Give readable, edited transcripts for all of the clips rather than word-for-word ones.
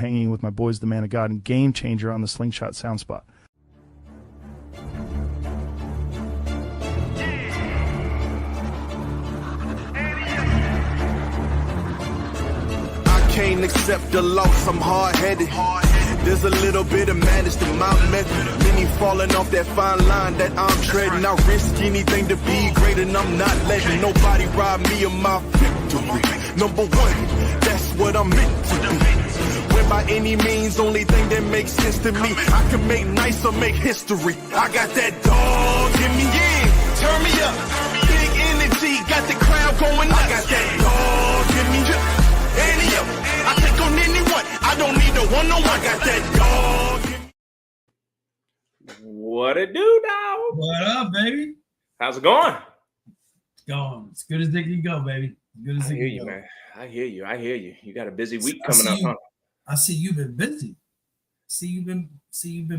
hanging with my boys, the Man of God, and Game Changer on the Slingshot sound spot. Can't accept the loss, I'm hard-headed. There's a little bit of madness to my method. Many falling off that fine line that I'm treading. I risk anything to be great, and I'm not letting nobody rob me of my victory. Number one, that's what I'm meant to do. When by any means, only thing that makes sense to me, I can make nice or make history. I got that dog in me, yeah, turn me up. Big energy, got the crowd going nuts. I got that dog in me, yeah. I take on anyone. I don't need a one-on-one. I got that dog. What it do, dog? What up, baby? How's it going? It's going. As good as they can go, baby. As good as I they hear can you, go. man. I hear you. You got a busy week coming up, huh? I see you've been busy. See you've been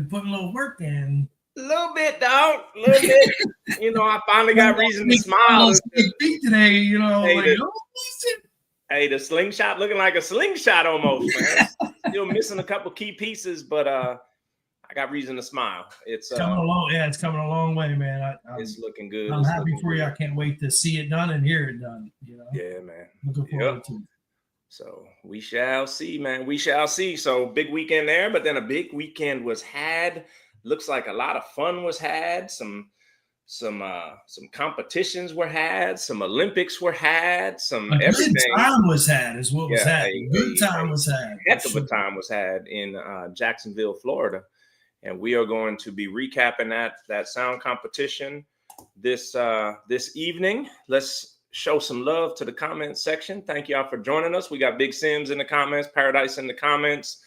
putting a little work in. A little bit, dog. A little bit. You know, I finally got reason to smile. Today, you know, Hey, the slingshot looking like a slingshot almost, man. Still missing a couple key pieces, but I got reason to smile. It's coming along. Yeah, it's coming a long way, man. It's looking good. I'm happy for you. I can't wait to see it done and hear it done. You know. Yeah, man. Looking forward to it. So we shall see, man. We shall see. So big weekend there, but then a big weekend was had. Looks like a lot of fun was had. Some competitions were had, some Olympics were had, some everything. Good time was had is what was had. Good time was had. Heck of a time was had in Jacksonville, Florida, and we are going to be recapping that sound competition this evening. Let's show some love to the comment section. Thank y'all for joining us. We got Big Sims in the comments, Paradise in the comments,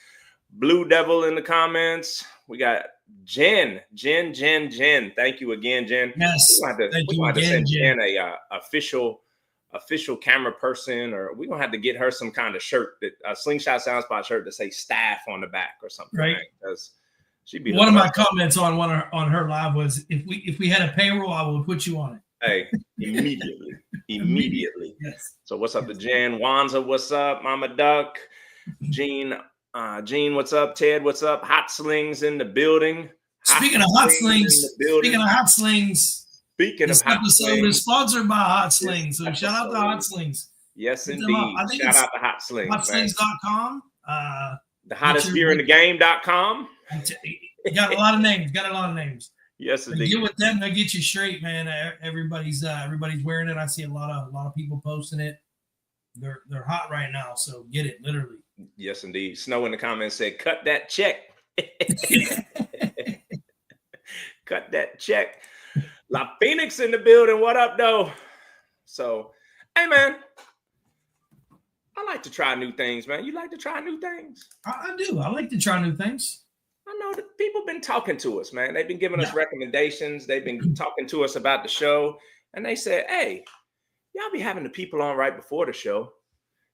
Blue Devil in the comments. We got Jen. Thank you again, Jen. Yes. We want to send Jen a official camera person, or we're gonna have to get her some kind of shirt, a Slingshot Soundspot shirt that say staff on the back or something. Right. Because she'd be one of my comments on her live was, if we had a payroll, I would put you on it. Hey, immediately. Yes. So what's up to Jen? Wanza, what's up? Mama Duck, Gene, what's up? Ted, what's up? Hot Slings in the building. Speaking of hot slings, this episode is sponsored by Hot Slings. So shout out to Hot Slings. Yes, indeed. Shout out to Hot Slings. HotSlings.com. The hottest beer in the game.com. You got a lot of names. Yes, indeed. Get with them, they'll get you straight, man. Everybody's wearing it. I see a lot of people posting it. They're hot right now, so get it, literally. Yes, indeed. Snow in the comments said, cut that check. Cut that check. La Phoenix in the building. What up, though? So, hey, man. I like to try new things, man. You like to try new things? I do. I like to try new things. I know that people been talking to us, man. They've been giving us recommendations. They've been talking to us about the show. And they said, hey, y'all be having the people on right before the show.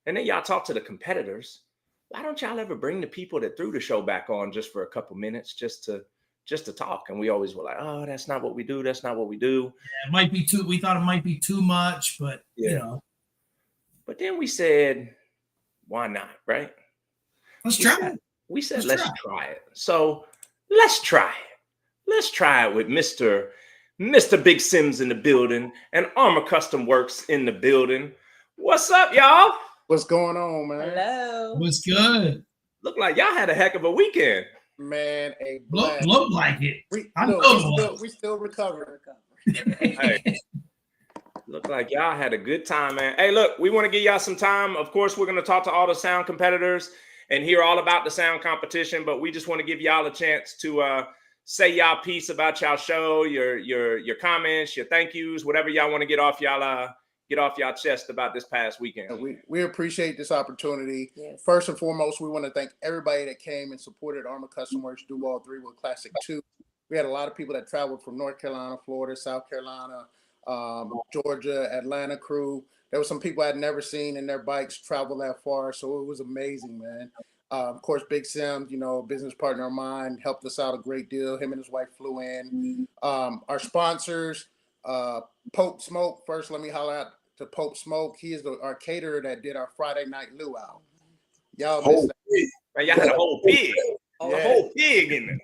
And then y'all talk to the competitors. Why don't y'all ever bring the people that threw the show back on just for a couple minutes, just to talk? And we always were like, oh, that's not what we do. That's not what we do. Yeah, it might be too. We thought it might be too much, but you know. But then we said, why not? Right? Let's try it. We said, let's try it. So let's try it. Let's try it with Mr. Big Sims in the building and Armor Custom Works in the building. What's up, y'all? What's going on, man? Hello. What's good? Look like y'all had a heck of a weekend. Man, look like it. We still recovering. Hey, look like y'all had a good time, man. Hey, look, we want to give y'all some time. Of course, we're going to talk to all the sound competitors and hear all about the sound competition, but we just want to give y'all a chance to say y'all piece about y'all show, your comments, your thank yous, whatever y'all want to get off y'all chest about this past weekend. We appreciate this opportunity. Yes. First and foremost, we want to thank everybody that came and supported Armor Custom Works Duval 3 with Classic 2. We had a lot of people that traveled from North Carolina, Florida, South Carolina, Georgia, Atlanta crew. There were some people I'd never seen in their bikes travel that far, so it was amazing, man. Of course, Big Sim, a business partner of mine, helped us out a great deal. Him and his wife flew in. Our sponsors, Pope Smoke. First, let me holler out to Pope Smoke. He is our caterer that did our Friday night luau. Y'all missed that. Man, y'all had a whole pig. A Yeah. whole pig in there.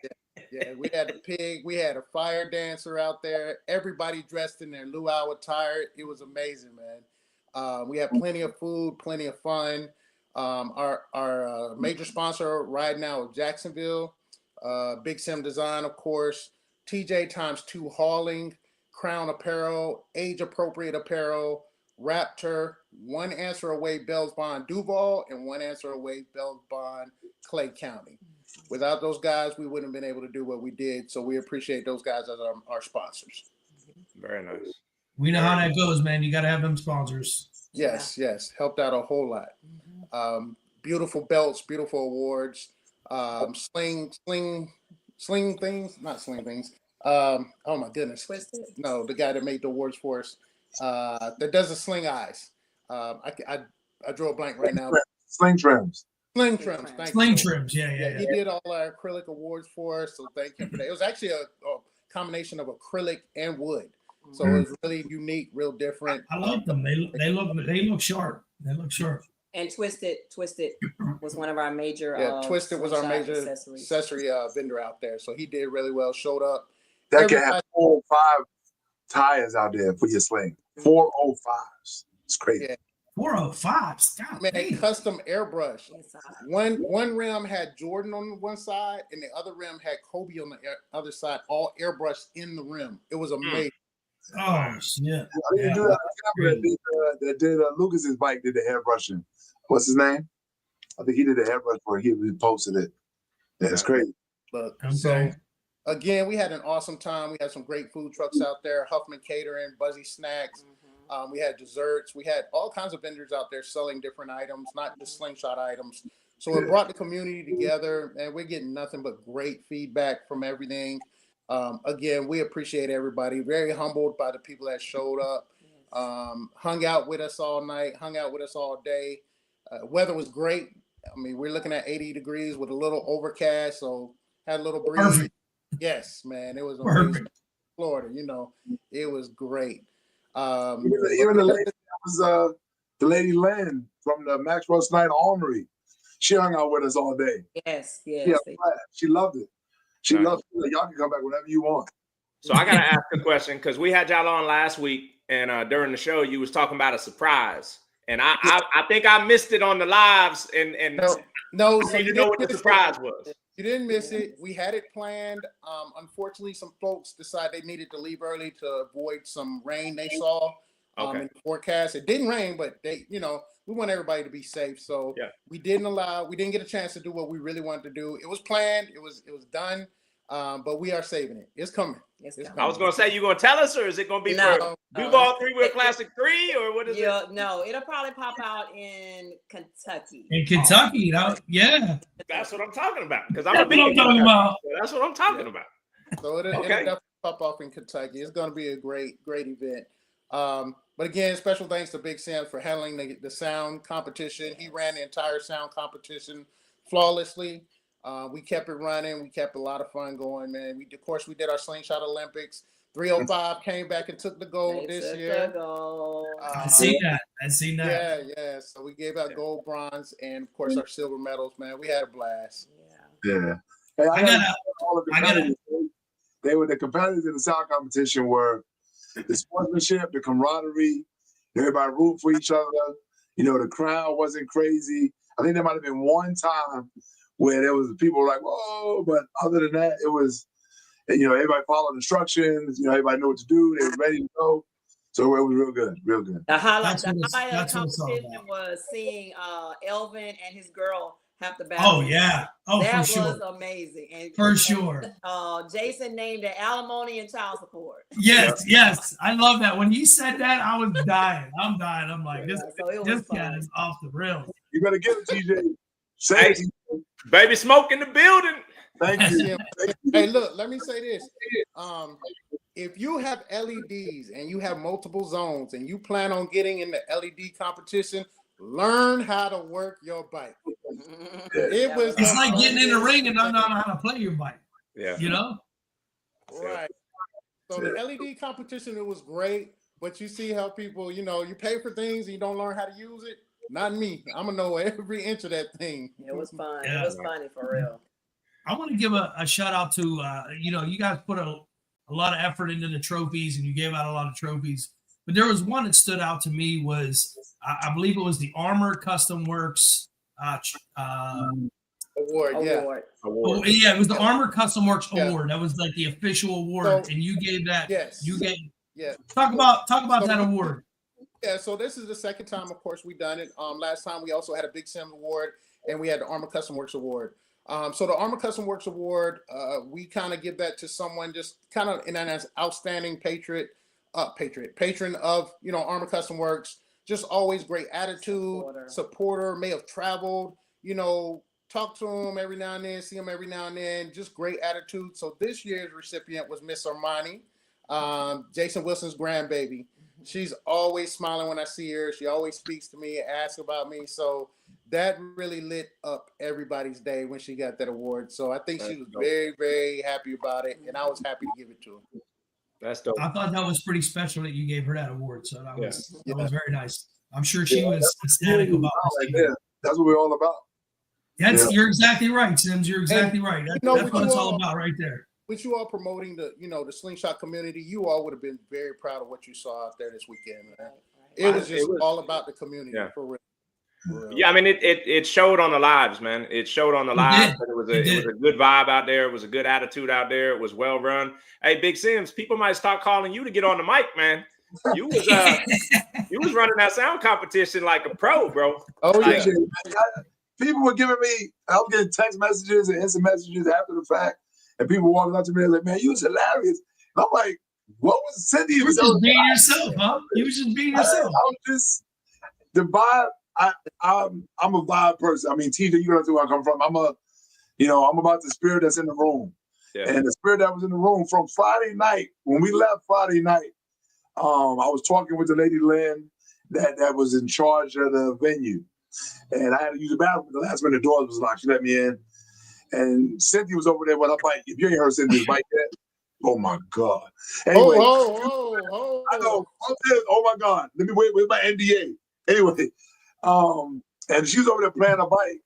Yeah, we had a pig. We had a fire dancer out there. Everybody dressed in their luau attire. It was amazing, man. We had plenty of food, plenty of fun. Our major sponsor right now is Jacksonville, Big Sim Design, of course, TJ times 2 Hauling, Crown Apparel, Age Appropriate Apparel, Raptor, One Answer Away Bells Bond Duval, and One Answer Away Bells Bond Clay County. Without those guys, we wouldn't have been able to do what we did. So we appreciate those guys as our sponsors. Very nice. We know how that goes, man. You got to have them sponsors. Yes, yes. Helped out a whole lot. Beautiful belts, beautiful awards. Sling things, not sling things. Oh my goodness. Twisted. No, the guy that made the awards for us, that does the sling eyes. I drew a blank right now. Sling trims. Sling trims. Thank Sling you. trims. Yeah. He did all our acrylic awards for us, so thank him for that. It was actually a combination of acrylic and wood, so it was really unique, real different. I like them. They look sharp. They look sharp. And Twisted was one of our major. Twisted was our slingshot major accessory vendor out there, so he did really well. Showed up. That can have 4 or 5 tires out there for your sling. 405s. It's crazy. Yeah. 405s. God, Man, custom airbrush. Inside. One rim had Jordan on one side, and the other rim had Kobe on the other side, all airbrushed in the rim. It was amazing. Oh shit! I didn't do that did Lucas's bike did the airbrushing. What's his name? I think he did the airbrush where he posted it. Yeah, it's crazy. Look, Okay. so again, we had an awesome time. We had some great food trucks out there, Huffman Catering, Buzzy Snacks. We had desserts. We had all kinds of vendors out there selling different items, not just slingshot items. So it brought the community together, and we're getting nothing but great feedback from everything. Again, we appreciate everybody. Very humbled by the people that showed up, hung out with us all night, hung out with us all day. Weather was great. I mean, we're looking at 80 degrees with a little overcast, so had a little breeze. Perfect. Yes, man, it was Perfect. amazing. Florida, it was great. Even the lady that was the lady Lynn from the Maxwell Snyder Armory. She hung out with us all day. Yes. Yeah, she loved it. She loved it. Y'all can come back whenever you want. So I gotta ask a question because we had y'all on last week, and during the show you was talking about a surprise, and I think I missed it on the lives, and no, I so need to know what the surprise was. You didn't miss it. We had it planned. Unfortunately, some folks decided they needed to leave early to avoid some rain they saw in the forecast. It didn't rain, but we want everybody to be safe. So we didn't get a chance to do what we really wanted to do. It was planned. It was done. But we are saving it. It's coming. It's coming. I was gonna say, you gonna tell us, or is it gonna be for Duval 3-Wheel Classic 3, or what is it? No, it'll probably pop out in Kentucky. In Kentucky, yeah. That's what I'm talking about. Because I'm talking about. That's what I'm talking about. So it'll definitely pop off in Kentucky. It's going to be a great event. But again, special thanks to Big Sam for handling the sound competition. He ran the entire sound competition flawlessly. We kept it running. We kept a lot of fun going, man. We did our Slingshot Olympics. 305 came back and took the gold this year. I seen that. Yeah. So we gave out gold, bronze, and of course our silver medals, man. We had a blast. Yeah. Hey, the competitors in the sound competition were the sportsmanship, the camaraderie, everybody root for each other. The crowd wasn't crazy. I think there might have been one time where there was people like, whoa, but other than that, it was, everybody followed instructions, everybody knew what to do, they were ready to go. So it was real good. The highlight of the competition was seeing Elvin and his girl have the battle. Oh, yeah. Oh, that for was sure. amazing. And for sure. Jason named the alimony and child support. Yes. I love that. When he said that, I was dying. I'm dying. I'm like, this guy is off the rails. You better get it, TJ. Say it. Baby Smoke in the building. Thank you. Hey, look, let me say this. If you have LEDs and you have multiple zones and you plan on getting in the LED competition, learn how to work your bike. It's like getting in the ring and not knowing how to play your bike. Yeah. Right. So the LED competition, it was great, but you see how people, you pay for things and you don't learn how to use it. Not me. I'm gonna know every inch of that thing. It was fun. Yeah. It was funny for real. I want to give a shout out to, you guys put a lot of effort into the trophies and you gave out a lot of trophies. But there was one that stood out to me was, I believe it was the Armor Custom Works Award. Yeah. Oh, yeah, it was the Armor Custom Works Award. That was like the official award, and you gave that. Yes. You gave. Yeah. Talk about that award. Yeah, so this is the second time, of course, we've done it. Last time we also had a Big Sim Award, and we had the Armor Custom Works Award. So the Armor Custom Works Award, we kind of give that to someone just kind of in an outstanding patron of Armor Custom Works. Just always great attitude, supporter, may have traveled, talk to him every now and then, see him every now and then, just great attitude. So this year's recipient was Miss Armani, Jason Wilson's grandbaby. She's always smiling when I see her. She always speaks to me, asks about me. So that really lit up everybody's day when she got that award. So I think she was very, very happy about it, and I was happy to give it to her. That's dope. I thought that was pretty special that you gave her that award. So that was very nice. I'm sure she was ecstatic about it. That's what we're all about. You're exactly right, Sims. You're exactly right. That's what it's all about right there. With you all promoting the slingshot community, you all would have been very proud of what you saw out there this weekend, man. It was just all about the community, for real. Yeah, I mean, it showed on the lives, man. It showed on the lives. It was a good vibe out there. It was a good attitude out there. It was well run. Hey, Big Sims, people might start calling you to get on the mic, man. You was running that sound competition like a pro, bro. Oh yeah. People were giving me. I was getting text messages and instant messages after the fact. And people walking up to me like, man, you was hilarious. And I'm like, what was Cindy? You were just being yourself, huh? You was just being yourself. I was just, the vibe, I'm a vibe person. I mean, TJ, you know where I come from. I'm about the spirit that's in the room. Yeah. And the spirit that was in the room from Friday night, when we left Friday night, I was talking with the lady Lynn that was in charge of the venue. And I had to use the bathroom. The last minute the doors was locked. She let me in. And Cynthia was over there with her bike. If you ain't heard Cynthia's bike yet, oh my God. Anyway, I know. Oh my God. Let me wait with my NDA. Anyway, and she was over there playing her bike.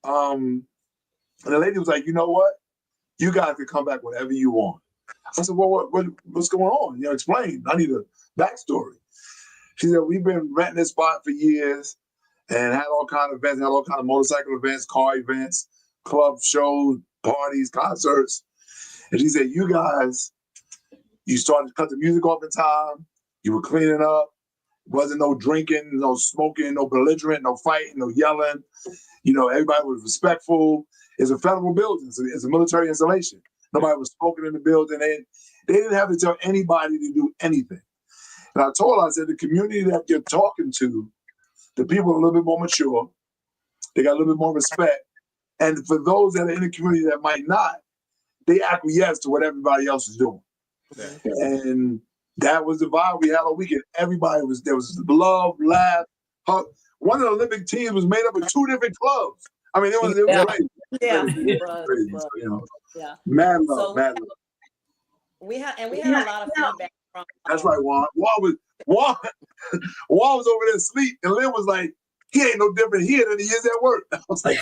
And the lady was like, you know what? You guys can come back whenever you want. I said, well, what's going on? Explain. I need a backstory. She said, we've been renting this spot for years and had all kind of events, had all kind of motorcycle events, car events, club shows, parties, concerts. And she said, you guys, you started to cut the music off in time. You were cleaning up. Wasn't no drinking, no smoking, no belligerent, no fighting, no yelling. Everybody was respectful. It's a federal building. It's a military installation. Nobody was smoking in the building. They didn't have to tell anybody to do anything. And I told her, I said, the community that you're talking to, the people are a little bit more mature. They got a little bit more respect. And for those that are in the community that might not, they acquiesce to what everybody else is doing. Okay. And that was the vibe we had all weekend. There was love, laugh, hug. One of the Olympic teams was made up of 2 different clubs. I mean, it was crazy. Yeah, crazy. So, mad love. We had a lot of feedback from. That's right, Juan. Juan was over there asleep, and Lynn was like, he ain't no different here than he is at work. I was like,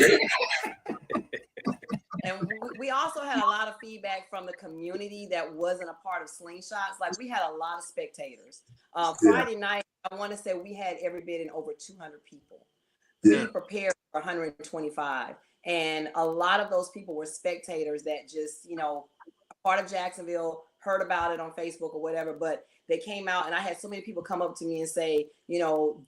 And we also had a lot of feedback from the community that wasn't a part of Slingshots. Like, we had a lot of spectators. Friday night, I want to say we had every bit in over 200 people. We prepared for 125. And a lot of those people were spectators that just, a part of Jacksonville, heard about it on Facebook or whatever, but they came out, and I had so many people come up to me and say,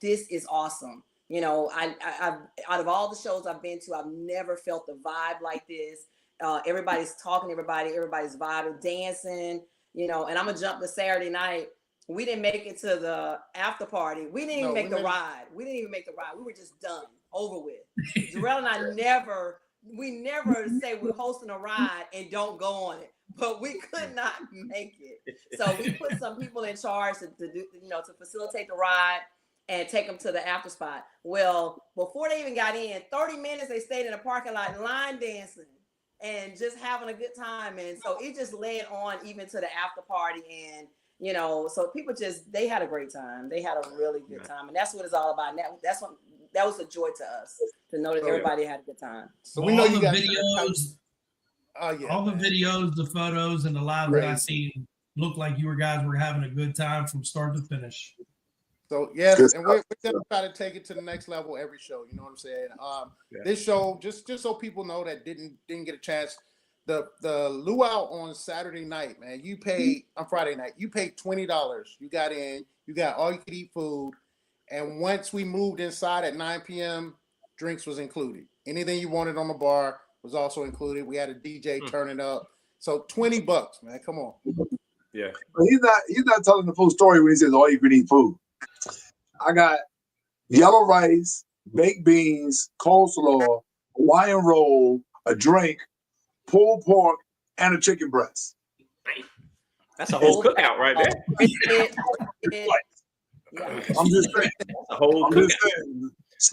this is awesome. I've out of all the shows I've been to, I've never felt the vibe like this. Everybody's talking to everybody, everybody's vibing, dancing, and I'm gonna jump to Saturday night. We didn't make it to the after party. We didn't even make the ride. We didn't even make the ride. We were just done, over with. Jarrell and I never say we're hosting a ride and don't go on it, but we could not make it. So we put some people in charge to do, to facilitate the ride and take them to the after spot. Well, before they even got in, 30 minutes they stayed in the parking lot line dancing and just having a good time. And so it just led on even to the after party. And, so people they had a great time. They had a really good time. And that's what it's all about. That's what that was a joy to us to know that everybody had a good time. So we know you got videos. All the videos, the photos, and the live that I seen looked like you guys were having a good time from start to finish. So yes, and we're gonna try to take it to the next level every show. You know what I'm saying? This show, just so people know that didn't get a chance. The luau on Saturday night, man. You paid on Friday night. You paid $20. You got in. You got all you could eat food. And once we moved inside at 9 p.m., drinks was included. Anything you wanted on the bar was also included. We had a DJ turning up. So $20, man. Come on. Yeah. But he's not telling the full story when he says all you can eat food. I got yellow rice, baked beans, coleslaw, Hawaiian roll, a drink, pulled pork, and a chicken breast. That's a whole cookout right there. I'm just saying. A whole cookout.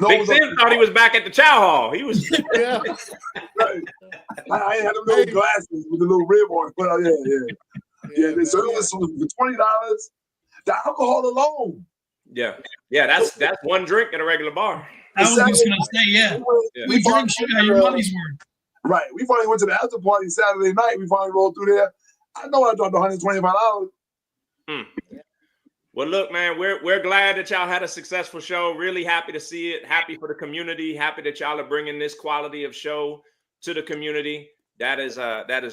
Big Sim thought he was back at the chow hall. He was. Yeah. Right. I had them little glasses with the little rib on it. But yeah. So it was for $20. The alcohol alone. Yeah. That's one drink at a regular bar. I was just gonna say, we drink, you got your money's worth. Right. We finally went to the after party Saturday night. We finally rolled through there. I know I dropped $125. Well, look, man, we're glad that y'all had a successful show. Really happy to see it. Happy for the community. Happy that y'all are bringing this quality of show to the community. That is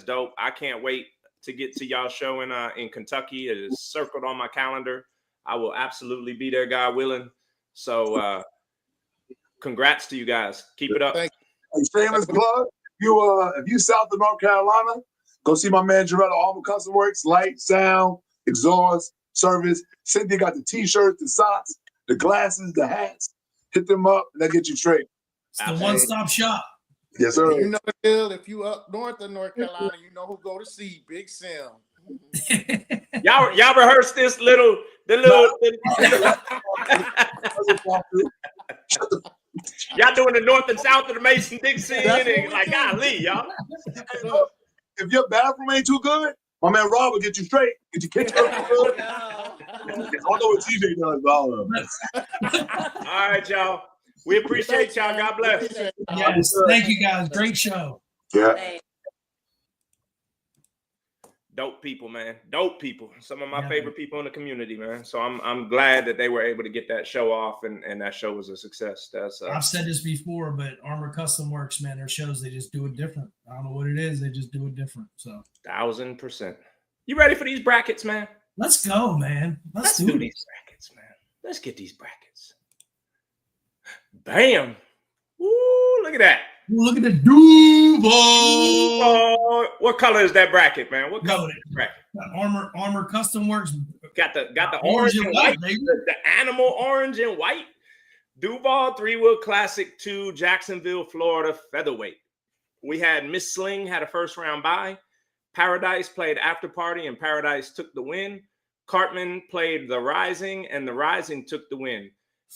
dope. I can't wait to get to y'all show in Kentucky. It is circled on my calendar. I will absolutely be there, God willing. So, congrats to you guys. Keep it up. Thank you. Shameless plug. If you south of North Carolina, go see my man Jarrell Armor Custom Works. Light, sound, exhaust, service. Cynthia got the t-shirts, the socks, the glasses, the hats. Hit them up and they'll get you straight. It's the one-stop shop. Yes, sir. You know the deal. If you up north of North Carolina, you know who go to see Big Sim. Y'all rehearse this little. Y'all doing the north and south of the Mason-Dixon and like, golly, y'all. Hey, look, if your bathroom ain't too good, my man Rob will get you straight. Get you kicked up. I don't know what TJ does, but I don't know. All right, y'all. We appreciate y'all. God bless. Yes, thank you guys. Great show. Yeah. Dope people, man. Dope people. Some of my favorite people in the community, man. So I'm glad that they were able to get that show off and that show was a success. I've said this before, but Armor Custom Works, man, their shows, they just do it different. I don't know what it is. They just do it different. So 1000%. You ready for these brackets, man? Let's go, man. Let's do these brackets, man. Let's get these brackets. Bam. Woo, look at that. Look at the Duval. Oh, what color is that bracket, man? What color is that bracket? Armor Custom Works. Got the orange and white, the animal orange and white. Duval 3-Wheel Classic 2, Jacksonville, Florida, featherweight. We had Miss Sling had a first round bye. Paradise played After Party, and Paradise took the win. Cartman played The Rising, and The Rising took the win.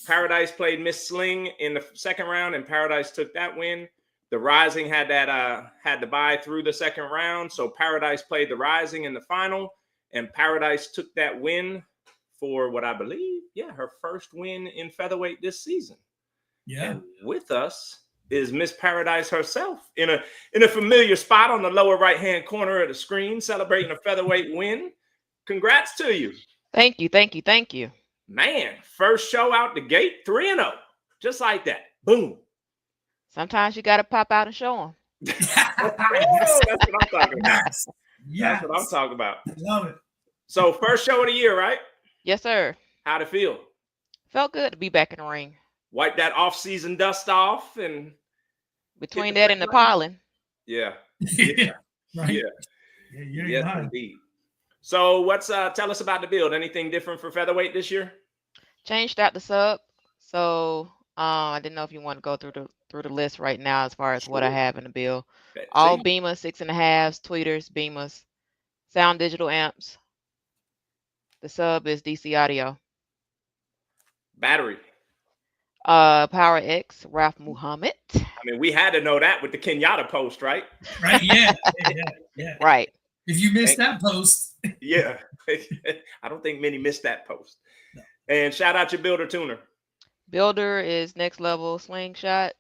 Paradise played Miss Sling in the second round, and Paradise took that win. The Rising had the bye through the second round, so Paradise played The Rising in the final, and Paradise took that win for what I believe, her first win in featherweight this season. Yeah, and with us is Miss Paradise herself in a familiar spot on the lower right-hand corner of the screen, celebrating a featherweight win. Congrats to you. Thank you. Man, first show out the gate, 3-0, just like that. Boom. Sometimes you got to pop out and show them. That's what I'm talking about. That's what I'm talking about. Love it. So first show of the year, right? Yes, sir. How'd it feel? Felt good to be back in the ring. Wipe that off-season dust off and between that and the pollen. Yeah. Right. Yeah. Yes, indeed. So what's tell us about the build? Anything different for featherweight this year? Changed out the sub. So I didn't know if you want to go through the list right now as far as what I have in the build. All Beamer 6.5s, tweeters, Beamers, sound digital amps. The sub is DC audio. Battery. Power X, Ralph Muhammad. I mean, we had to know that with the Kenyatta post, right? Right. Yeah. Right. If you missed that post. Yeah. I don't think many missed that post. No. And shout out your builder tuner. Builder is next level slingshot.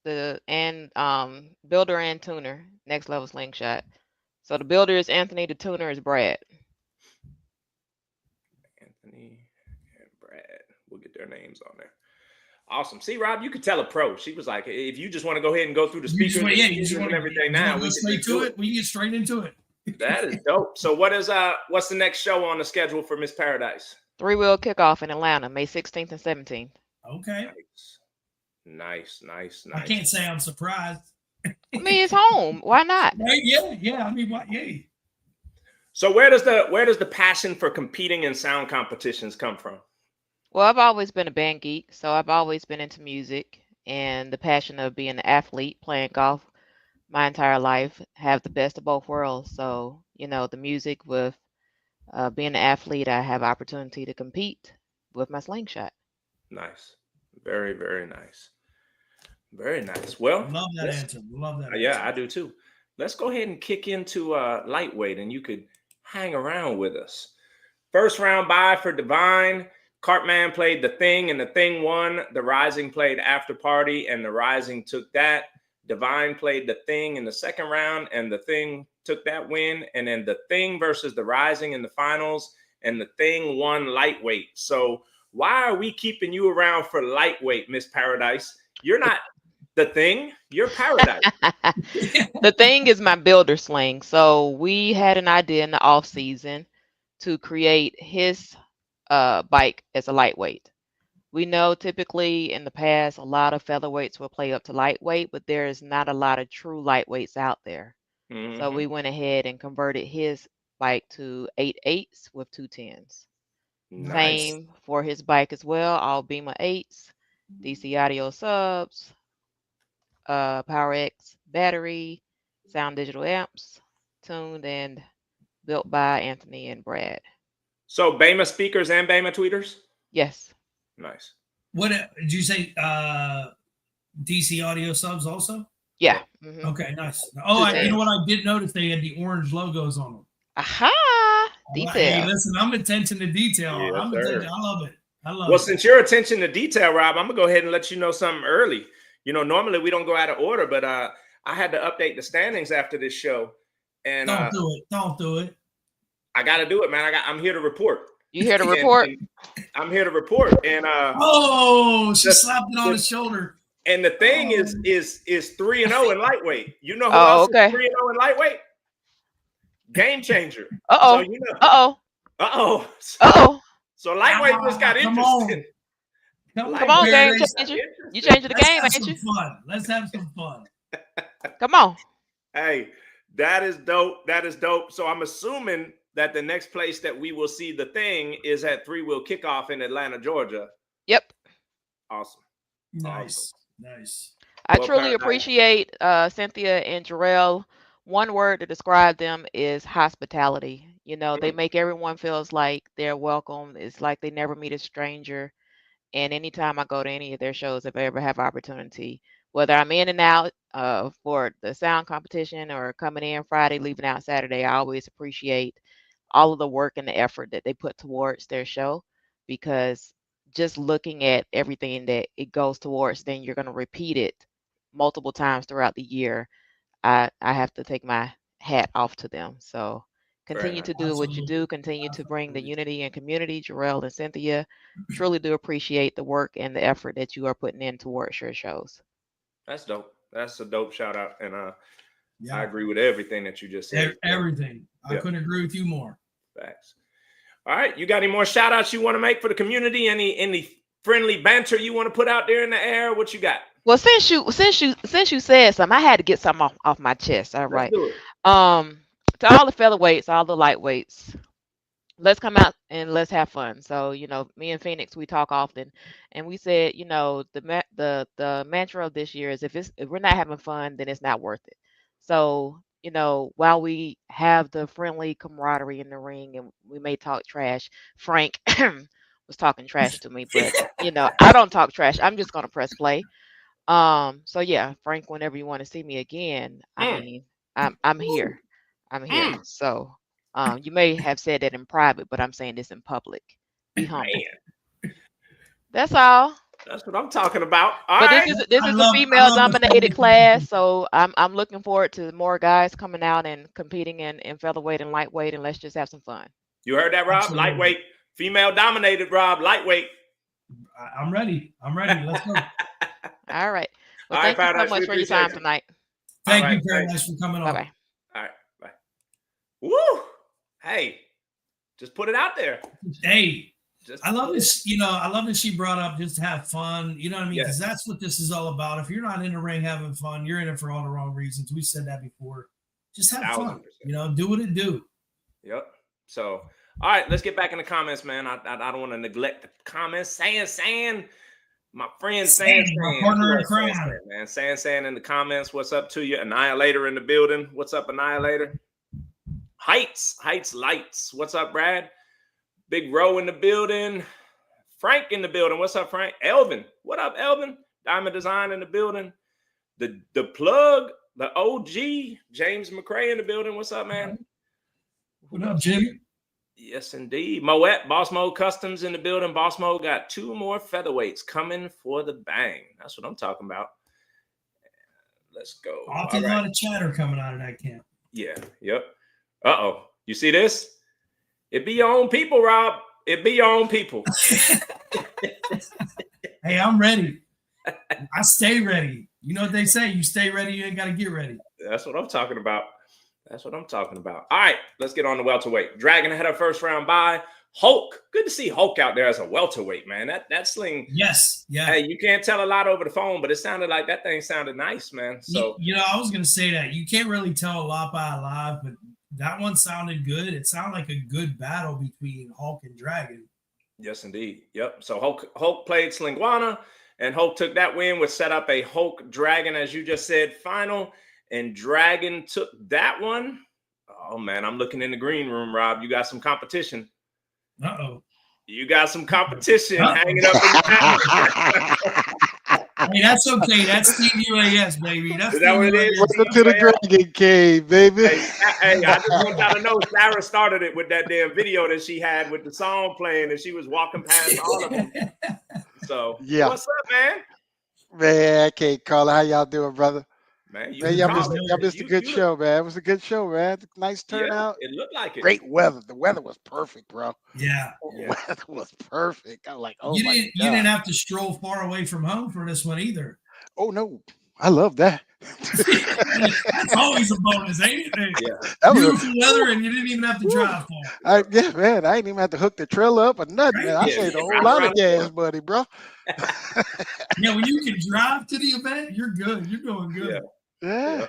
Builder and tuner, next level slingshot. So the builder is Anthony, the tuner is Brad. Anthony and Brad. We'll get their names on there. Awesome. See, Rob, you could tell a pro. She was like, if you just want to go ahead and go through the speakers, and everything now, we can straight to it. We can get straight into it. That is dope. So what's the next show on the schedule for Miss Paradise? Three-wheel kickoff in Atlanta, May 16th and 17th. Okay. Nice. I can't say I'm surprised. I mean, it's home. Why not? Right? Yeah. I mean, what? Yay. So where does the passion for competing in sound competitions come from? Well, I've always been a band geek, so I've always been into music, and the passion of being an athlete, playing golf my entire life, have the best of both worlds. So, the music with being an athlete, I have opportunity to compete with my slingshot. Nice. Very, very nice. Very nice. Well, love that answer. Love that. Yeah, I do too. Let's go ahead and kick into lightweight, and you could hang around with us. First round bye for Divine. Cartman played The Thing, and The Thing won. The Rising played After Party, and The Rising took that. Divine played The Thing in the second round, and The Thing took that win. And then The Thing versus The Rising in the finals, and The Thing won lightweight. So why are we keeping you around for lightweight, Miss Paradise? You're not The Thing, you're Paradise. The Thing is my builder sling. So we had an idea in the off season to create his bike as a lightweight. We know typically in the past a lot of featherweights will play up to lightweight, but there is not a lot of true lightweights out there. Mm-hmm. So we went ahead and converted his bike to 8/8s with 2 10s. Nice. Same for his bike as well, all Beamer 8s, DC audio subs, PowerX battery, sound digital amps, tuned and built by Anthony and Brad. So Bama speakers and Bama tweeters? Yes. Nice. What did you say? DC audio subs also? Yeah. Mm-hmm. Okay, nice. Oh, you know what? I did notice they had the orange logos on them. Aha! Detail. Hey, listen, I'm attention to detail. Yes, I love it. Well, since your attention to detail, Rob, I'm gonna go ahead and let you know something early. Normally we don't go out of order, but I had to update the standings after this show. And Don't do it. I got to do it, man. I'm here to report. You here to report? And I'm here to report. And she slapped it on his shoulder. And the thing is 3-0 in lightweight. You know who else is 3-0 in lightweight? Game changer. Uh-oh. So, Uh-oh. So lightweight just got interesting. Come on, game changer. You changing the game, ain't you? Let's have some fun. Come on. Hey, that is dope. That is dope. So I'm assuming that the next place that we will see the thing is at Three-Wheel Kickoff in Atlanta, Georgia. Yep. Awesome. Nice. Nice. I truly appreciate Cynthia and Jarrell. One word to describe them is hospitality. They make everyone feels like they're welcome. It's like they never meet a stranger. And anytime I go to any of their shows, if I ever have opportunity, whether I'm in and out for the sound competition or coming in Friday, leaving out Saturday, I always appreciate all of the work and the effort that they put towards their show, because just looking at everything that it goes towards, then you're going to repeat it multiple times throughout the year. I have to take my hat off to them. So continue to do what you do. Continue to bring the unity and community. Jarrell and Cynthia, truly do appreciate the work and the effort that you are putting in towards your shows. That's dope. That's a dope shout out. And I agree with everything that you just said. Everything. I couldn't agree with you more. Facts. All right. You got any more shout outs you want to make for the community? Any friendly banter you want to put out there in the air? What you got? Well, since you said something, I had to get something off my chest. All right. To all the featherweights, all the lightweights, let's come out and let's have fun. So, me and Phoenix, we talk often, and we said, the mantra of this year is if we're not having fun, then it's not worth it. So, while we have the friendly camaraderie in the ring and we may talk trash, Frank was talking trash to me, but I don't talk trash. I'm just gonna press play. So yeah, Frank, whenever you want to see me again, I mean, I'm here. I'm here. So you may have said that in private, but I'm saying this in public. Be humble. That's all. That's what I'm talking about. All But right. this is a female dominated class, so I'm looking forward to more guys coming out and competing in featherweight and lightweight, and let's just have some fun. You heard that, Rob? Absolutely. Lightweight, female dominated, Rob. Lightweight. I'm ready. Let's go. All right. Well, All right, thank you so Paradise, much we for your appreciate time you. tonight. Thank All you, right, Paradise, for coming on. Bye-bye. All right, bye. Woo! Hey, just put it out there. Hey, Just I love put this. You know, I love that she brought up just to have fun. You know what I mean? Because Yes. that's what this is all about. If you're not in the ring having fun, you're in it for all the wrong reasons. We said that before. Just have fun. 1000%. You know, do what it do. Yep. So, all right, let's get back in the comments, man. I don't want to neglect the comments. Saying, my friend Saying, my partner in crime. man. Saying in the comments, what's up to you? Annihilator in the building. What's up, Annihilator? Heights Lights. What's up, Brad? Big Row in the building. Frank in the building. What's up, Frank? Elvin. What up, Elvin? Diamond Design in the building. The plug, the OG, James McCray in the building. What's up, man? What up, Jimmy? Yes, indeed. Moet, Boss Mode Customs in the building. Boss Mode got 2 more featherweights coming for the bang. That's what I'm talking about. Let's go. Awful lot of chatter coming out of that camp. Yeah. Yep. Uh-oh. You see this? It be your own people, Rob. It be your own people. Hey, I'm ready. I stay ready. You know what they say? You stay ready, you ain't got to get ready. That's what I'm talking about. All right, let's get on the welterweight. Dragon had her first round bye. Hulk. Good to see Hulk out there as a welterweight, man. That sling. Yes. Yeah. Hey, you can't tell a lot over the phone, but it sounded like that thing sounded nice, man. So you know, I was gonna say that you can't really tell a lot by live, but that one sounded good. It sounded like a good battle between Hulk and Dragon. yes, indeed. Yep. So Hulk played Slingwana, and Hulk took that win, which set up a Hulk Dragon, as you just said, final. And Dragon took that one. Oh man, I'm looking in the green room, Rob. You got some competition. Uh-oh. You got some competition hanging up in the Hey, that's okay. That's Steve UAS, baby. That's Is that what it is? Welcome to the Dragon Cave, baby. Hey, I just want y'all to know Sarah started it with that damn video that she had with the song playing, and she was walking past all of them. So, Yeah. what's up, man? Man, I can't call it. How y'all doing, brother? Man, you Man, y'all called it. missed a good show, man. It was a good show, man. Nice turnout. Yeah, it looked like it. Great weather. The weather was perfect, bro. Yeah. The weather was perfect. I was like, oh you my didn't God. you didn't have to stroll far away from home for this one either. Oh no, I love that. That's always a bonus, ain't it? Yeah. That was Beautiful weather, and you didn't even have to drive far. yeah, man. I ain't even have to hook the trailer up or nothing, man. I Yeah, saved a yeah, whole right lot around of the gas corner. money, bro. Yeah, when you can drive to the event, you're good. You're doing good. Yeah.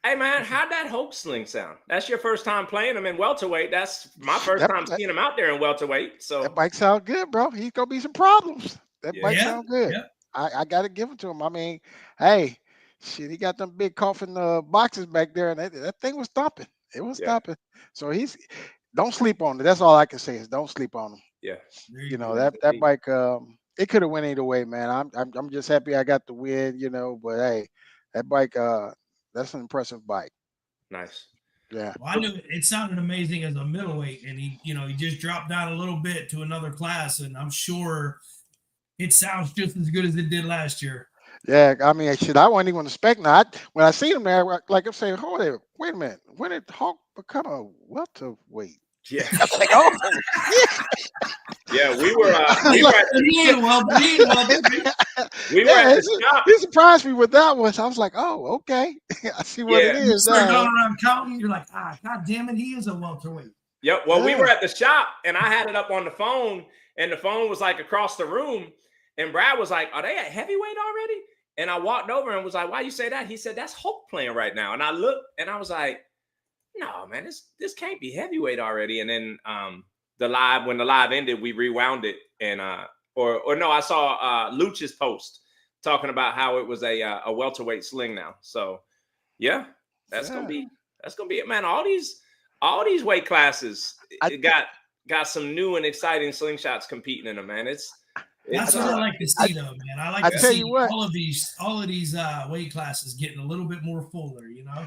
Hey, man, how'd that Hulk sling sound? That's your first time playing him in welterweight. That's my first time seeing him out there in welterweight. So That bike sound good, bro. He's gonna be some problems. That bike Yeah, sound good. yeah. I gotta give it to him. I mean, hey, shit, he got them big coffin boxes back there, and that thing was thumping. It was thumping. So don't sleep on it. That's all I can say is don't sleep on him. yeah. You know that bike. It could have went either way, man. I'm just happy I got the win. You know, but hey, that bike. That's an impressive bike. Nice. Yeah. Well, I knew it sounded amazing as a middleweight, and he just dropped down a little bit to another class, and I'm sure it sounds just as good as it did last year. Yeah, I mean, shit, I wasn't even expecting that. When I seen him there, like I'm saying, hold on, wait a minute. When did Hulk become a welterweight? Yeah. I was like, oh, Yeah, we were at the shop. He surprised me with that one. So I was like, oh, okay. I see what it You is start now. going around counting, you're like, God damn it, he is a welterweight. Yep. Well, we Yeah. were at the shop, and I had it up on the phone, and the phone was like across the room. And Brad was like, "Are they at heavyweight already?" And I walked over and was like, "Why you say that?" He said, "That's Hulk playing right now." And I looked, and I was like, "No, man, this can't be heavyweight already." And then when the live ended, we rewound it, and or no, I saw Luch's post talking about how it was a welterweight sling now. So yeah, that's gonna be it, man. All these weight classes got some new and exciting slingshots competing in them, man. That's what I like to see, though, man. I like to tell see you what. all of these weight classes getting a little bit more fuller, you know.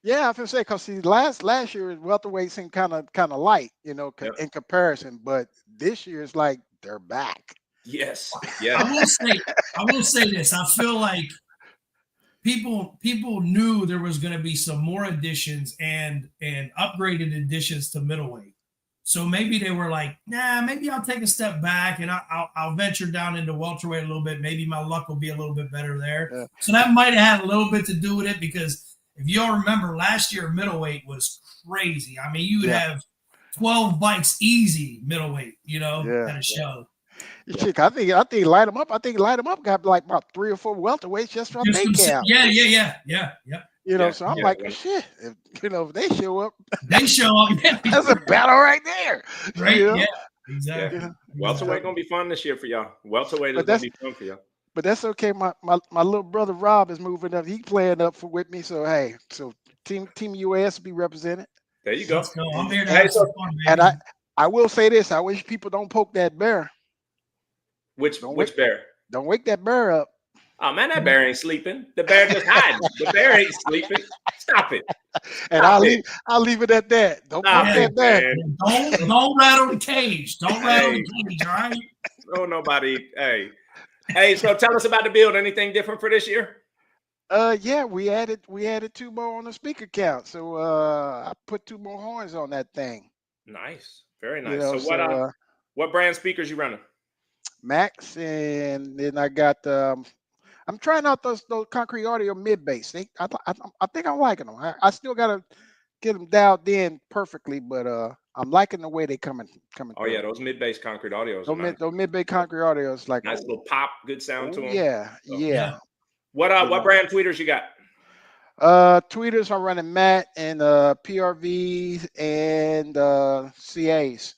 Yeah, I was gonna say because see, last year welterweight seemed kind of light, you know, in comparison. But this year it's like they're back. Yes. I Yes. will say this. I feel like people knew there was going to be some more additions and upgraded additions to middleweight. So maybe they were like, nah, maybe I'll take a step back and I'll venture down into welterweight a little bit. Maybe my luck will be a little bit better there. Yeah. So that might have had a little bit to do with it, because if y'all remember, last year middleweight was crazy. I mean, you would have 12 bikes easy middleweight, at a show. Chick, I think light them up. I think light them up got like about 3 or 4 welterweights just from day camp. Yeah. So I'm like, well, shit. If they show up, they show up. That's a battle right there. Right? Yeah. Exactly. Yeah. Welterweight gonna be fun this year for y'all. Welterweight is gonna be fun for y'all. But that's okay. My little brother Rob is moving up. He playing up with me. So hey, team US be represented. There you go. Let's go. I'm here to have some fun, baby. And I will say this. I wish people don't poke that bear. Which bear? Don't wake that bear up. Oh man, that bear ain't sleeping. The bear just hiding. The bear ain't sleeping. Stop it. And I'll leave it at that. Don't poke that bear. Don't rattle the cage. Don't rattle the cage. All right. Oh, nobody. Hey. So tell us about the build. Anything different for this year? Yeah, we added 2 more on the speaker count. So I put 2 more horns on that thing. Nice. Very nice. So what brand speakers you running? Max, and then I got I'm trying out those Concrete Audio mid bass. I think I'm liking them. I still gotta get them dialed in perfectly, but I'm liking the way they coming. Oh yeah, those mid bass Concrete Audios. Those mid bass Concrete Audios, like nice little pop, good sound to them. Yeah. What brand tweeters you got? Tweeters I'm running Matt and PRVs and CAs.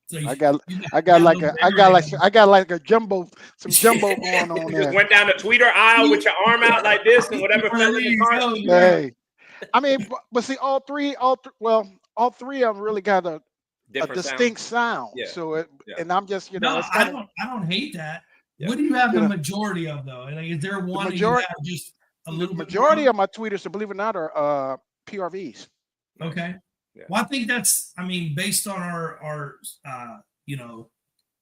So I got like a jumbo going on there. Just went down the tweeter aisle with your arm out like this and whatever fell in the cart. Hey, I mean, but see, all three of them really got a distinct sound. Yeah. So and I'm just I don't hate that. Yeah. What do you have the majority of though? Like, is there one you have just a little bit? Majority of my tweeters, believe it or not, are PRVs. Okay. Yeah. Well, I think that's, based on our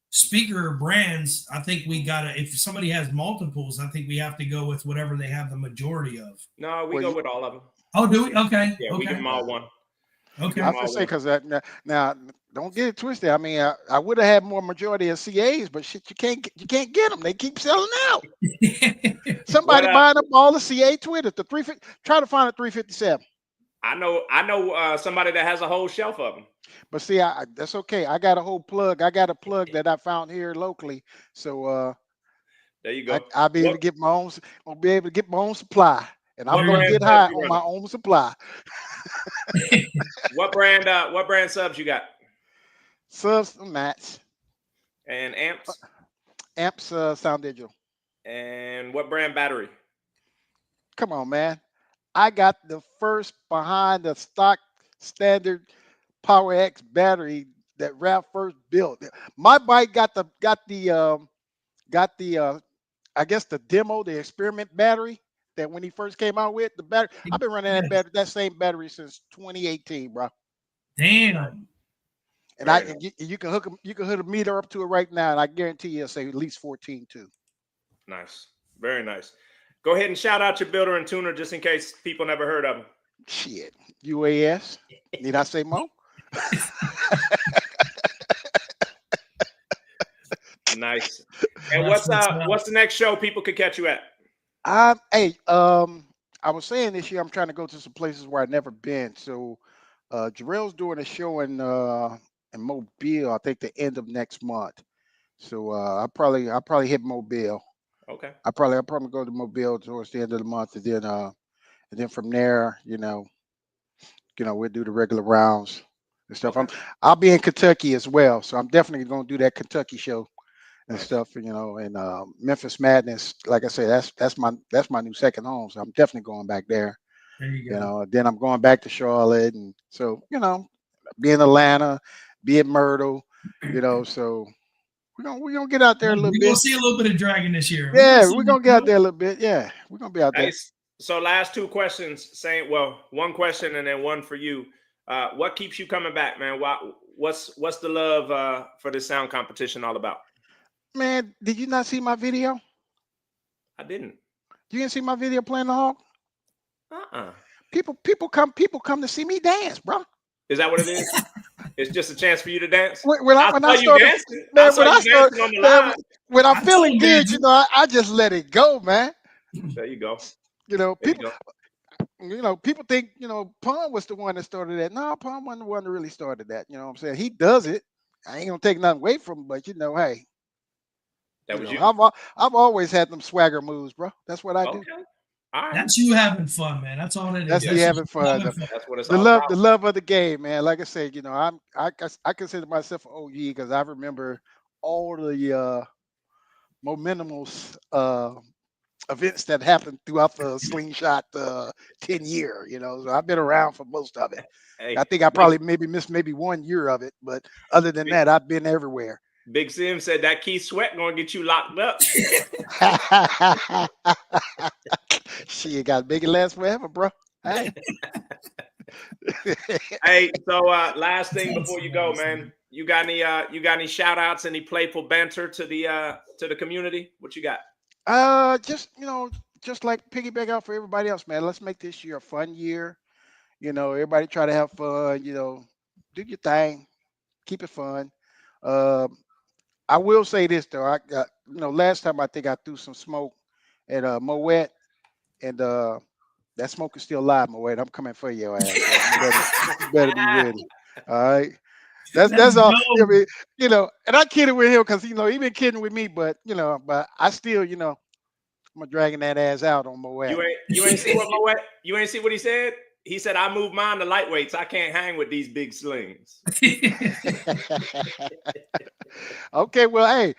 speaker brands, I think we gotta, if somebody has multiples, I think we have to go with whatever they have the majority of. No, we go with all of them. Oh, do we? Okay. Yeah, we give them all one. Okay. I have to say, because now don't get it twisted. I would have had more majority of CAs, but shit, you can't get them. They keep selling out. Somebody buying up all the CA tweeters. The 350. Try to find a 357. I know somebody that has a whole shelf of them. But see, that's okay. I got a whole plug. I got a plug that I found here locally. So there you go. I'll be able to get my own. I'll be able to get my own supply, and I'm going to get high on my own supply. What brand subs you got? Subs, Mats. And amps? Amps, Sound Digital. And what brand battery? Come on, man. I got the first behind the stock standard Power X battery that Ralph first built. My bike got the I guess the demo, the experiment battery that when he first came out with the battery. I've been running that same battery since 2018, bro. Damn. And you can hook a meter up to it right now, and I guarantee you it'll say at least 14 too. Nice. Very nice. Go ahead and shout out your builder and tuner just in case people never heard of them. Shit. UAS. Need I say more? Nice. And what's the next show people could catch you at? I was saying this year I'm trying to go to some places where I've never been. So Jarrell's doing a show in Mobile, I think the end of next month. So I'll probably hit Mobile. Okay. I'll probably go to Mobile towards the end of the month, and then from there, we'll do the regular rounds and stuff. Okay. I'll be in Kentucky as well, so I'm definitely going to do that Kentucky show and stuff. And Memphis Madness, like I said, that's my new second home, so I'm definitely going back there. There you go. Then I'm going back to Charlotte, and so be in Atlanta, be in Myrtle, so. We're gonna get out there a little bit. We're gonna see a little bit of dragon this year. Yeah, we're gonna get out there a little bit. Yeah, we're gonna be out there. Nice. So last two questions, one question and then one for you. What keeps you coming back, man? What's the love for this sound competition all about? Man, did you not see my video? I didn't. You didn't see my video playing the hog? People come to see me dance, bro. Is that what it is? It's just a chance for you to dance. When I saw you started, dancing. man, I saw you dancing on the line. when I'm feeling good, you know, I just let it go, man. There you go. You know, There people, people think, you know, Pun was the one that started that. No, Pun wasn't the one that really started that. You know what I'm saying? He does it. I ain't gonna take nothing away from him, but you know, hey, that was you. I've always had them swagger moves, bro. That's what I do. All right. That's you having fun, man. That's all it is. That's me having fun. That's what it's all about. The love of the game, man. Like I said, you know, I consider myself an OG because I remember all the momentumous events that happened throughout the slingshot 10-year. You know, so I've been around for most of it. Hey, I think I probably missed 1 year of it, but other than that, I've been everywhere. Big Sim said that Keith Sweat gonna get you locked up. She got big and last forever, bro. Hey. Hey, so last thing before you go, man. You got any shout outs, any playful banter to the community? What you got? Just, you know, just like piggyback out for everybody else, man. Let's make this year a fun year. You know, everybody try to have fun, you know, do your thing, keep it fun. I will say this though, I got, you know, last time I think I threw some smoke at Moet, and that smoke is still alive, Moet. I'm coming for your ass. You better be ready. All right. That's all. I mean, you know, and I kidding with him because you know he been kidding with me, but you know, but I still, you know, I'm dragging that ass out on Moet. You ain't see what Moet? You ain't see what he said? He said, I moved mine to lightweights. I can't hang with these big slings. Okay, well, hey,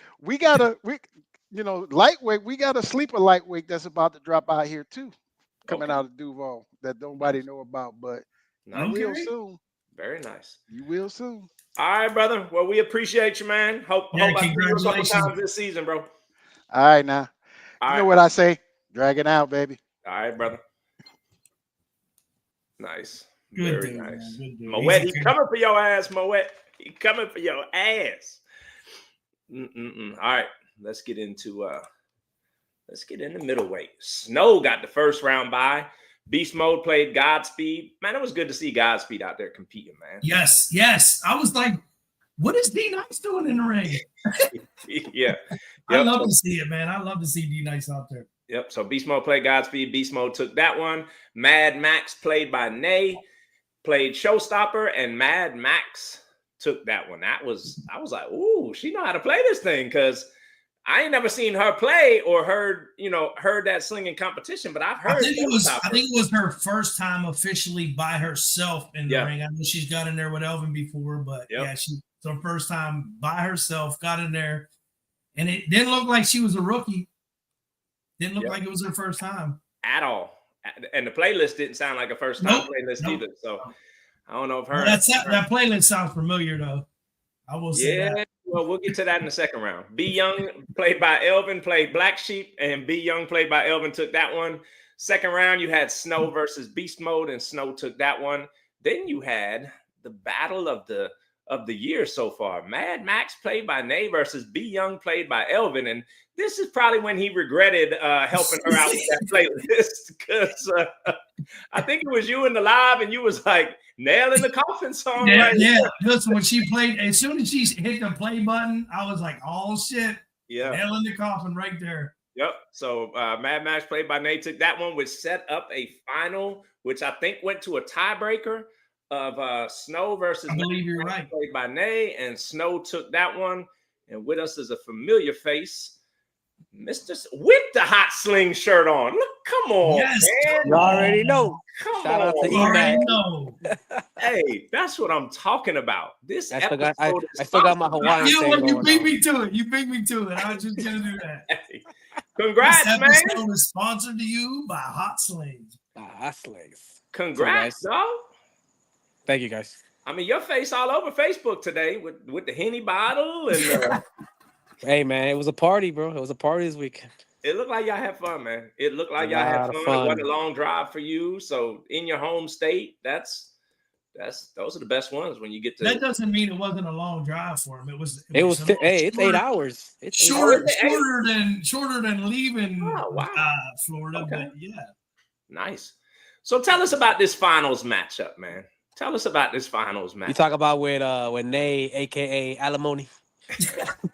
you know, lightweight, we got a sleeper lightweight that's about to drop out here too, coming out of Duval that nobody know about, but you will soon. Very nice. You will soon. All right, brother. Well, we appreciate you, man. Hope I see you a couple times this season, bro. All right, now. You know what I say? Drag it out, baby. All right, brother. Nice. Good Very dude, nice. Moet, he coming for your ass, Moet. He coming for your ass. All right, let's get into middleweight. Snow got the first round bye. Beast Mode played Godspeed. Man, it was good to see Godspeed out there competing, man. Yes. I was like, what is D Nice doing in the ring? Yeah. I love to see it, man. I love to see D Nice out there. Yep. So Beast Mode played Godspeed. Beast Mode took that one. Mad Max played by Nay, played Showstopper, and Mad Max took that one. I was like, ooh, she know how to play this thing, because I ain't never seen her play or heard that slinging competition, but I've heard. I think it was her first time officially by herself in the ring. I know she's got in there with Elvin before, but it's her first time by herself, got in there, and it didn't look like she was a rookie. Didn't look like it was her first time at all. And the playlist didn't sound like a first time playlist either. So I don't know if her. That playlist sounds familiar though. I will say that. Well, we'll get to that in the second round. B Young played by Elvin, played Black Sheep, and B Young played by Elvin took that one. Second round, you had Snow versus Beast Mode, and Snow took that one. Then you had the battle of the year so far. Mad Max played by Nay versus B Young played by Elvin, and this is probably when he regretted helping her out with that playlist, because I think it was you in the live and you was like nailing the coffin song. Listen, when she played, as soon as she hit the play button, I was like, oh shit, nailing the coffin right there. Yep. So Mad Max played by Nay took that one, which set up a final, which I think went to a tiebreaker of Snow versus I believe you're right. Played by Nay, and Snow took that one. And with us is a familiar face, Mr. with the hot sling shirt on. Look, come on, man. You already know. Shout out to E-Man. Hey, that's what I'm talking about. This episode I still got my Hawaiian thing going You beat me to it. You beat me to it. I was just gonna do that. Hey, congrats, this man. This episode is sponsored to you by Hot Slings. Hot Slings. Congrats, dog. Thank you, guys. I mean, your face all over Facebook today with the Henny bottle and. Hey, man, it was a party, bro. It was a party this weekend. It looked like y'all had fun, man. It looked like y'all had fun. It wasn't a long drive for you. So in your home state, that's Those are the best ones when you get to. That doesn't mean it wasn't a long drive for him. It was. Hey, it's 8 hours. It's shorter than leaving Florida. Okay. But yeah, nice. So tell us about this finals matchup, man. Tell us about this finals matchup. You talk about with Nay, aka Alimony.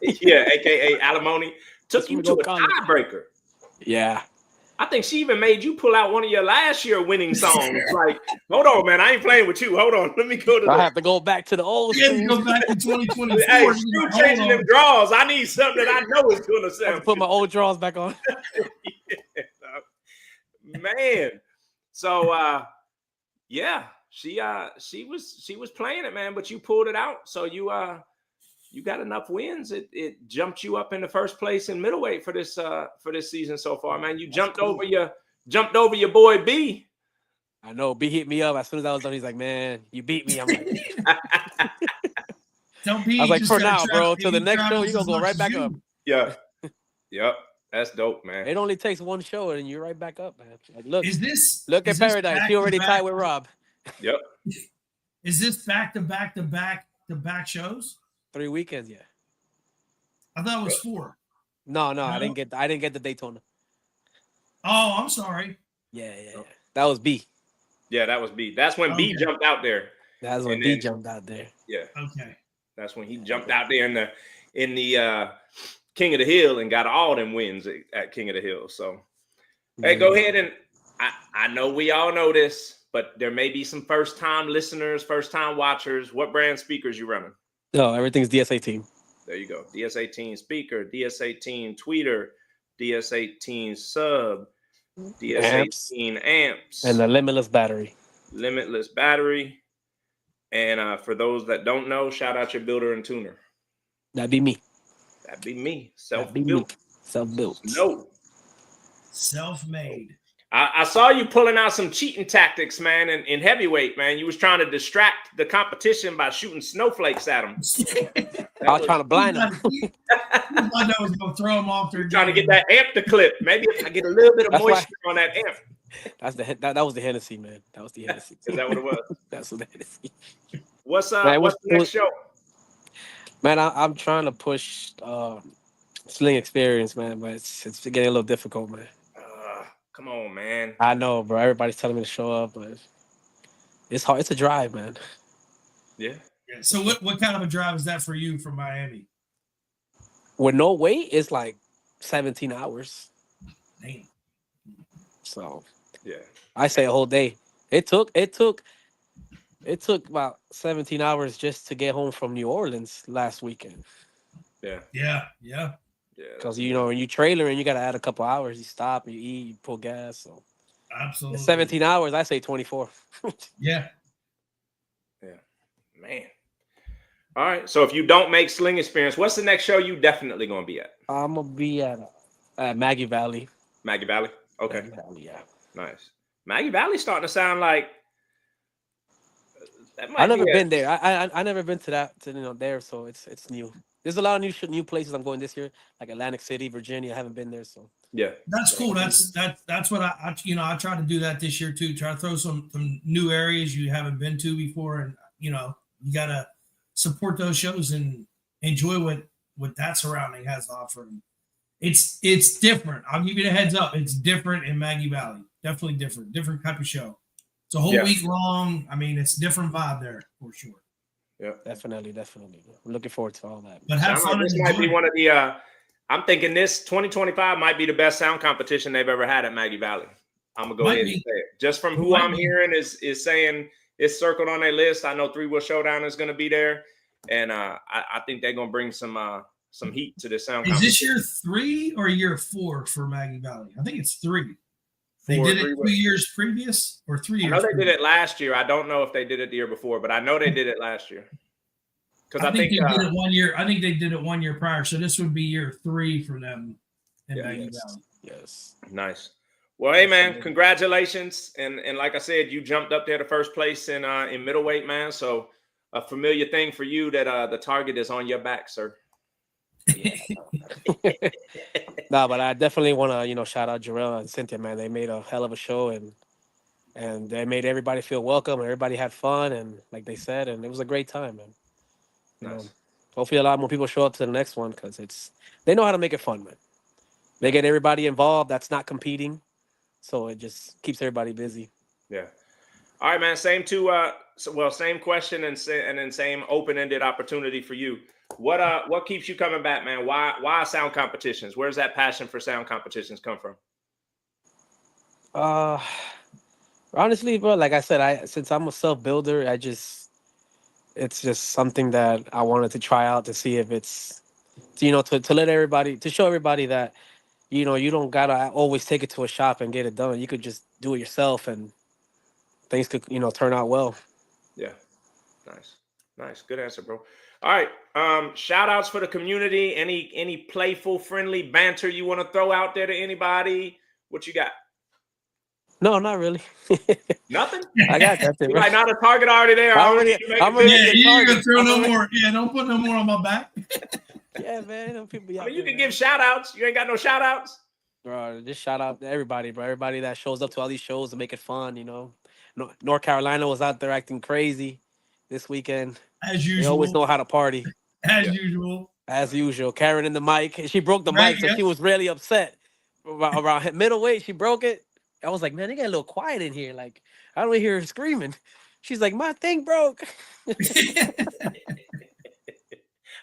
Yeah, aka Alimony, took you to a tiebreaker. Yeah. I think she even made you pull out one of your last year winning songs. Like, hold on, man, I ain't playing with you. Hold on, let me go to. I have to go back to the old. Yeah, go back to 2024. Hey, you changing them draws. I need something that I know is going to sound. I have to put my old draws back on. Yeah. Man, so yeah, she was playing it, man, but you pulled it out. So you got enough wins. It jumped you up in the first place in middleweight for this season so far, man. You jumped over your boy B. I know B hit me up as soon as I was done. He's like, "Man, you beat me." I'm like, Don't be. I was like, "For now, bro. Till the next show, you're gonna go right back up." Yeah, yep. That's dope, man. It only takes one show and you're right back up, man. Like, look at this Paradise. He already tied with Rob. Yep. Is this back to back shows? 3 weekends, yeah. I thought it was 4. No, I didn't get the Daytona. Oh, I'm sorry. Yeah. That was B. Yeah, that was B. That's when B jumped out there. That's when B jumped out there. Yeah. Okay. That's when he jumped out there in the King of the Hill and got all them wins at King of the Hill. So, hey, go ahead and I know we all know this, but there may be some first-time listeners, first-time watchers. What brand speakers you running? No, everything's DS18. There you go. DS18 speaker, DS18 tweeter, DS18 sub, DS18 amps. And the limitless battery. Limitless battery. And for those that don't know, shout out your builder and tuner. That'd be me. That'd be me. Self-built. Self-built. No. Self-made. I saw you pulling out some cheating tactics, man, in heavyweight, man. You was trying to distract the competition by shooting snowflakes at them. I was trying to blind them. I thought that was going to throw them off their trying to get that amp to clip. Maybe if I get a little bit of moisture on that amp. That was the Hennessy, man. That was the Hennessy. Is that what it was? That's what the Hennessy. What's the next show? Man, I'm trying to push Sling Experience, man, but it's getting a little difficult, man. Come on, man. I know, bro. Everybody's telling me to show up, but it's hard. It's a drive, man. Yeah. So what kind of a drive is that for you from Miami? With no wait, it's like 17 hours. Damn. So yeah, I say a whole day. It took about 17 hours just to get home from New Orleans last weekend. Yeah. Because when you trailer and you gotta add a couple hours, you stop, you eat, you pull gas. So absolutely 17 hours, I say 24. Yeah, man. All right. So if you don't make Sling Experience, what's the next show you definitely gonna be at? I'm gonna be at Maggie Valley. Maggie Valley. Okay. Maggie Valley, yeah. Nice. Maggie Valley's starting to sound like. I've never been there. I never been to that there, so it's new. There's a lot of new places I'm going this year, like Atlantic City, Virginia. I haven't been there, so yeah, that's cool. That's what I try to do that this year too. Try to throw some new areas you haven't been to before, and you gotta support those shows and enjoy what that surrounding has to offer. It's different. I'll give you the heads up. It's different in Maggie Valley. Definitely different type of show. It's a whole week long. I mean, it's different vibe there for sure. Yeah, definitely. I'm looking forward to all that. But have fun. This might be one of the. I'm thinking this 2025 might be the best sound competition they've ever had at Maggie Valley. I'm gonna go ahead and say it. Just from who I'm hearing is saying it's circled on their list. I know 3 Wheel Showdown is gonna be there, and I think they're gonna bring some heat to this sound. Is this year 3 or year 4 for Maggie Valley? I think it's 3. They did it 2 years previous or 3 years. I know they did it last year. I don't know if they did it the year before, but I know they did it last year. Because I think they did it 1 year. I think they did it 1 year prior. So this would be year 3 for them in Maggie Valley. Yes. Nice. Well, hey man, congratulations. And like I said, you jumped up there to first place in middleweight, man. So a familiar thing for you that the target is on your back, sir. Yeah. No, but I definitely want to, shout out Jarrell and Cynthia, man. They made a hell of a show, and and they made everybody feel welcome. Everybody had fun, and like they said, and it was a great time, man. You know, hopefully a lot more people show up to the next one because they know how to make it fun, man. They get everybody involved. That's not competing, so it just keeps everybody busy. Yeah. All right, man. Same question and then same open-ended opportunity for you. What keeps you coming back, man? Why sound competitions? Where's that passion for sound competitions come from? Honestly, bro, like I said, since I'm a self-builder, it's just something that I wanted to try out to see if it's, to let everybody, to show everybody that, you don't gotta always take it to a shop and get it done. You could just do it yourself, and things could, turn out well. Yeah. Nice. Good answer, bro. All right. Shout outs for the community. Any playful, friendly banter you want to throw out there to anybody? What you got? No, not really. Nothing? I got nothing. Like, not a target already there. I'm ready. Yeah, you ain't gonna throw no more. Yeah, don't put no more on my back. Yeah, man. Them people you can give shout outs. You ain't got no shout outs? Bro, just shout out to everybody, bro. Everybody that shows up to all these shows to make it fun, North Carolina was out there acting crazy this weekend. As usual. They always know how to party. As usual. Karen in the mic. She broke the mic, so she was really upset. Around middleweight, she broke it. I was like, man, they got a little quiet in here. Like, I don't hear her screaming. She's like, my thing broke.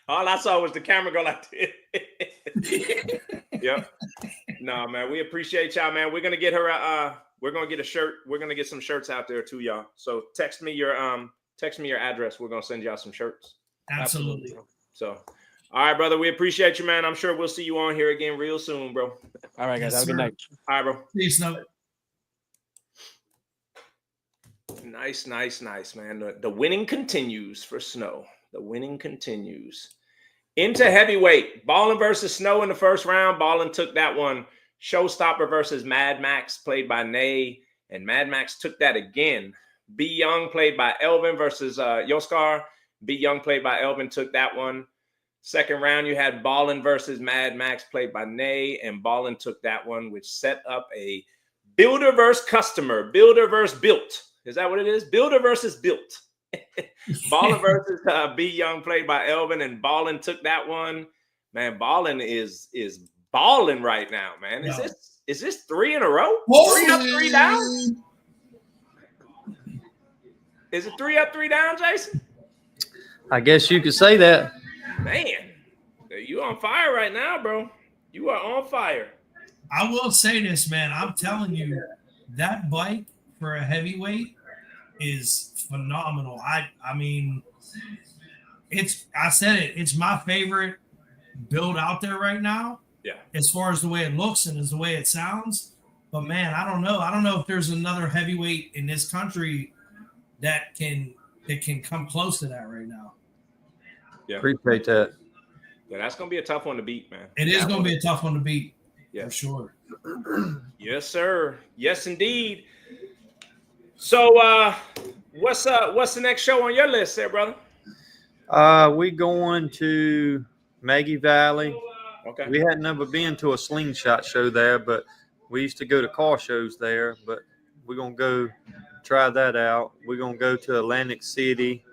All I saw was the camera go like this. Yep. No, man, we appreciate y'all, man. We're gonna get her we're gonna get a shirt. We're gonna get some shirts out there too, y'all. So text me your address. We're gonna send y'all some shirts. Absolutely. So, all right, brother. We appreciate you, man. I'm sure we'll see you on here again real soon, bro. All right, guys. Have a good night. All right, bro. Peace, Snow. Nice, man. The winning continues for Snow. The winning continues. Into heavyweight. Ballin versus Snow in the first round. Ballin took that one. Showstopper versus Mad Max, played by Nay. And Mad Max took that again. B Young, played by Elvin, versus Yoskar. B Young, played by Elvin, took that one. Second round, you had Ballin versus Mad Max, played by Nay. And Ballin took that one, which set up a builder versus customer. Builder versus built. Is that what it is? Builder versus built. Ballin versus B Young, played by Elvin, and Ballin took that one. Man, Ballin is balling right now, man. Is this 3 in a row? Whoa. 3 up, 3 down? Is it 3 up, 3 down, Jason? I guess you could say that. Man, you on fire right now, bro. You are on fire. I will say this, man. I'm telling you, that bike for a heavyweight is phenomenal. I mean, it's my favorite build out there right now. Yeah. As far as the way it looks and as the way it sounds. But man, I don't know. I don't know if there's another heavyweight in this country that can come close to that right now. Yeah. Appreciate that. Yeah, that's gonna be a tough one to beat, man. It is gonna be a tough one to beat. Yeah, for sure. Yes, sir. Yes, indeed. So what's the next show on your list there, brother? We going to Maggie Valley. Okay. We had never been to a slingshot show there, but we used to go to car shows there, but we're going to go try that out. We're going to go to Atlantic City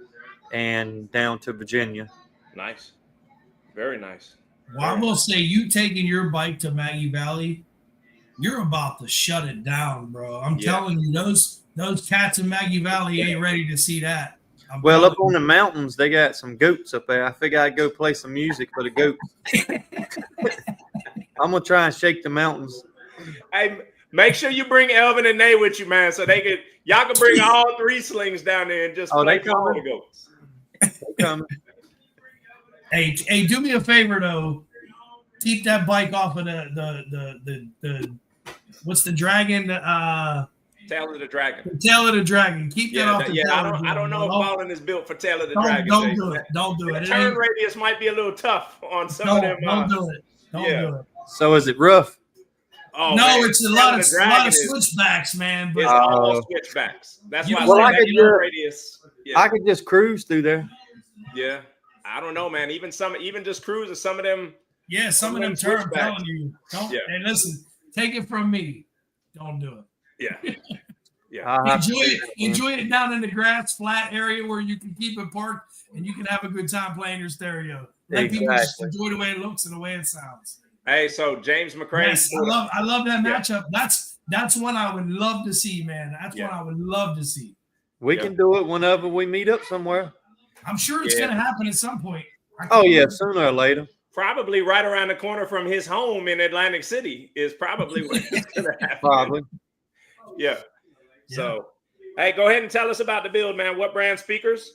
and down to Virginia. Nice. Very nice. Well, I will say, you taking your bike to Maggie Valley, you're about to shut it down, bro. I'm telling you, those cats in Maggie Valley ain't ready to see that. Well, up on the mountains, they got some goats up there. I figure I'd go play some music for the goats. I'm going to try and shake the mountains. Hey, make sure you bring Elvin and Nay with you, man, so y'all can bring all 3 slings down there and just play for the goats. They coming. Hey, do me a favor though. Keep that bike off of the what's the dragon? Tail of the Dragon. The Tail of the Dragon. Keep that off the tail. I don't know if Ballin is built for Tail of the Dragon. Don't do it. Don't do it. The turn radius might be a little tough on some of them. Don't do it. Don't do it. So is it rough? Oh, no, man. it's a lot of switchbacks, man. But it's all switchbacks. That's why I said that turn radius. Yeah. I could just cruise through there. Yeah. I don't know, man. Even just cruising, some of them. Yeah, some of them turn. I'm telling you. Don't. Yeah. And listen, take it from me. Don't do it. Yeah. Yeah. Enjoy it down in the grass flat area where you can keep it parked and you can have a good time playing your stereo. Let people just enjoy the way it looks and the way it sounds. Hey, so James McCray. Yes, I love that matchup. That's one I would love to see, man. That's one I would love to see. We can do it whenever we meet up somewhere. I'm sure it's gonna happen at some point. Oh yeah, sooner or later. Probably right around the corner from his home in Atlantic City is probably where it's gonna happen. Probably. Yeah. So, hey, go ahead and tell us about the build, man. What brand speakers?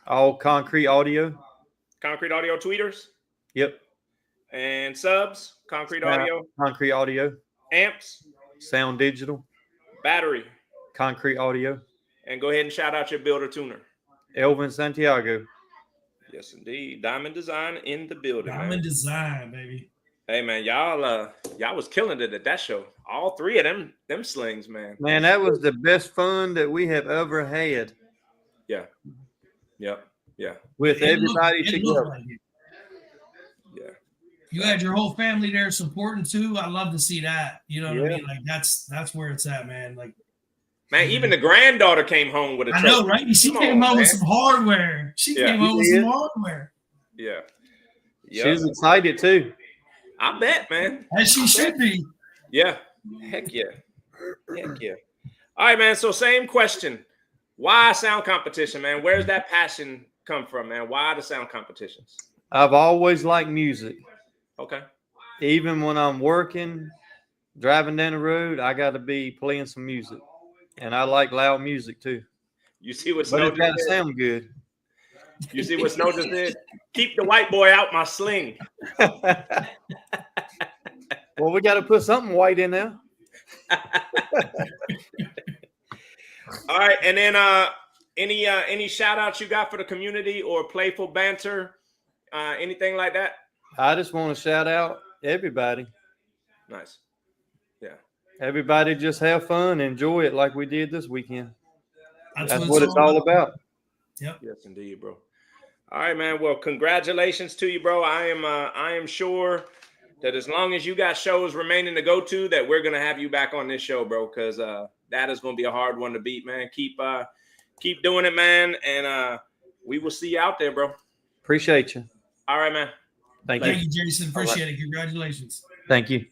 All Concrete Audio. Concrete Audio tweeters? Yep. And subs? Concrete Audio? Concrete Audio. Amps? Sound Digital. Battery? Concrete Audio. And go ahead and shout out your builder tuner. Elvin Santiago. Yes, indeed. Diamond Design in the building. Diamond Design, baby. Hey man, y'all was killing it at that show. All three of them slings, man. Man, that was the best fun that we have ever had. Yeah. Yep. Yeah. With everybody together. Like yeah. You had your whole family there supporting too. I love to see that. You know what I mean? Like that's where it's at, man. Like, man, even the granddaughter came home with a trophy. I know, right? She came home with some hardware. Came home with some hardware. Yeah. She was excited too. I bet, man. As she should be. Yeah. Heck yeah. Heck yeah. All right, man. So same question. Why sound competition, man? Where's that passion come from, man? Why the sound competitions? I've always liked music. Okay. Even when I'm working, driving down the road, I got to be playing some music. And I like loud music too. You see what Snow just gotta sound good. You see what Snow just did? Keep the white boy out my sling. Well, we got to put something white in there. All right, and then any shout outs you got for the community or playful banter, anything like that? I just want to shout out everybody. Nice. Yeah. Everybody just have fun, enjoy it like we did this weekend. That's what what it's all about. Yep. Yes, indeed, bro. All right, man. Well, congratulations to you, bro. I am sure that as long as you got shows remaining to go to, that we're gonna have you back on this show, bro. Because that is gonna be a hard one to beat, man. Keep doing it, man, and we will see you out there, bro. Appreciate you. All right, man. Thank you, Jason. Appreciate it. Congratulations. Thank you.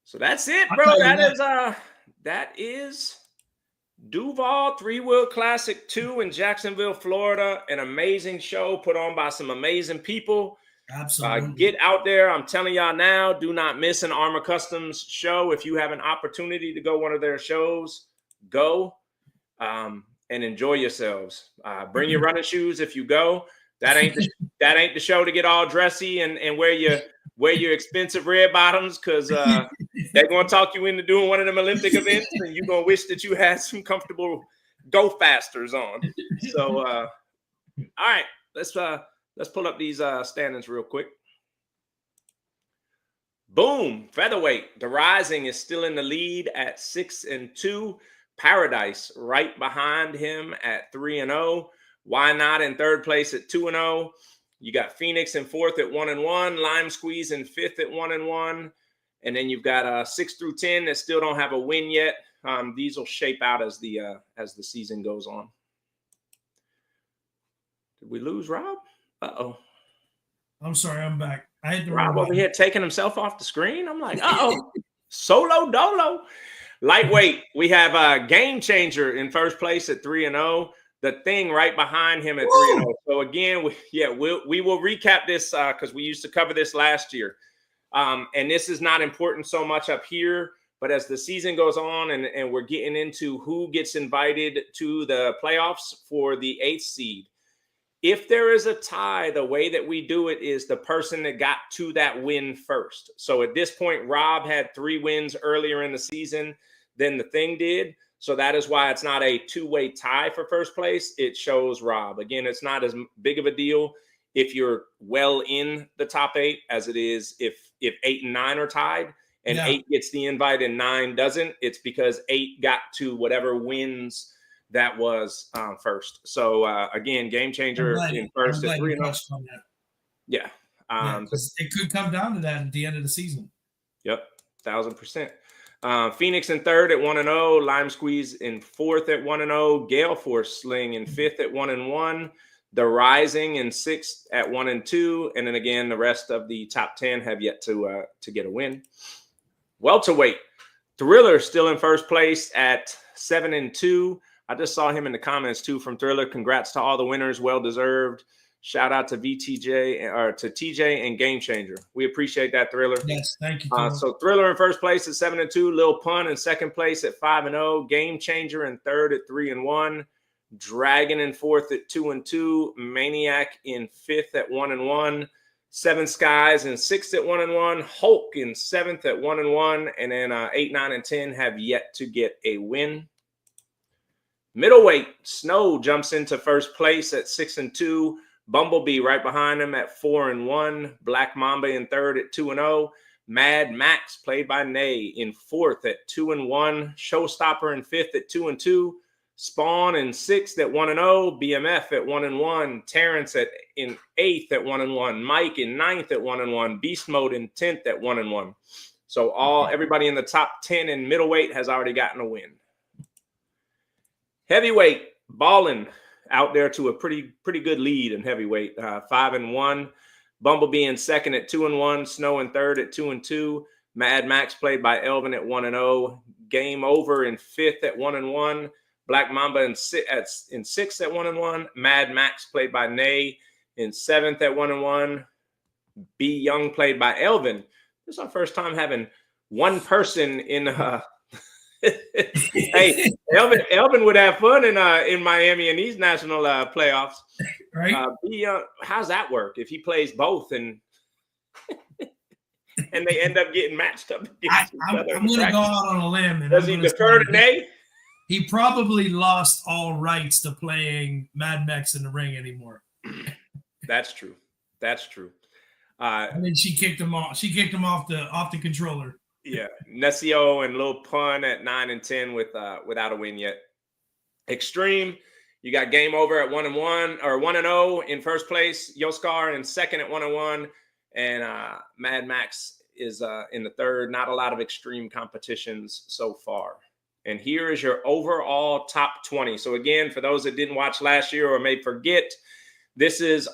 So that's it, bro. That is Duval 3-Wheel Classic 2 in Jacksonville, Florida. An amazing show put on by some amazing people. Absolutely. Get out there. I'm telling y'all now, do not miss an Armor Customs show. If you have an opportunity to go one of their shows, go and enjoy yourselves. Bring your running shoes if you go. That ain't the show to get all dressy and wear your expensive red bottoms, because they're gonna talk you into doing one of them Olympic events, and you're gonna wish that you had some comfortable Go Fasters on. So all right, let's pull up these standings real quick. Boom, featherweight. The Rising is still in the lead at 6-2. Paradise right behind him at 3-0. Why Not in third place at 2-0. You got Phoenix in fourth at 1-1. Lime Squeeze in fifth at 1-1. And then you've got 6 through 10 that still don't have a win yet. These will shape out as the season goes on. Did we lose Rob? Uh-oh. I'm sorry, I'm back. I had to Rob over here taking himself off the screen. I'm like, uh-oh. Solo dolo. Lightweight, we have Game Changer in first place at 3-0. The Thing right behind him at 3-0. So again, we will recap this because we used to cover this last year. And this is not important so much up here, but as the season goes on and we're getting into who gets invited to the playoffs for the 8th seed, if there is a tie, the way that we do it is the person that got to that win first. So at this point, Rob had 3 wins earlier in the season than the Thing did. So that is why it's not a two-way tie for first place. It shows Rob. Again, it's not as big of a deal if you're well in the top 8 as it is if 8 and 9 are tied and 8 gets the invite and 9 doesn't. It's because 8 got to whatever wins that was first. So again, Game Changer in first at 3-0. Yeah. It could come down to that at the end of the season. Yep. 1000%. Phoenix in third at 1-0. Lime Squeeze in fourth at 1-0. Gale Force Sling in fifth at 1-1. The Rising in sixth at 1-2. And then again, the rest of the top 10 have yet to get a win. Welterweight. Thriller still in first place at 7-2. I just saw him in the comments too from Thriller. Congrats to all the winners. Well deserved. Shout out to VTJ or to TJ and Game Changer. We appreciate that, Thriller. Yes, thank you. So Thriller in first place at 7-2. Lil Pun in second place at 5-0. Game Changer in third at 3-1. Dragon in fourth at 2-2. Maniac in fifth at 1-1. Seven Skies in sixth at 1-1. Hulk in seventh at 1-1. And then 8, 9, and 10 have yet to get a win. Middleweight, Snow jumps into first place at 6-2. Bumblebee right behind him at 4-1. Black Mamba in third at 2-0. Mad Max, played by Nay, in fourth at 2-1. Showstopper in fifth at 2-2. Spawn in sixth at 1-0. BMF at 1-1. Terrence in eighth at 1-1. Mike in ninth at 1-1. Beast Mode in 10th at 1-1. So everybody in the top 10 in middleweight has already gotten a win. Heavyweight, Ballin out there to a pretty good lead in heavyweight, 5-1. Bumblebee in second at 2-1. Snow in third at 2-2. Mad Max, played by Elvin, at 1-0. Game Over in fifth at 1-1. Black Mamba in sixth at 1-1. Mad Max, played by Nay, in seventh at 1-1. B Young, played by Elvin. This is our first time having one person in. Hey, Elvin would have fun in Miami in these national playoffs, right? How's that work if he plays both and and they end up getting matched up? I'm going to go out on a limb. And does he defer to Nay? He probably lost all rights to playing Mad Max in the ring anymore. That's true. That's true. And then she kicked him off. She kicked him off the controller. Yeah, Nesio and Lil Pun at 9 and 10 without a win yet. Extreme, you got Game Over at 1-1 or 1-0 in first place. Yoskar in second at 1-1, and Mad Max is in the third. Not a lot of extreme competitions so far. And here is your overall top 20. So again, for those that didn't watch last year or may forget, this is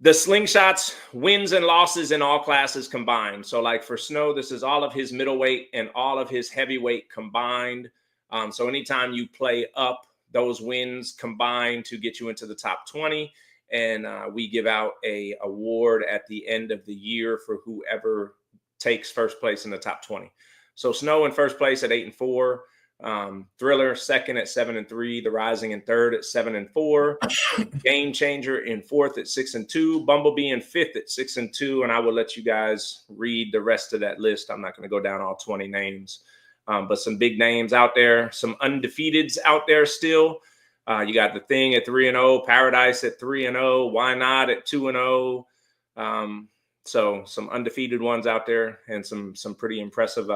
the Slingshots wins and losses in all classes combined. So like for Snow, this is all of his middleweight and all of his heavyweight combined. So anytime you play up, those wins combine to get you into the top 20. And we give out a award at the end of the year for whoever takes first place in the top 20. So Snow in first place at 8-4. Thriller second at 7-3. The Rising in third at 7-4. Game Changer in fourth at 6-2. Bumblebee in fifth at 6-2. And I will let you guys read the rest of that list. I'm not going to go down all 20 names, but some big names out there, some undefeateds out there still. You got The Thing at 3-0, Paradise at 3-0, Why Not at 2-0. So some undefeated ones out there and some pretty impressive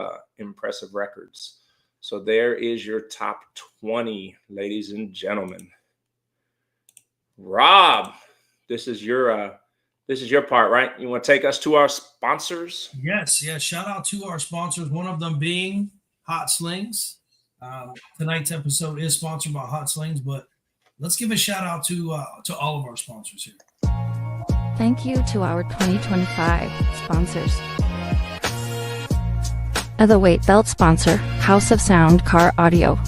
records. So there is your top 20, ladies and gentlemen. Rob, this is your part, right? You want to take us to our sponsors? Yes. Shout out to our sponsors. One of them being Hot Slings. Tonight's episode is sponsored by Hot Slings, but let's give a shout out to all of our sponsors here. Thank you to our 2025 sponsors. The weight belt sponsor, House of Sound Car Audio.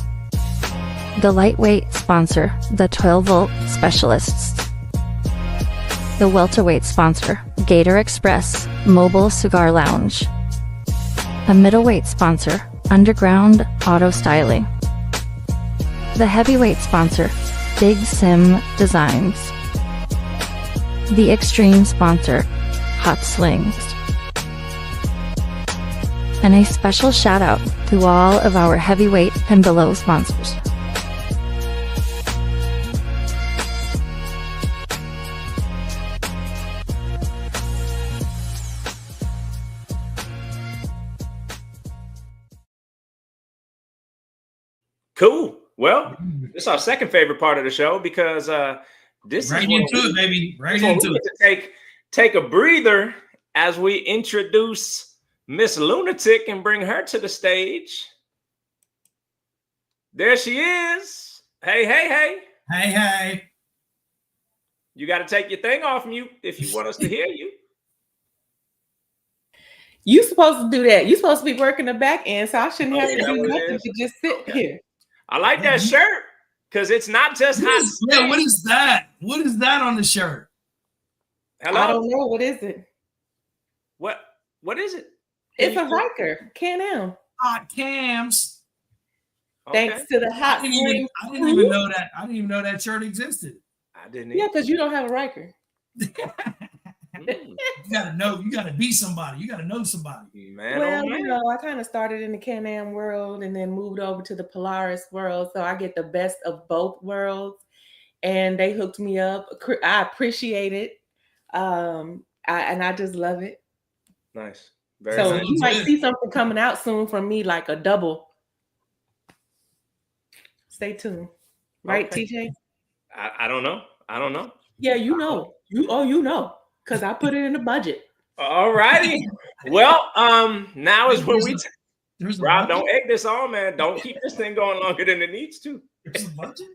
The lightweight sponsor, the 12-volt specialists. The welterweight sponsor, Gator Express Mobile Cigar Lounge. The middleweight sponsor, Underground Auto Styling. The heavyweight sponsor, Big Sim Designs. The extreme sponsor, Hot Slings. And a special shout out to all of our heavyweight and below sponsors. Cool. Well, this is our second favorite part of the show because this right is into it, baby. Right into it. Take a breather as we introduce Miss Lunatic and bring her to the stage. There she is. Hey, hey, hey. Hey, hey. You got to take your thing off mute if you want us to hear you. You supposed to do that. You supposed to be working the back end, so I shouldn't have to do nothing to just sit here. I like that shirt because it's not just hot. Yeah, what is that? What is that on the shirt? Hello? I don't know. What is it? What is it? It's a Riker Can-Am. Hot cams. Thanks to the hot spring. I didn't even know that. I didn't even know that shirt existed. I didn't. Yeah, because you don't have a Riker. You gotta know. You gotta be somebody. You gotta know somebody. Man, well, you know, I kind of started in the Can-Am world and then moved over to the Polaris world, so I get the best of both worlds. And they hooked me up. I appreciate it, and I just love it. Nice. Very so nice. You might see something coming out soon from me, like a double. Stay tuned, right, okay. TJ? I don't know. I don't know. Yeah, you know. You know, because I put it in the budget. All righty. Well, now is when we. Rob, don't egg this on, man. Don't keep this thing going longer than it needs to. There's a budget.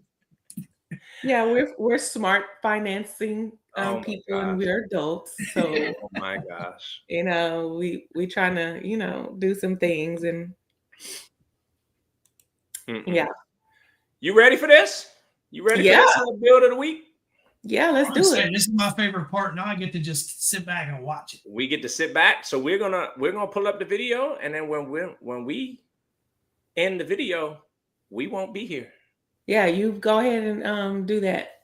Yeah, we're smart financing people, and we're adults. So, oh my gosh, you know, we trying to do some things, and yeah. You ready for this? You ready for this build of the week? Yeah, let's do it. This is my favorite part. Now I get to just sit back and watch it. We get to sit back. So we're gonna pull up the video, and then when we end the video, we won't be here. Yeah, you go ahead and do that.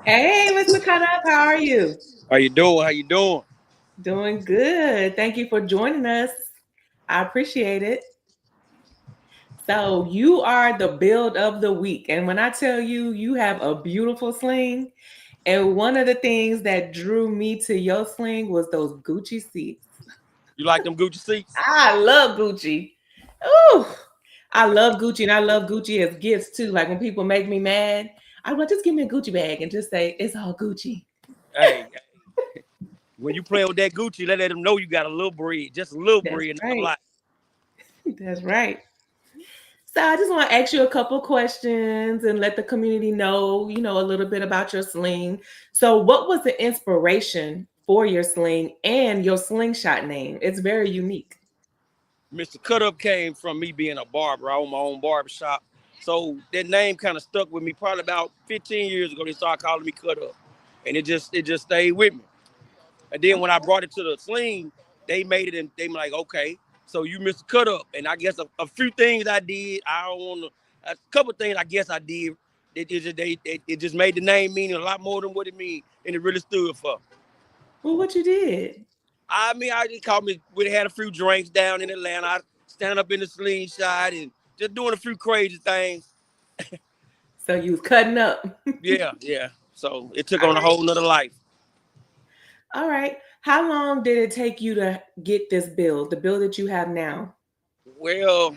Hey, Mr. Cut Up, how are you? How you doing? How you doing? Doing good. Thank you for joining us. I appreciate it. So you are the build of the week. And when I tell you, you have a beautiful sling. And one of the things that drew me to your sling was those Gucci seats. You like them Gucci seats? I love Gucci. Ooh, I love Gucci, and I love Gucci as gifts too. Like when people make me mad, I'm like, just give me a Gucci bag and just say, it's all Gucci. Hey, when you play with that Gucci, let them know you got a little bread, just a little bread. Right. That's right. So I just want to ask you a couple questions and let the community know, a little bit about your sling. So what was the inspiration for your sling and your slingshot name? It's very unique. Mr. Cut Up came from me being a barber. I own my own barbershop. So that name kind of stuck with me. Probably about 15 years ago, they started calling me Cut Up. And it just stayed with me. And then when I brought it to the sling, they made it and they were like, okay, so you Mr. Cut Up. And I guess a few things I did, a couple of things I guess I did, it just made the name mean a lot more than what it means. And it really stood for. Well, what you did? I mean, I just called me, we had a few drinks down in Atlanta. I stand up in the slingshot and just doing a few crazy things. So you was cutting up. Yeah. So it took on a whole nother life. All right. How long did it take you to get this build, the build that you have now? Well,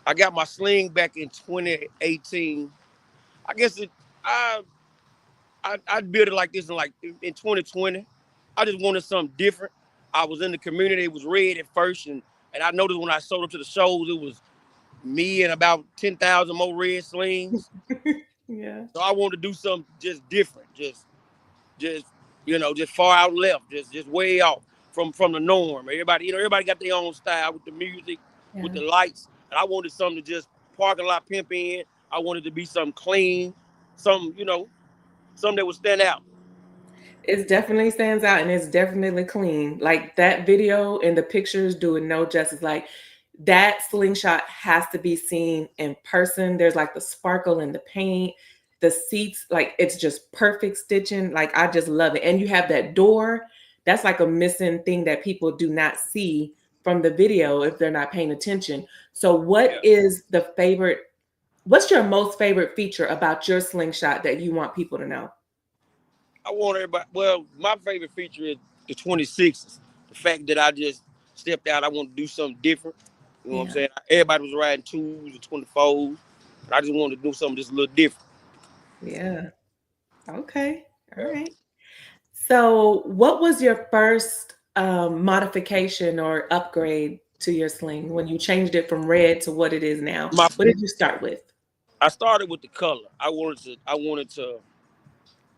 I got my sling back in 2018. I guess I built it like this in 2020. I just wanted something different. I was in the community. It was red at first, and I noticed when I sold up to the shows, it was me and about 10,000 more red slings. Yeah. So I wanted to do something just different, just far out left, just way off from the norm. Everybody got their own style with the music, with the lights, and I wanted something to just parking lot pimp in. I wanted to be something clean, something, something that would stand out. It definitely stands out and it's definitely clean. Like that video and the pictures do it no justice. Like that slingshot has to be seen in person. There's like the sparkle in the paint, the seats, like it's just perfect stitching. Like I just love it. And you have that door. That's like a missing thing that people do not see from the video if they're not paying attention. So what's your most favorite feature about your slingshot that you want people to know? I want everybody. Well, my favorite feature is the 26s. The fact that I just stepped out, I want to do something different. You know what I'm saying? Everybody was riding 2s or 24s. But I just wanted to do something just a little different. Yeah. Okay. All right. So, what was your first modification or upgrade to your sling when you changed it from red to what it is now? What did you start with? I started with the color. I wanted to.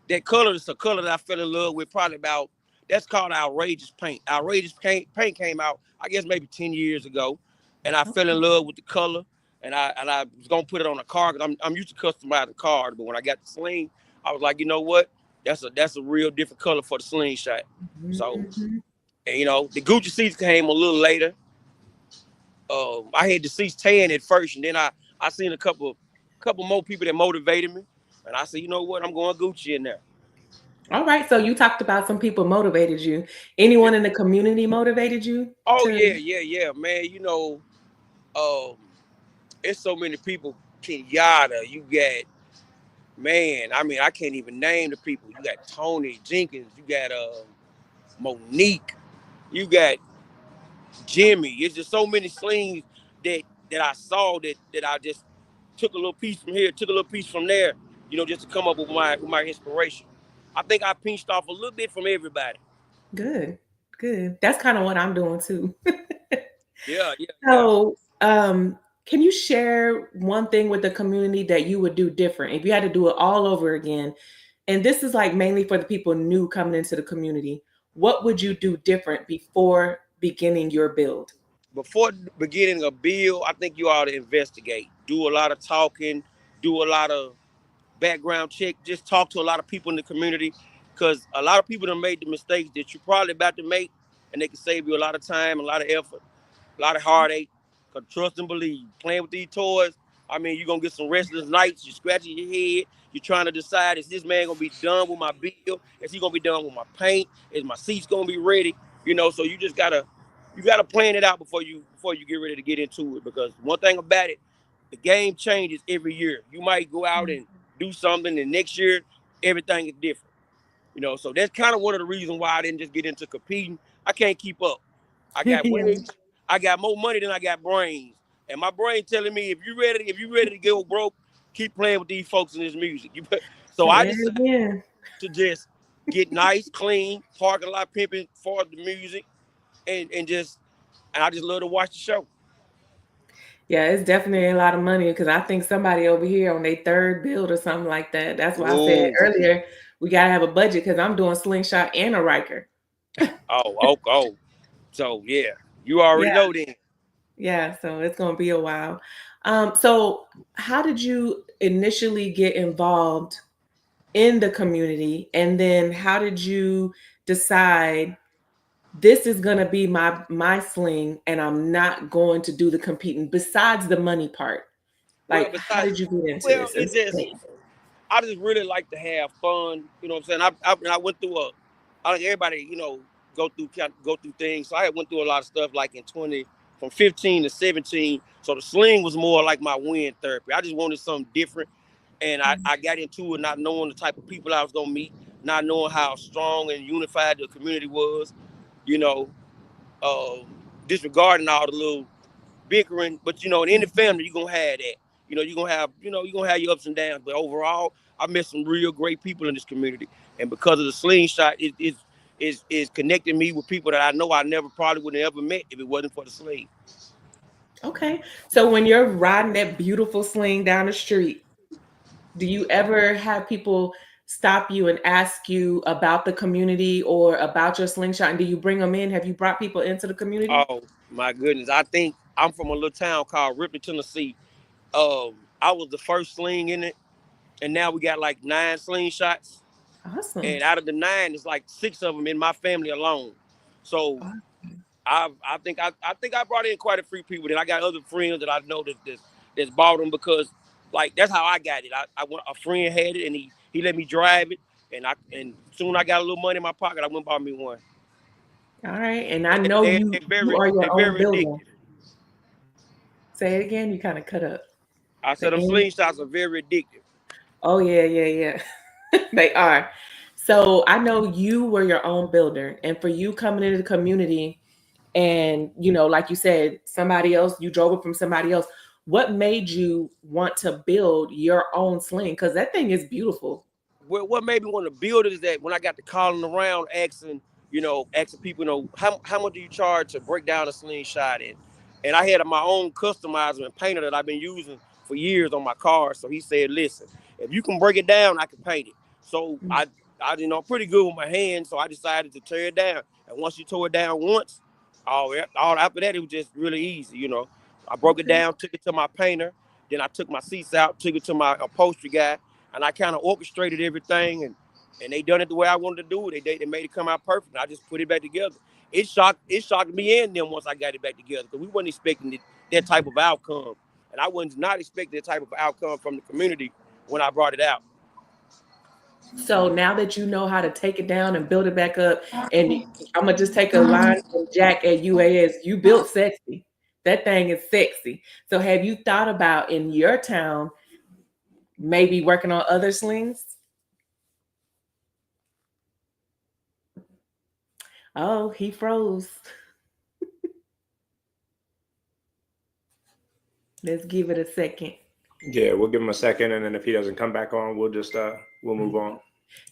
That color is a color that I fell in love with probably about. That's called outrageous paint. Outrageous paint came out, I guess maybe 10 years ago, and I fell in love with the color. And I was gonna put it on a car because I'm used to customizing cars, but when I got the sling, I was like, you know what? That's a real different color for the slingshot. So, and the Gucci seats came a little later. I had the seats tan at first, and then I seen a couple more people that motivated me, and I said, you know what? I'm going Gucci in there. All right. So you talked about some people motivated you. Anyone in the community motivated you? Oh yeah, man. It's so many people. Kenyatta, you got, man. I mean, I can't even name the people. You got Tony Jenkins. You got Monique. You got Jimmy. It's just so many slings that I saw that I just took a little piece from here, took a little piece from there, just to come up with my inspiration. I think I pinched off a little bit from everybody. Good. That's kind of what I'm doing too. Yeah. So, can you share one thing with the community that you would do different if you had to do it all over again? And this is like mainly for the people new coming into the community. What would you do different before beginning your build? Before beginning a build, I think you ought to investigate, do a lot of talking, do a lot of background check, just talk to a lot of people in the community, because a lot of people have made the mistakes that you're probably about to make, and they can save you a lot of time, a lot of effort, a lot of heartache. Because trust and believe, playing with these toys, I mean, you're going to get some restless nights, you're scratching your head, you're trying to decide, is this man going to be done with my build? Is he going to be done with my paint? Is my seats going to be ready? So you just got to plan it out before you get ready to get into it, because one thing about it, the game changes every year. You might go out and do something, and next year everything is different. So that's kind of one of the reasons why I didn't just get into competing. I can't keep up. I got more money than I got brains, and my brain telling me if you ready to go broke, keep playing with these folks in this music. So I decided to just get nice, clean, parking lot pimping for the music, and I just love to watch the show. Yeah, it's definitely a lot of money because I think somebody over here on their third build or something like that. That's why I said earlier we gotta have a budget because I'm doing slingshot and a Riker. Oh. So yeah, you already know then. Yeah, so it's gonna be a while. So how did you initially get involved in the community, and then how did you decide this is gonna be my sling, and I'm not going to do the competing besides the money part? Like, how did you get into this? I just really like to have fun. You know what I'm saying? I went through I think everybody, go through things. So I went through a lot of stuff like from 15 to 17. So the sling was more like my wind therapy. I just wanted something different. And I got into it not knowing the type of people I was going to meet, not knowing how strong and unified the community was, disregarding all the little bickering. But, in any family, you're going to have that. You're going to have your ups and downs. But overall, I met some real great people in this community. And because of the slingshot, it's connecting me with people that I know I never probably would have ever met if it wasn't for the sling. Okay. So when you're riding that beautiful sling down the street, do you ever have people stop you and ask you about the community or about your slingshot? And do you bring them in? Have you brought people into the community? Oh, my goodness. I think I'm from a little town called Ripley, Tennessee. I was the first sling in it, and now we got like 9 slingshots. Awesome. And out of the 9, it's like 6 of them in my family alone. So I think I brought in quite a few people. Then I got other friends that I know that's bought them because like that's how I got it. I went, a friend had it and he let me drive it, and soon I got a little money in my pocket. I went and bought me one. All right, and I know you are your own builder. Say it again. You kind of cut up. I said them slingshots are very addictive. Oh yeah. They are. So I know you were your own builder, and for you coming into the community, and like you said, somebody else, you drove it from somebody else. What made you want to build your own sling? Because that thing is beautiful. What made me want to build it is that when I got to calling around asking people, how much do you charge to break down a slingshot? And I had my own customizer and painter that I've been using for years on my car. So he said, listen, if you can break it down, I can paint it. So I pretty good with my hands. So I decided to tear it down. And once you tore it down once, all after that, it was just really easy. I broke it down, took it to my painter. Then I took my seats out, took it to my upholstery guy. And I kind of orchestrated everything, and they done it the way I wanted to do it. They made it come out perfect. I just put it back together. It shocked me and them once I got it back together because we wasn't expecting that type of outcome, and I was not expecting that type of outcome from the community when I brought it out. So now that you know how to take it down and build it back up, and I'm gonna just take a line from Jack at UAS. You built sexy. That thing is sexy. So have you thought about in your town? Maybe working on other slings? Oh, he froze. Let's give it a second. Yeah, we'll give him a second, and then if he doesn't come back on, we'll just we'll move on.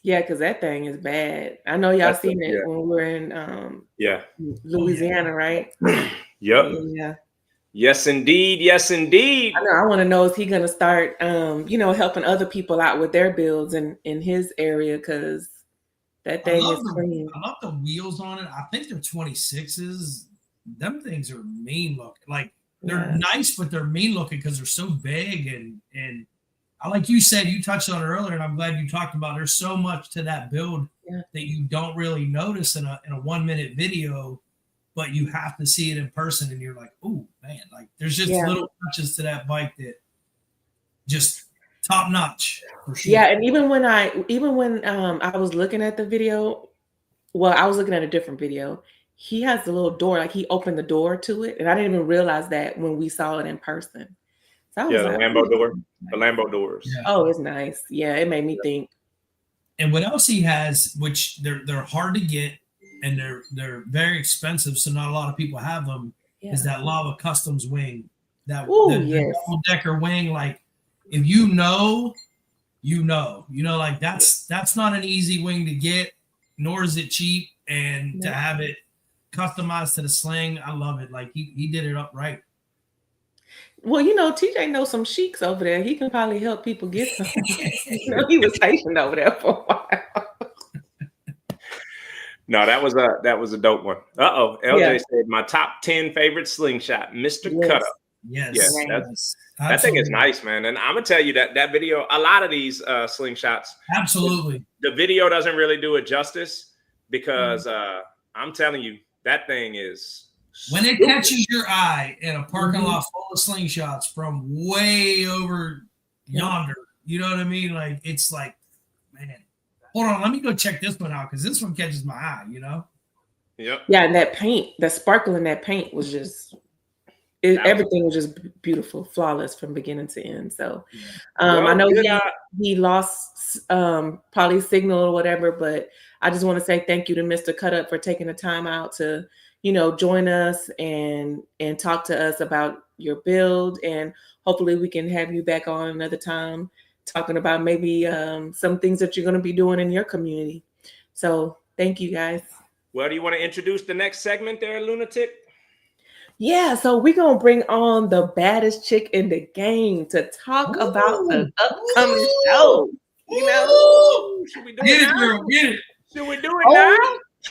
Yeah, because that thing is bad. I know y'all seen it when we were in Louisiana, right? Yep. Yeah. Yes, indeed. Yes, indeed. I know. I want to know, is he going to start, helping other people out with their builds in his area? Because that thing is clean. I love the wheels on it. I think they're 26s. Them things are mean looking. Like they're nice, but they're mean looking because they're so big. And like you said, you touched on it earlier, and I'm glad you talked about. There's so much to that build that you don't really notice in a 1-minute video. But you have to see it in person, and you're like, "Oh man!" Like there's just little touches to that bike that just top notch for sure. Yeah, and even when I was looking at the video, I was looking at a different video. He has the little door, like he opened the door to it, and I didn't even realize that when we saw it in person. So I was the Lambo door, the Lambo doors. Yeah. Oh, it's nice. Yeah, it made me think. And what else he has, which they're hard to get. And they're very expensive, so not a lot of people have them. Is that Lava Customs wing? That double-decker wing. Like, if you know, like that's not an easy wing to get, nor is it cheap. And to have it customized to the sling, I love it. Like he did it up right. Well, TJ knows some sheiks over there. He can probably help people get some. He was patient over there for a while. No, that was a dope one. LJ said my top 10 favorite slingshot, Mr. Cut Up. Yes. That thing is nice, man. And I'm gonna tell you that video, a lot of these slingshots, absolutely, the video doesn't really do it justice because I'm telling you, that thing is when it catches your eye in a parking lot full of slingshots from way over yonder. You know what I mean? Like it's like, man. Hold on, let me go check this one out because this one catches my eye, Yep. Yeah, and that paint, the sparkle in that paint was just, everything was just beautiful, flawless from beginning to end. So I know he lost probably signal or whatever, but I just want to say thank you to Mr. Cut Up for taking the time out to, join us and talk to us about your build. And hopefully we can have you back on another time, talking about maybe some things that you're going to be doing in your community. So thank you guys. Well, do you want to introduce the next segment there, Lunatic? Yeah, so we're going to bring on the baddest chick in the game to talk about the upcoming show. Should we do it now? Get it. Should we do it now?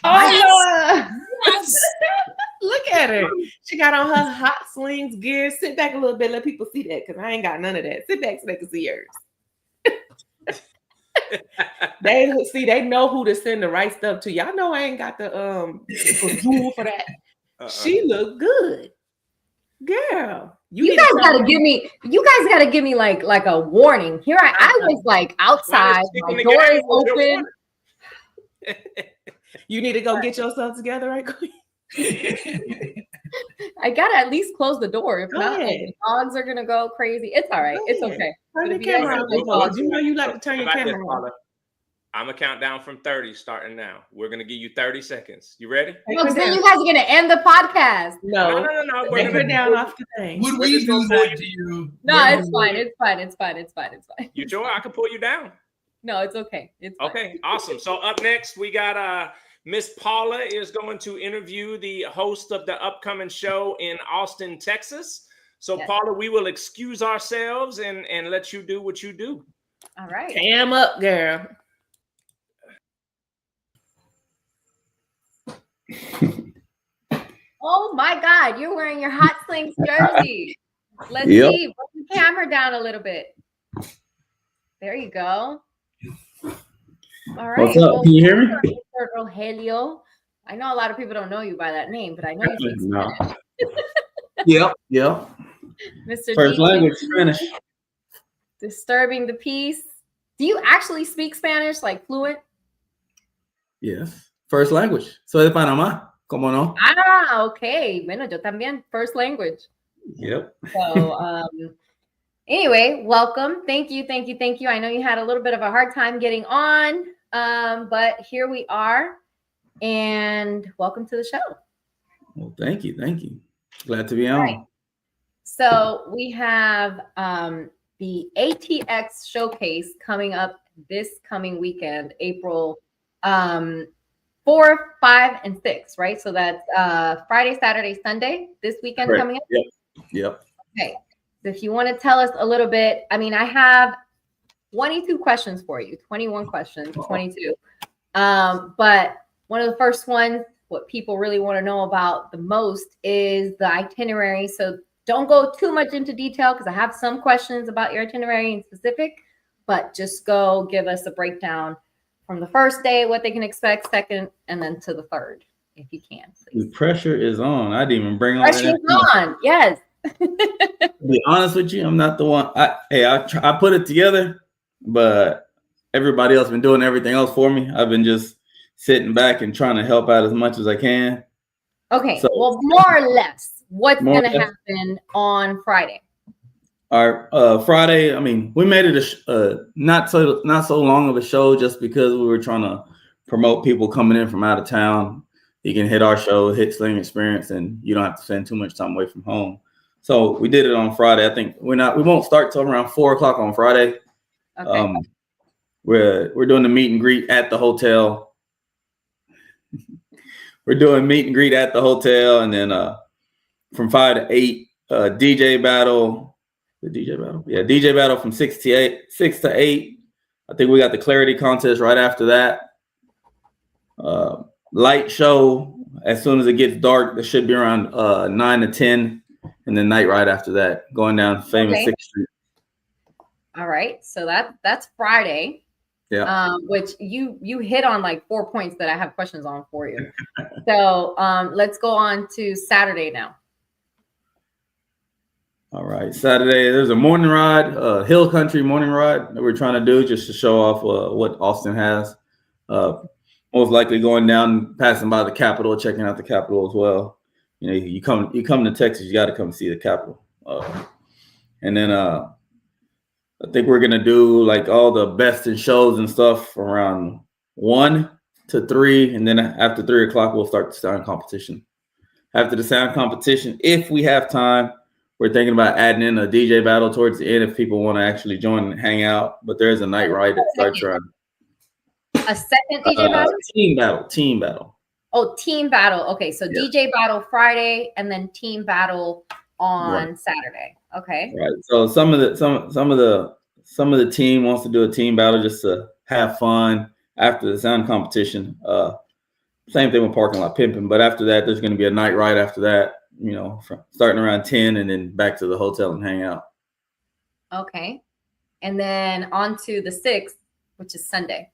Oh, yes. Look at her. She got on her hot slings gear. Sit back a little bit. Let people see that because I ain't got none of that. Sit back so they can see yours. They know who to send the right stuff to. Y'all know I ain't got the Duval for that. She look good. Girl. You guys gotta give me like a warning. Here I was like outside, my door is open. You need to go get yourself together, right quick. I gotta at least close the door. If not, the dogs are gonna go crazy. It's all right. It's okay. Turn your camera on. You know you like to turn your camera on. I'm gonna count down from 30 starting now. We're gonna give you 30 seconds. You ready? No, then you guys are gonna end the podcast. No. We're gonna down off the thing. Would we do that to you? No, it's fine. It's fine. It's fine. It's fine. It's fine. You sure I can pull you down? No, it's okay. It's fine. Okay. Awesome. So up next we got Miss Paula is going to interview the host of the upcoming show in Austin, Texas. So yes. Paula, we will excuse ourselves and let you do what you do. All right. Cam up, girl. Oh my God, you're wearing your Hot Slings jersey. Let's see. Put the camera down a little bit. There you go. All right. What's up? Can you hear me? Mr. Rogelio. I know a lot of people don't know you by that name, but I know you speak Spanish. Yep. Mr. First language, Spanish. Disturbing the peace. Do you actually speak Spanish, like fluent? Yes. First language. Soy de Panamá. ¿Cómo no? Ah, okay. Bueno, yo también. First language. Yep. So, anyway, welcome. Thank you. I know you had a little bit of a hard time getting on, but here we are, and welcome to the show. Well, thank you. Glad to be on. Right. So we have the ATX Showcase coming up this coming weekend, April 4, 5, and 6, right? So that's Friday, Saturday, Sunday, this weekend coming up? Yep. Okay. So if you want to tell us a little bit, I mean, I have 22 questions for you, 21 questions, 22. But one of the first ones, what people really want to know about the most is the itinerary. So don't go too much into detail because I have some questions about your itinerary in specific, but just go give us a breakdown from the first day, what they can expect, second, and then to the third, if you can, please. The pressure is on. I didn't even bring on. Pressure is on. Yes. To be honest with you, I'm not the one. I put it together, but everybody else been doing everything else for me. I've been just sitting back and trying to help out as much as I can. Okay. So, well, more or less, what's going to happen on Friday? All right, Friday. I mean, we made it not so long of a show just because we were trying to promote people coming in from out of town. You can hit our show, hit Sling Experience, and you don't have to spend too much time away from home. So we did it on Friday. I think we won't start till around 4 o'clock on Friday. Okay. We're doing the meet and greet at the hotel. We're doing meet and greet at the hotel, and then from 5 to 8, DJ battle. The DJ battle, yeah, DJ battle from 6 to 8. I think we got the clarity contest right after that. Light show as soon as it gets dark. That should be around 9 to 10. And then night right after that, going down famous 6th Street. All right, so that's Friday. Yeah. Which you hit on like 4 points that I have questions on for you. So let's go on to Saturday now. All right, Saturday there's a morning ride, hill country morning ride that we're trying to do just to show off what Austin has. Most likely going down, passing by the Capitol, checking out the Capitol as well. You know, you come to Texas, you got to come see the Capitol. And then I think we're gonna do like all the best in shows and stuff from around 1 to 3, and then after 3 o'clock we'll start the sound competition. After the sound competition, if we have time, we're thinking about adding in a DJ battle towards the end if people want to actually join and hang out. But there's a night ride that starts around. A second DJ battle? Team battle. Oh, team battle. Okay, so yeah. DJ battle Friday and then team battle on Saturday. Okay. Right. So some of the team wants to do a team battle just to have fun after the sound competition. same thing with parking lot pimping. But after that, there's going to be a night ride after that, starting around 10 and then back to the hotel and hang out. Okay. And then on to the 6th, which is Sunday.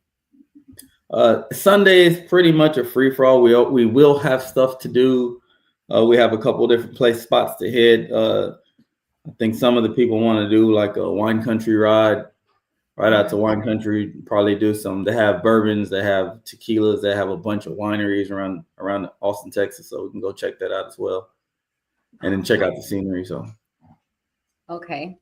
Sunday is pretty much a free for all. We will have stuff to do. We have a couple of different spots to hit. I think some of the people want to do like a wine country ride right out to wine country. Probably do some. They have bourbons, they have tequilas, they have a bunch of wineries around Austin, Texas. So we can go check that out as well, and then check out the scenery. So. Okay.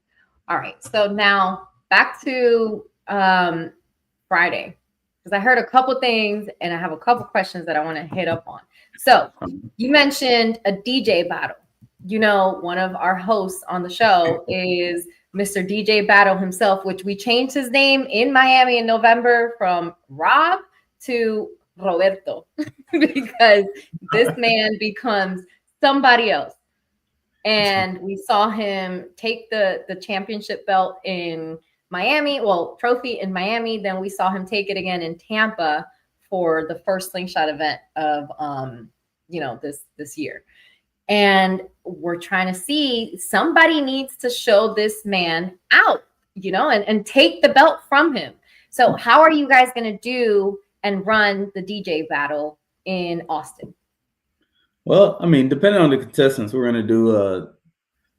All right. So now back to Friday, because I heard a couple things and I have a couple questions that I want to hit up on. So you mentioned a DJ battle. One of our hosts on the show is Mr. DJ Battle himself, which we changed his name in Miami in November from Rob to Roberto because this man becomes somebody else. And we saw him take the championship belt in Miami, trophy in Miami. Then we saw him take it again in Tampa for the first slingshot event of, this year. And we're trying to see, somebody needs to show this man out, and take the belt from him. So how are you guys going to do and run the DJ battle in Austin? Well, depending on the contestants, we're going to do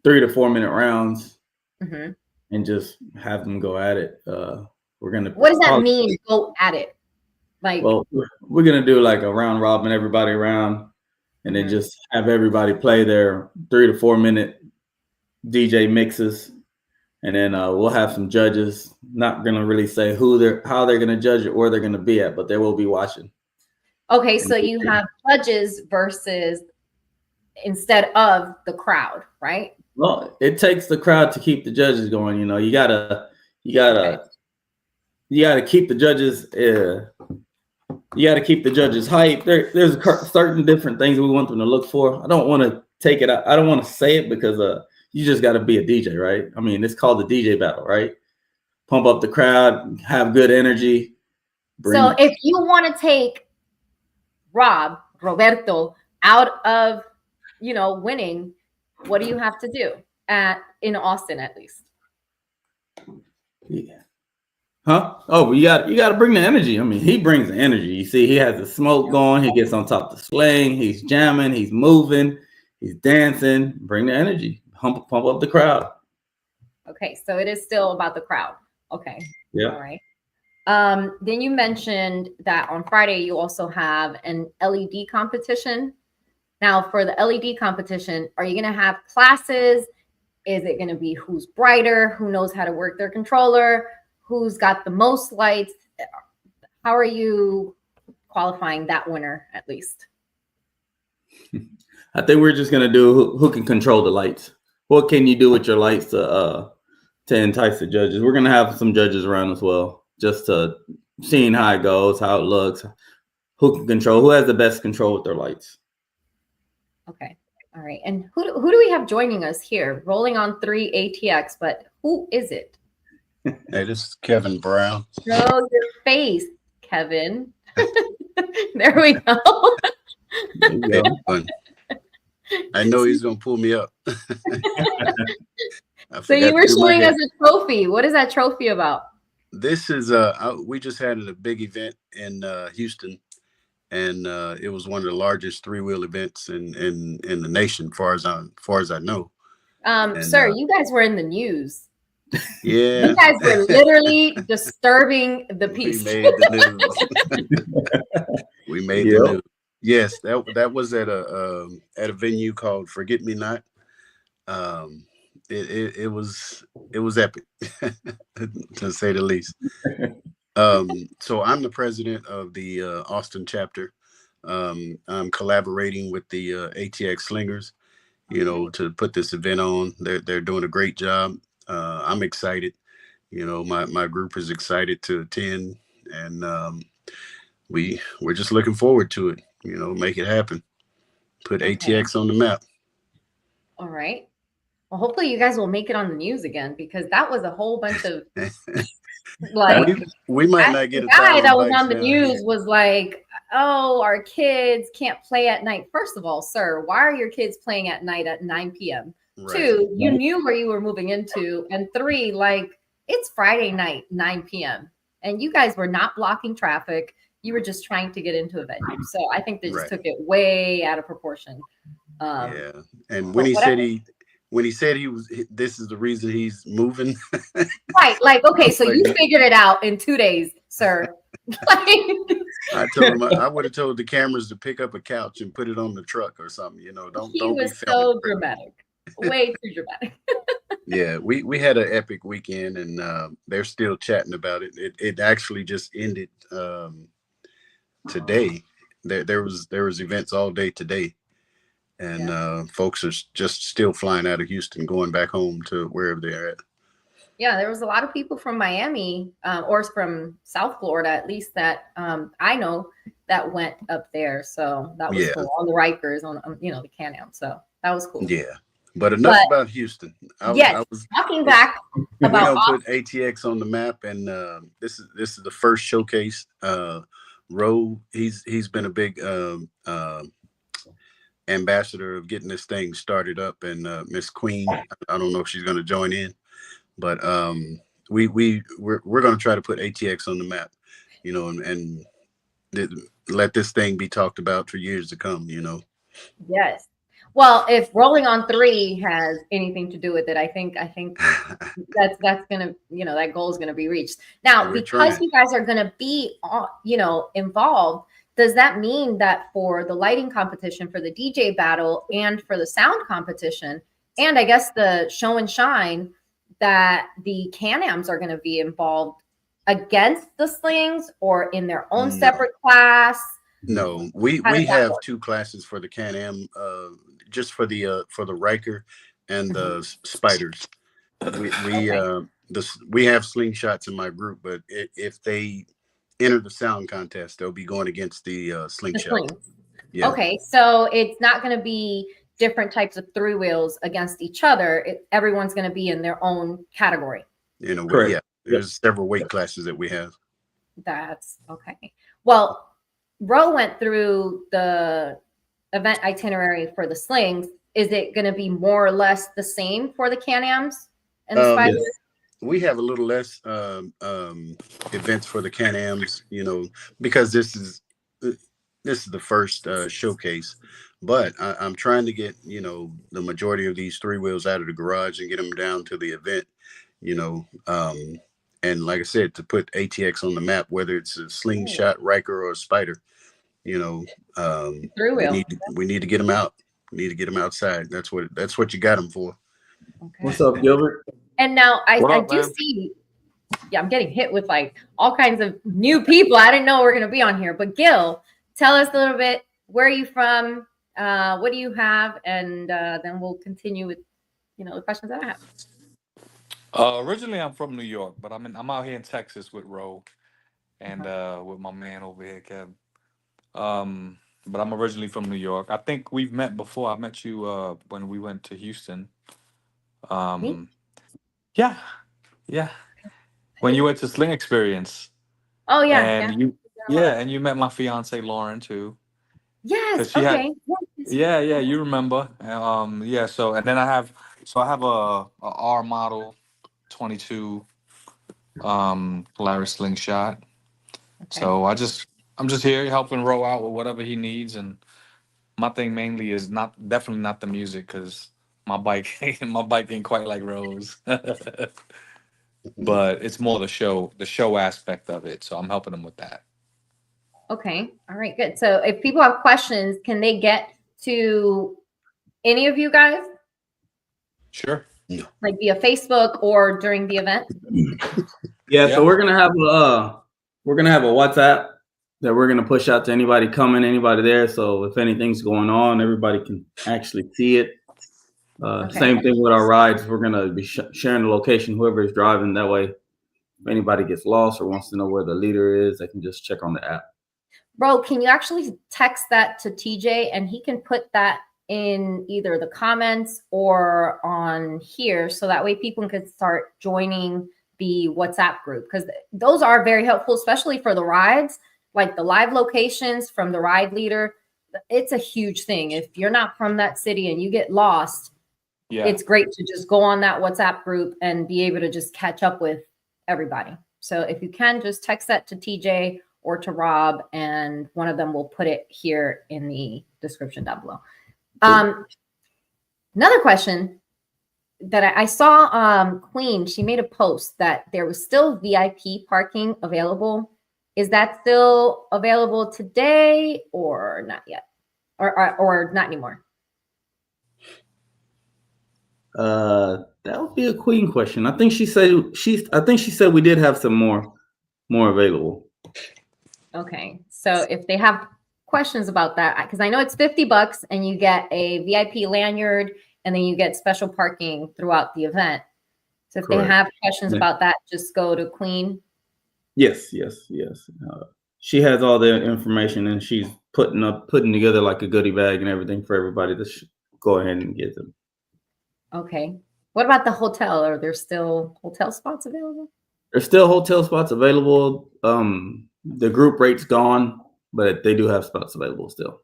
3 to 4 minute rounds and just have them go at it. We're going to. What does that mean? Go at it. Well, we're going to do like a round robin, everybody around, and then just have everybody play their 3 to 4 minute DJ mixes. And then we'll have some judges. Not going to really say how they're going to judge it, where they're going to be at, but they will be watching. Okay, so you have judges versus instead of the crowd, right? Well, it takes the crowd to keep the judges going. You gotta keep the judges. You gotta keep the judges hype. There's certain different things we want them to look for. I don't want to take it out. I don't want to say it because you just got to be a DJ, right? It's called the DJ battle, right? Pump up the crowd, have good energy. So if you want to take Roberto out of, winning, what do you have to do in Austin at least? Yeah. Huh? Oh, you got to bring the energy. He brings the energy. You see, he has the smoke going. He gets on top of the sling. He's jamming. He's moving. He's dancing. Bring the energy. Pump up the crowd. Okay, so it is still about the crowd. Okay. Yeah. All right. Then you mentioned that on Friday you also have an LED competition. Now, for the LED competition, are you going to have classes? Is it going to be who's brighter? Who knows how to work their controller? Who's got the most lights? How are you qualifying that winner at least? I think we're just going to do who can control the lights. What can you do with your lights to entice the judges? We're going to have some judges around as well, just to seeing how it goes, how it looks, who can control, who has the best control with their lights. Okay. All right. And who do we have joining us here? Rolling on 3 ATX, but who is it? Hey, this is Kevin Brown. Show your face, Kevin. There we go. There you go. I know he's gonna pull me up. So you were showing us a trophy. What is that trophy about? This is we just had a big event in Houston, and it was one of the largest 3-wheel events in the nation, far as I know. Sir, you guys were in the news. Yeah, you guys were literally disturbing the peace. We made the news. We made the news. Yes, that was at a venue called Forget Me Not. It was epic, to say the least. So I'm the president of the Austin chapter. I'm collaborating with the ATX Slingers, to put this event on. They're doing a great job. I'm excited. My group is excited to attend, and we're just looking forward to it. Make it happen. Put ATX on the map. All right. Well, hopefully you guys will make it on the news again, because that was a whole bunch of we might not get a guy that was on the news was like, oh, our kids can't play at night. First of all, sir, why are your kids playing at night at 9 p.m.? Right. 2, you knew where you were moving into. And 3, like, it's Friday night, 9 p.m. And you guys were not blocking traffic. You were just trying to get into a venue. So I think they just Right. took it way out of proportion. Yeah. And but when he whatever. said this is the reason he's moving. Right. Like, okay, so Like, you figured it out in 2 days, sir. I told him I would have told the cameras to pick up a couch and put it on the truck or something. You know, don't He be was filming. so dramatic. Way too dramatic. Yeah, we had an epic weekend, and they're still chatting about it. It actually just ended today. There was events all day today, and folks are just still flying out of Houston, going back home to wherever they're at. Yeah, there was a lot of people from Miami or from South Florida, at least that I know that went up there. So that was cool. On the Rikers, on the Can-Am. So that was cool. Yeah. But enough about Houston. Talking back about we don't put ATX on the map, and this is the first showcase. Ro, he's been a big ambassador of getting this thing started up, and Miss Queen, I don't know if she's going to join in, but we're going to try to put ATX on the map, and let this thing be talked about for years to come. Yes. Well, if Rolling on 3 has anything to do with it, I think that's gonna, that goal is gonna be reached. Now, because you guys are gonna be, involved, does that mean that for the lighting competition, for the DJ battle, and for the sound competition, and I guess the show and shine, that the Can-Ams are gonna be involved against the slings or in their own separate class? No, we have 2 classes for the Can-Am, just for the Riker and the Spiders. We have slingshots in my group, but if they enter the sound contest, they'll be going against the slingshot. Yeah. Okay, so it's not going to be different types of 3-wheels against each other. Everyone's going to be in their own category. Yeah. There's several weight classes that we have. That's okay. Well, Ro went through the event itinerary for the slings. Is it going to be more or less the same for the Can-Ams and the Spiders? Yes. We have a little less events for the Can-Ams, because this is the first showcase. But I'm trying to get the majority of these 3-wheels out of the garage and get them down to the event. And like I said, to put ATX on the map, whether it's a slingshot, Riker, or a Spider. We need to get them out. We need to get them outside. That's what you got them for. Okay. What's up, Gilbert? And now I do see, I'm getting hit with like all kinds of new people. I didn't know we were going to be on here. But Gil, tell us a little bit. Where are you from? What do you have? And then we'll continue with the questions that I have. Originally, I'm from New York, but I'm out here in Texas with Ro and with my man over here, Kev. But I'm originally from New York. I think we've met before. I met you when we went to Houston. Yeah. When you went to Sling Experience. Oh yeah. And you met my fiance Lauren too. Yes. Okay. Yeah, you remember. So and then I have a R model 22 Polaris slingshot. Okay. So I'm just here helping Ro out with whatever he needs, and my thing mainly is definitely not the music, because my bike ain't quite like Ro's. But it's more the show aspect of it. So I'm helping him with that. Okay. All right, good. So if people have questions, can they get to any of you guys? Sure. Like via Facebook or during the event? Yeah. So we're gonna have a WhatsApp that we're gonna push out to anybody coming, anybody there. So if anything's going on, everybody can actually see it. Same thing with our rides. We're gonna be sharing the location, whoever is driving. That way, if anybody gets lost or wants to know where the leader is, they can just check on the app. Bro, can you actually text that to TJ and he can put that in either the comments or on here, so that way people can start joining the WhatsApp group, because those are very helpful, especially for the rides. like the live locations from the ride leader, it's a huge thing. If you're not from that city and you get lost, it's great to just go on that WhatsApp group and be able to just catch up with everybody. So if you can, just text that to TJ or to Rob, and one of them will put it here in the description down below. Another question that I saw, Queen, she made a post that there was still VIP parking available. Is that still available today or not yet? Or not anymore? That would be a Queen question. I think she said we did have some more available. Okay. So if they have questions about that, because I know it's $50 and you get a VIP lanyard and then you get special parking throughout the event. So if they have questions about that, just go to Queen. Yes. She has all the information, and she's putting together like a goodie bag and everything for everybody to go ahead and get them. Okay. What about the hotel? Are there still hotel spots available? There's still hotel spots available. The group rate's gone, but they do have spots available still.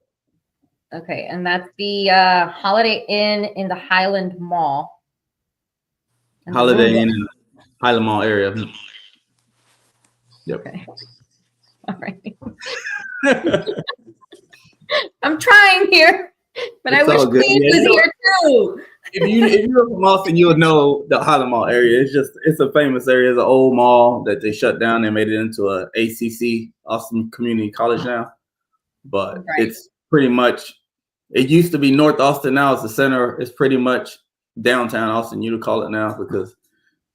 Okay, and that's the Holiday Inn in the Highland Mall. Holiday Inn in the Highland Mall area. Yep. Okay. All right. I'm trying here, but It's I wish all good. Queen was here too. If you're from Austin, you'll know the Highland Mall area. It's a famous area. It's an old mall that they shut down. They made it into a ACC, Austin Community College now. But it's pretty much, it used to be North Austin. Now it's the center. It's pretty much downtown Austin, you'd call it now, because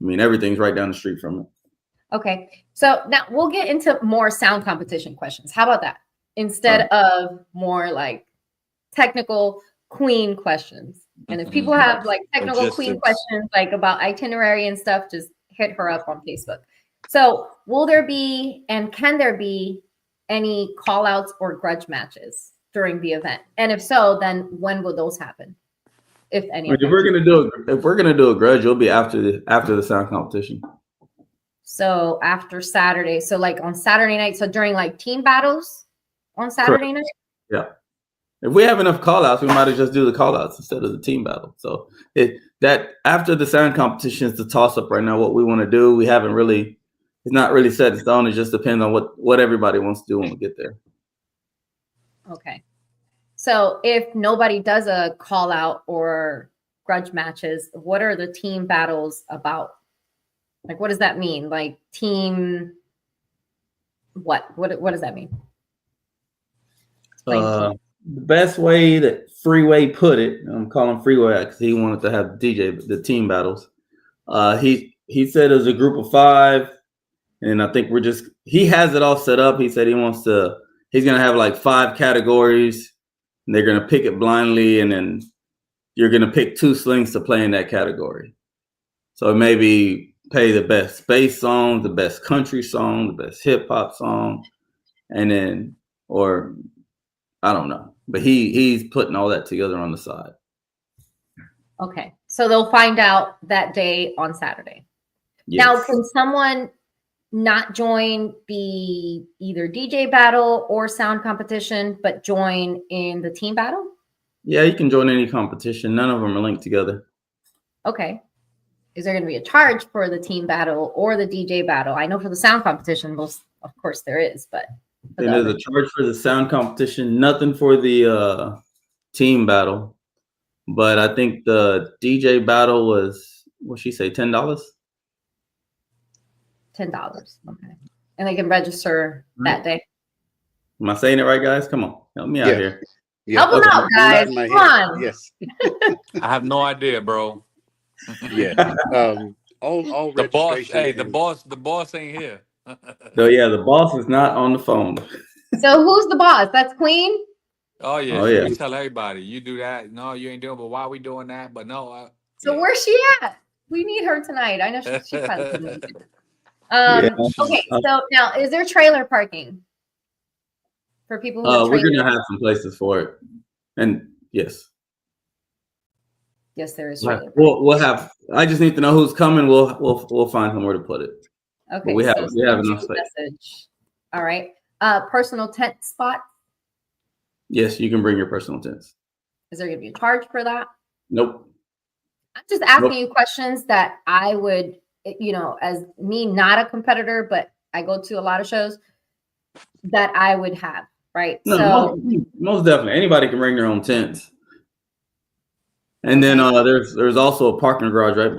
I mean, everything's right down the street from it. Okay, so now we'll get into more sound competition questions. How about that? Instead of more like technical Queen questions. And if people have like technical Queen questions, like about itinerary and stuff, just hit her up on Facebook. So will there be, and can there be any call outs or grudge matches during the event? And if so, then when will those happen? If any. If we're gonna do a grudge, it'll be after the sound competition. So after Saturday, so like on Saturday night, so during like team battles on Saturday night? Yeah. If we have enough call outs, we might just do the call outs instead of the team battle. So that after the sound competition is the toss up right now, what we want to do. We haven't really, it's not really set in stone. It just depends on what everybody wants to do when we get there. Okay. So if nobody does a call out or grudge matches, what are the team battles about? Like, what does that mean? Like team, what does that mean? The best way that Freeway put it, I'm calling Freeway because he wanted to have the team battles. He said it was a group of 5, and I think he has it all set up. He said he's gonna have like 5 categories, and they're gonna pick it blindly, and then you're gonna pick 2 slings to play in that category. So maybe play the best space song, the best country song, the best hip hop song, and then, or I don't know, but he's putting all that together on the side. Okay, so they'll find out that day on Saturday. Yes. Now, can someone not join the either DJ battle or sound competition, but join in the team battle? Yeah, you can join any competition. None of them are linked together. Okay. Is there going to be a charge for the team battle or the DJ battle? I know for the sound competition, most of course there is, but there's a charge for the sound competition, nothing for the team battle. But I think the DJ battle was, what'd she say, $10? $10. Okay. And they can register that day. Am I saying it right, guys? Come on. Help me out here. Yeah. Help them out, guys. Come on. Yes. I have no idea, bro. Yeah. All the boss. registration. Hey, the boss ain't here. So yeah, the boss is not on the phone. So who's the boss? That's Queen? Oh yeah. Oh, She yeah. can tell everybody, you do that. No, you ain't doing. But why are we doing that? But no. So where's she at? We need her tonight. I know she probably couldn't. Okay. So now, is there trailer parking for people who? We're gonna have some places for it, and yes. Yes, there is. We'll have. I just need to know who's coming. We'll find somewhere to put it. Okay. But we have enough space. Message. All right. personal tent spot? Yes, you can bring your personal tents. Is there going to be a charge for that? Nope. I'm just asking Nope. you questions that I would, as me, not a competitor, but I go to a lot of shows that I would have, right? No, So most definitely. Anybody can bring their own tents. And then there's also a parking garage right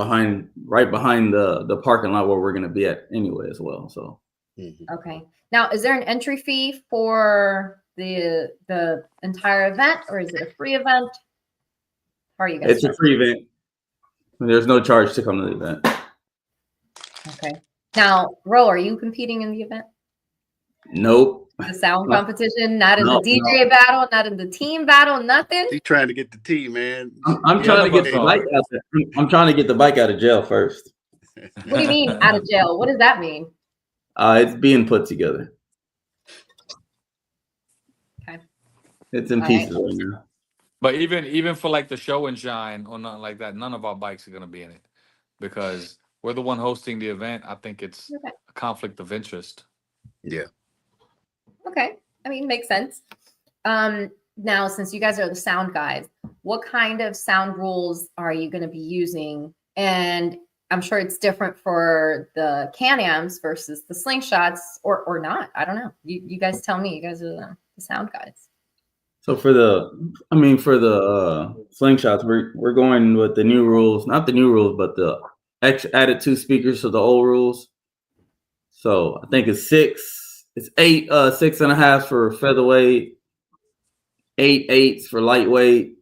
behind the parking lot where we're gonna be at anyway as well. So okay. Now, is there an entry fee for the entire event, or is it a free event? How are you guys? it's a free event. There's no charge to come to the event. Okay. Now, Ro, are you competing in the event? Nope. The sound No. competition, not in No, the DJ battle, not in the team battle, nothing. He's trying to get the tea, man. I'm trying to get the bike out. I'm trying to get the bike out of jail first. What do you mean out of jail? What does that mean? It's being put together. Okay. It's in All pieces right. right now. But even for like the show and shine or nothing like that, none of our bikes are gonna be in it because we're the one hosting the event. I think it's Okay. a conflict of interest. Yeah. Okay. I mean, makes sense. Now, since you guys are the sound guys, what kind of sound rules are you going to be using? And I'm sure it's different for the Can-Ams versus the slingshots or not. I don't know. You guys tell me. You guys are the sound guys. So for the slingshots, we're going with the new rules, not the new rules, but the added 2 speakers to the old rules. So I think it's 8 6.5 for featherweight, 8 8s for lightweight,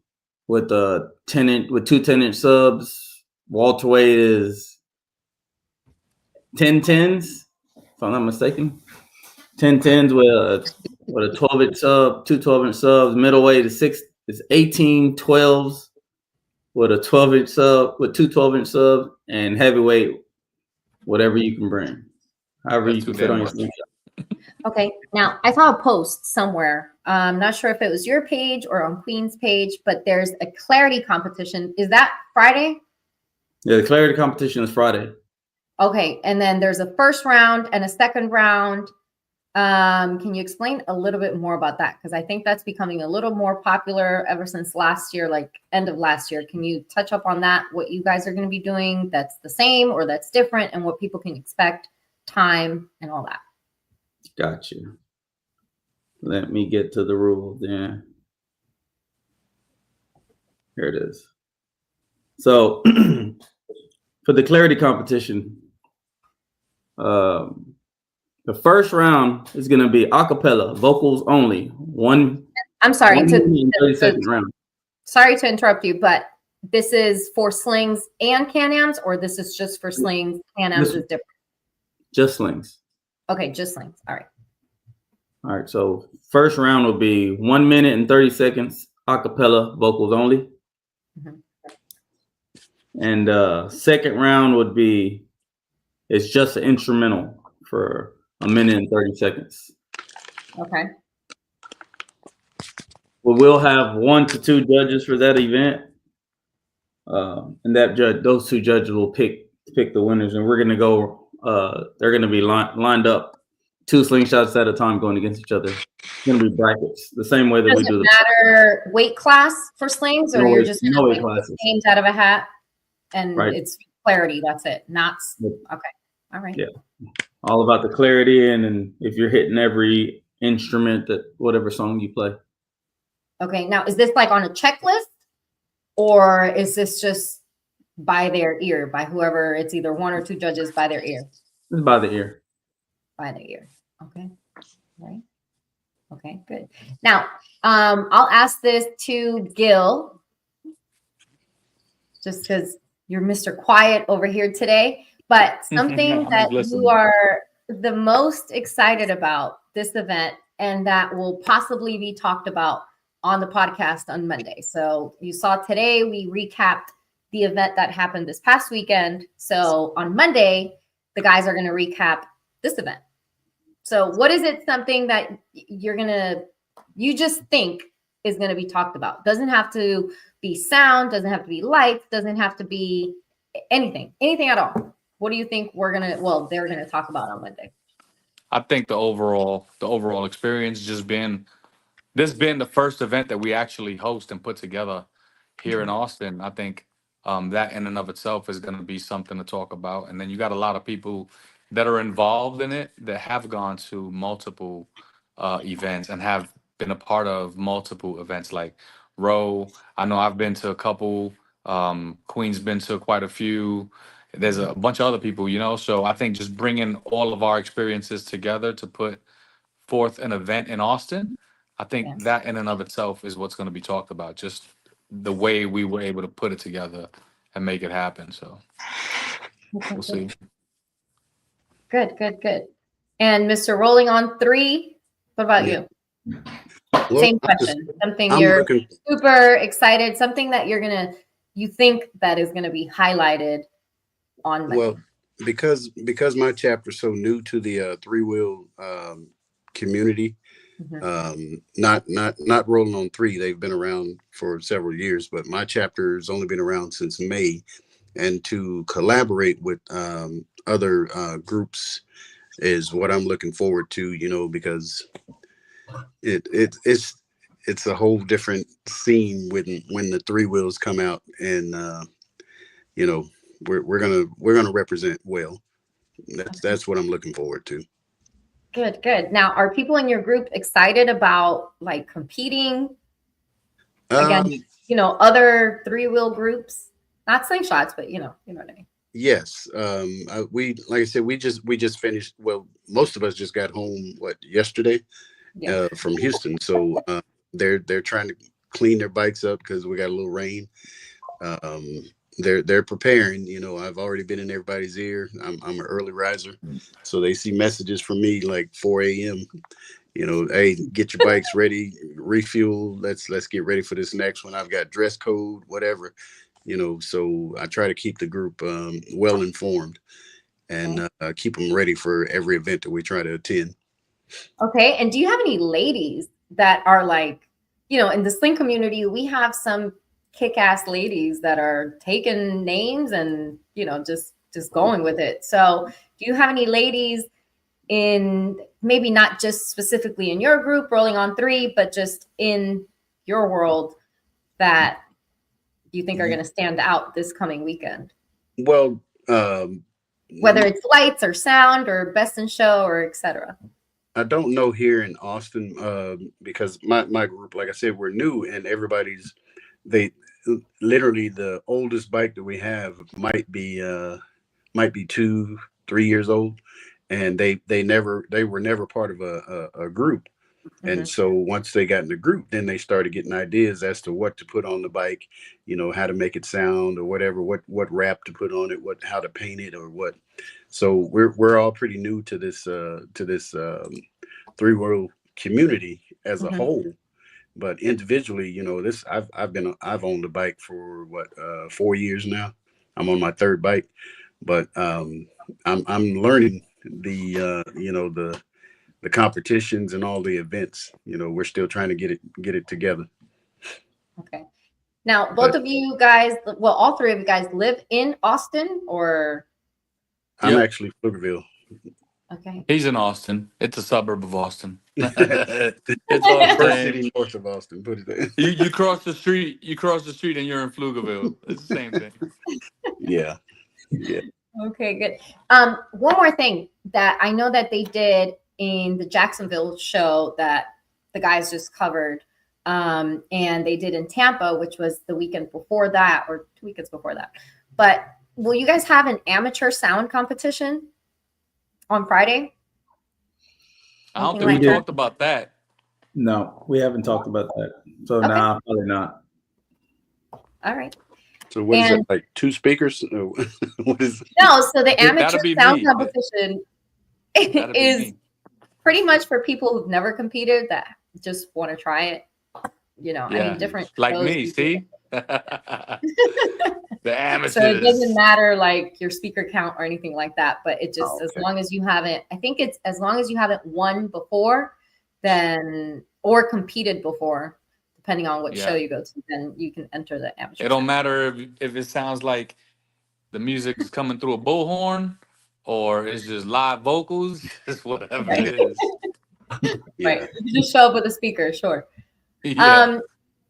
with 2 10-inch subs. Welterweight is 10 10s, if I'm not mistaken. 10 10s with a 12-inch sub, 2 12-inch subs. Middleweight is 18 12s with a 12-inch sub, with 2 12-inch subs, and heavyweight, whatever you can bring, however you can fit on your slingshot. Okay. Now, I saw a post somewhere. I'm not sure if it was your page or on Queen's page, but there's a clarity competition. Is that Friday? Yeah, the clarity competition is Friday. Okay. And then there's a first round and a second round. Can you explain a little bit more about that? Because I think that's becoming a little more popular ever since last year, like end of last year. Can you touch up on that? What you guys are going to be doing that's the same or that's different, and what people can expect, time, and all that? Got you. Let me get to the rules then. Here it is. So for the clarity competition, the first round is going to be a cappella, vocals only. I'm sorry to 30-second round. Sorry to interrupt you, but this is for slings and Can-Ams, or this is just for slings? Can-Ams is different. Just slings. Okay, just slings. All right. All right. So first round will be 1 minute and 30 seconds, a cappella, vocals only. And second round would be, it's just an instrumental for 1 minute and 30 seconds. Okay. Well, we'll have 1 to 2 judges for that event, and those 2 judges will pick the winners, and we're gonna go. They're gonna be lined up, 2 slingshots at a time, going against each other. It's gonna be brackets, the same way that we do. Does it matter weight class for slings, or you're just no weight pick classes. names out of a hat, and Right. it's clarity. That's it. Not okay. All right. Yeah, all about the clarity, and if you're hitting every instrument that whatever song you play. Okay. Now, is this like on a checklist, or is this just by their ear, by whoever? It's either 1 or 2 judges by their ear. It's by the ear. By the ear. Okay. Right. Okay. Good. Now, I'll ask this to Gil, just because you're Mr. Quiet over here today. But something that you are the most excited about this event, and that will possibly be talked about on the podcast on Monday. So you saw today we recapped the event that happened this past weekend. So on Monday, the guys are going to recap this event. So what is it, something that you just think is going to be talked about? Doesn't have to be sound, doesn't have to be lights, doesn't have to be anything at all. What do you think they're going to talk about on Monday? I think the overall experience just been this being the first event that we actually host and put together here in Austin. I think that in and of itself is going to be something to talk about. And then you got a lot of people that are involved in it that have gone to multiple events and have been a part of multiple events like Row. I know I've been to a couple. Queen's been to quite a few. There's a bunch of other people, you know. So I think just bringing all of our experiences together to put forth an event in Austin, I think that in and of itself is what's going to be talked about. Just the way we were able to put it together and make it happen. So we'll see. Good. And Mr. Rolling on 3, what about you? Well, Same question. Something I'm you're looking- super excited, something that you think that is gonna be highlighted on Monday. Well, because my chapter's so new to the three-wheel community, not Rolling on 3. They've been around for several years, but my chapter's only been around since May, and to collaborate with other groups is what I'm looking forward to. You know, because it's a whole different scene when the three wheels come out, and you know, we're gonna represent well. That's what I'm looking forward to. Good. Now, are people in your group excited about like competing against, other three-wheel groups? Not slingshots, but you know what I mean. Yes. We, like I said, we just finished. Well, most of us just got home yesterday from Houston. So they're trying to clean their bikes up because we got a little rain. They're preparing. You know, I've already been in everybody's ear. I'm an early riser, so they see messages from me like 4 a.m. You know, hey, get your bikes ready, refuel. Let's get ready for this next one. I've got dress code, whatever. You know, so I try to keep the group well informed and keep them ready for every event that we try to attend. Okay, and do you have any ladies that are like, in the sling community, we have some kick-ass ladies that are taking names and just going with it. So do you have any ladies in, maybe not just specifically in your group Rolling on 3, but just in your world that you think are going to stand out this coming weekend? Well, whether it's lights or sound or best in show or etc. I don't know here in Austin because my group, like I said, we're new, and they literally, the oldest bike that we have might be 2-3 years old, and they were never part of a group. And so once they got in the group, then they started getting ideas as to what to put on the bike, how to make it sound or whatever, what wrap to put on it, how to paint it or what. So we're all pretty new to this three-wheel community as a whole. But individually, this I've owned a bike for 4 years now. I'm on my third bike, but I'm learning the competitions and all the events. We're still trying to get it together. Okay. Now, both of you guys, well, all three of you guys live in Austin, or? I'm actually Pflugerville. Okay. He's in Austin. It's a suburb of Austin. It's all the first same. city north of Austin. Put it there. You cross the street. You cross the street, and you're in Pflugerville. It's the same thing. Yeah. Okay, good. One more thing that I know that they did in the Jacksonville show that the guys just covered, and they did in Tampa, which was the weekend before that, or 2 weekends before that. But will you guys have an amateur sound competition on Friday? I don't think we talked about that. No, we haven't talked about that. So nah, probably not. All right. So what is it, like 2 speakers? What is? No, so the amateur sound me. competition is pretty much for people who've never competed that just want to try it. I mean, different like shows me. See, the amateurs. So it doesn't matter like your speaker count or anything like that, but it just as long as you haven't, I think it's as long as you haven't won before, then or competed before, depending on what show you go to, then you can enter the amateur. It don't matter if it sounds like the music is coming through a bullhorn or it's just live vocals, just whatever Right. it is. Right. You can just show up with a speaker, sure. Yeah.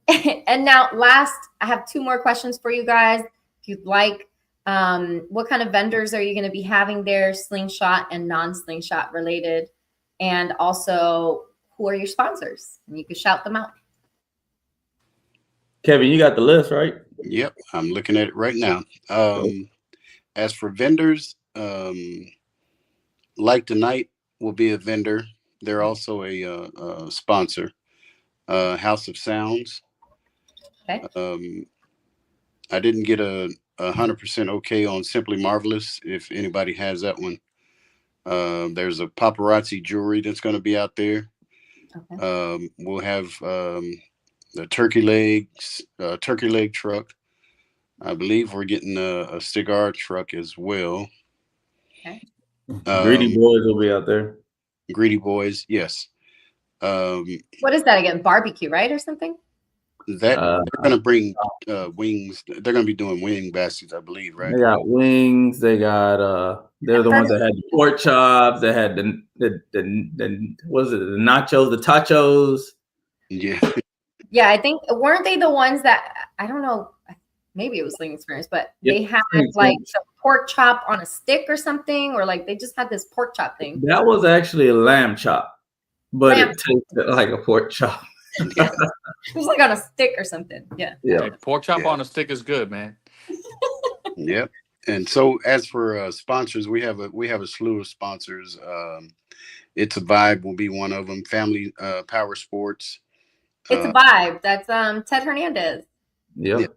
And now last, I have 2 more questions for you guys. If you'd like, what kind of vendors are you going to be having there, slingshot and non-slingshot related? And also, who are your sponsors? And you can shout them out. Kevin, you got the list, right? Yep, I'm looking at it right now. As for vendors, Like Tonight will be a vendor. They're also a sponsor. House of Sounds. Okay. I didn't get a 100% okay on Simply Marvelous. If anybody has that one, there's a paparazzi jewelry that's going to be out there. Okay. We'll have the turkey leg truck. I believe we're getting a cigar truck as well. Okay. Greedy Boys will be out there. Greedy Boys, yes. What is that again? Barbecue, right, or something? That they're going to bring wings. They're going to be doing wing baskets, I believe, right? They got wings. They got they're the ones that had the pork chops. They had the what is it? The nachos, the tachos. Yeah. Yeah, I think weren't they the ones that I don't know. Maybe it was Sling Experience, but they had like the pork chop on a stick or something, or like they just had this pork chop thing. That was actually a lamb chop, but it tasted like a pork chop. It was like on a stick or something. Yeah. Hey, pork chop on a stick is good, man. Yep. And so as for sponsors, we have a slew of sponsors. It's a Vibe will be one of them. Family Power Sports. It's a Vibe. That's Ted Hernandez. Yep.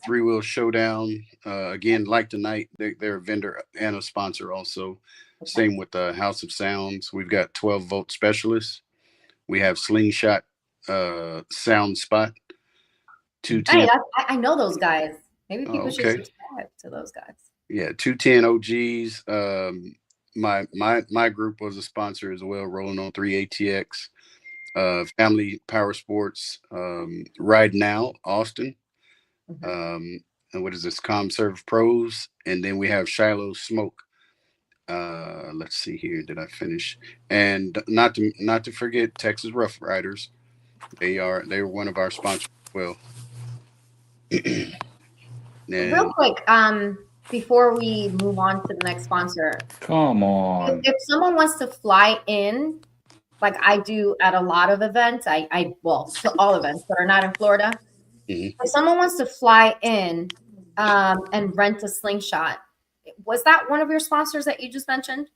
Three Wheel Showdown. Again, Like Tonight, they're a vendor and a sponsor also. Okay. Same with House of Sounds. We've got 12 Volt Specialists. We have Slingshot Sound Spot. 210. Hey, I know those guys. Maybe people should subscribe to those guys. Yeah, 210 OGs. My group was a sponsor as well, rolling on 3 ATX. Family Power Sports, Ride Now, Austin. And what is this? ComServe Pros. And then we have Shiloh Smoke. Let's see here. Did I finish? And not to forget Texas Rough Riders. They were one of our sponsors as well. Real quick, before we move on to the next sponsor. Come on. If someone wants to fly in, like I do at a lot of events, well, to all events that are not in Florida. If someone wants to fly in and rent a slingshot, was that one of your sponsors that you just mentioned?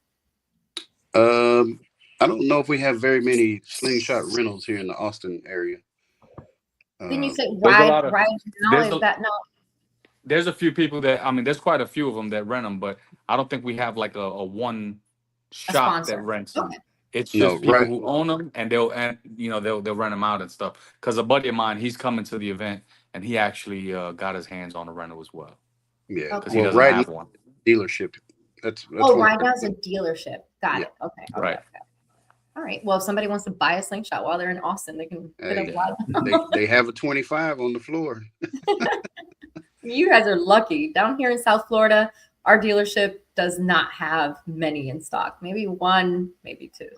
I don't know if we have very many slingshot rentals here in the Austin area. Didn't you say ride now? Is that not? There's a few people there's quite a few of them that rent them, but I don't think we have like a one shop that rents them. Okay. It's just people who own them, and they'll rent them out and stuff. Because a buddy of mine, he's coming to the event, and he actually got his hands on a rental as well. Yeah, because he doesn't have one. Dealership. That's Ride Now's a dealership. Got it. Okay. Right. Okay. All right. Well, if somebody wants to buy a slingshot while they're in Austin, they can hit up they have a 25 on the floor. You guys are lucky. Down here in South Florida, our dealership does not have many in stock. Maybe one, maybe two.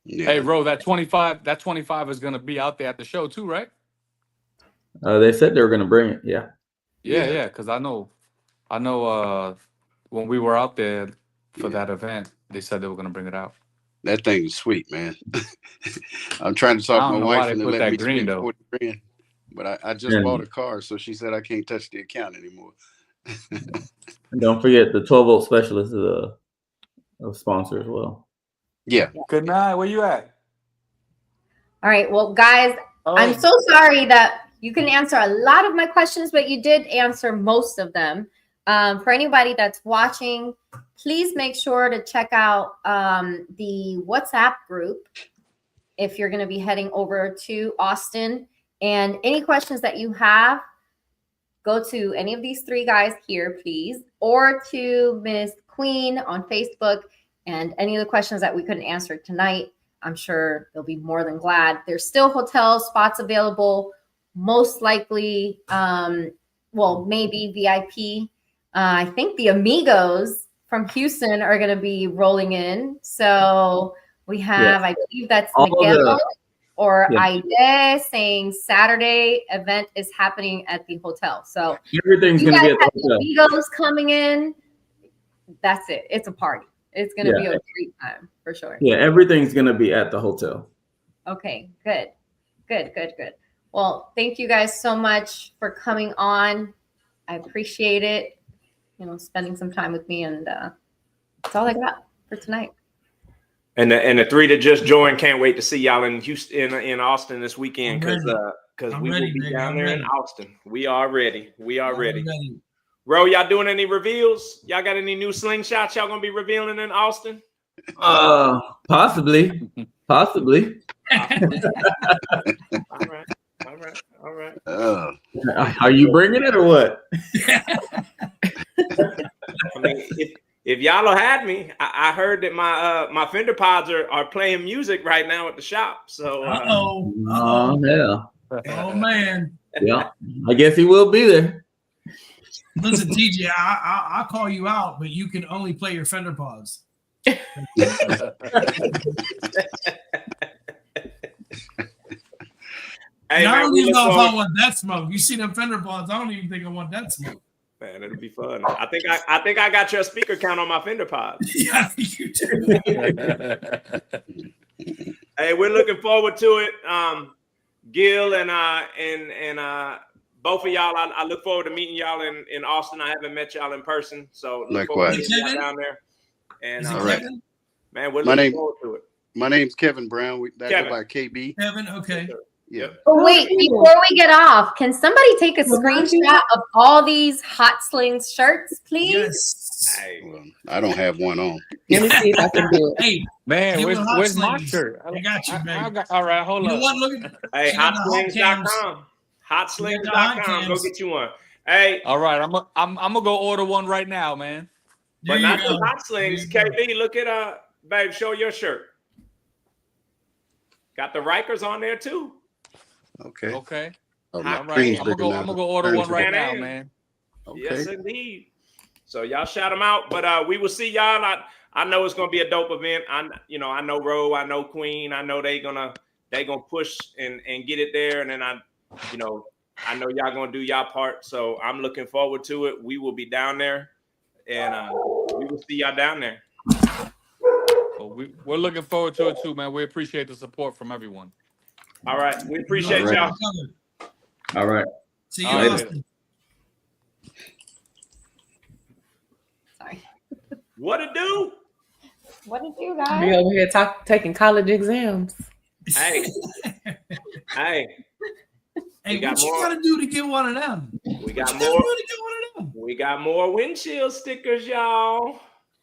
Yeah. Hey, Ro, that 25 is going to be out there at the show too, right? They said they were going to bring it. Yeah. Yeah. Because I know when we were out there for that event, they said they were going to bring it out. That thing is sweet, man. I'm trying to talk to my wife and let me green, spend 40 grand. But I just bought a car, so she said I can't touch the account anymore. And don't forget the 12 Volt Specialist is a sponsor as well. Yeah. Good night. Where you at? All right. Well, guys, I'm so sorry that you couldn't answer a lot of my questions, but you did answer most of them. For anybody that's watching, please make sure to check out the WhatsApp group if you're going to be heading over to Austin. And any questions that you have, go to any of these three guys here, please, or to Miss Queen on Facebook. And any of the questions that we couldn't answer tonight, I'm sure they'll be more than glad. There's still hotel spots available, most likely, maybe VIP. I think the Amigos from Houston are going to be rolling in. So we have, I believe that's All Miguel or yeah. Aide saying Saturday event is happening at the hotel. So Everything's you going to guys be at the have hotel. amigos coming in. That's it. It's a party. It's going to be a great time for sure. Yeah, everything's going to be at the hotel. Okay, good. Well, thank you guys so much for coming on. I appreciate it. You know, spending some time with me, and that's all I got for tonight. And the three that just joined can't wait to see y'all in Houston, in Austin this weekend, because we will be down there in Austin. We are ready. We are ready. Ro, y'all doing any reveals? Y'all got any new slingshots y'all gonna be revealing in Austin? Possibly. All right. Are you bringing it or what? I mean, if y'all had me, I heard that my fender pods are playing music right now at the shop. So Oh yeah. Oh man. Yeah, I guess he will be there. Listen, TJ, I'll call you out, but you can only play your fender pods. Hey, I man, don't we even look know if I forward- want that smoke. You see them fender pods? I don't even think I want that smoke. Man, it'll be fun. I think I got your speaker count on my fender pods. Yeah, you do. Hey, we're looking forward to it. Gil and both of y'all, I look forward to meeting y'all in Austin. I haven't met y'all in person, so look forward to Likewise. seeing y'all down there. And All right. man, we're My looking name- forward to it. My name's Kevin Brown. That Kevin. go by KB. Kevin, okay. Yeah. Oh, wait, before we get off, can somebody take a screenshot of all these Hot Slings shirts, please? Yes. Well, I don't have one on. Let me see if I can do it. Hey, Man, get with Hot where's my Slings. shirt? I got you, baby. All right, hold You know up. what? Look at Hey, she got the hot cams. hotslings.com. Hot Hotslings.com. Go cams. get you one. Hey, All right, I'm gonna go order one right now, man. There but you not go. the hot slings. There you go. KB, look at babe, show your shirt. Got the Rikers on there too. Okay. Okay. Oh, my All right. screen's I'm gonna bigger go. now. I'm gonna go order Turns one right it now, in. man. Okay. Yes, indeed. So y'all shout them out, but we will see y'all. I know it's gonna be a dope event. I know Ro, I know Queen. I know they gonna push and get it there, and then I know y'all gonna do y'all part. So I'm looking forward to it. We will be down there, and we will see y'all down there. Well, we're looking forward to it too, man. We appreciate the support from everyone. All right, we appreciate All right. y'all. All right. See you All right. Austin. Sorry. What to do? What did you Be guys? over here taking college exams. Hey, hey, Hey, got what you more. gotta do to get one of them? we got What you gotta more. do to get one of them? We got more windshield stickers, y'all.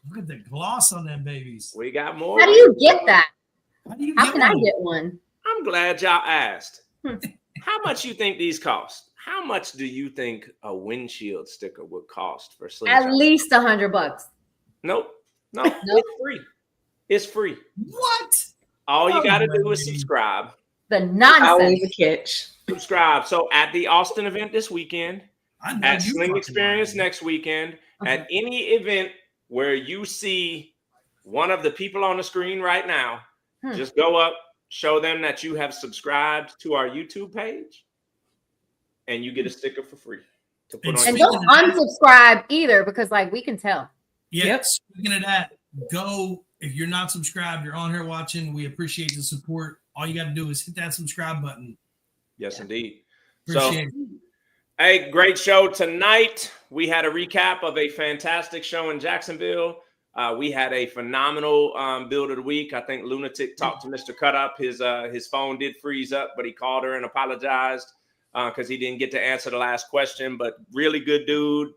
Look at the gloss on them babies. We got more. How do you get that? How do you How get can one? I get one? I'm glad y'all asked. Hmm. How much you think these cost? How much do you think a windshield sticker would cost for Slingshot? At least $100. Nope. No, it's free. It's free. What? All you No got to do way. is subscribe. The nonsense. Always a catch. Subscribe. So at the Austin event this weekend, I know at you Sling fucking Experience lying. next weekend, Okay. at any event where you see one of the people on the screen right now, just go up, show them that you have subscribed to our YouTube page, and you get a sticker for free to put on And your don't unsubscribe either, because like we can tell. Yeah, Yep. speaking of that, go if you're not subscribed, you're on here watching. We appreciate the support. All you got to do is hit that subscribe button. Yes, indeed. Appreciate it. Hey, great show tonight. We had a recap of a fantastic show in Jacksonville. We had a phenomenal build of the week. I think Lunatic talked to Mr. Cut Up. His phone did freeze up, but he called her and apologized because he didn't get to answer the last question. But really good dude,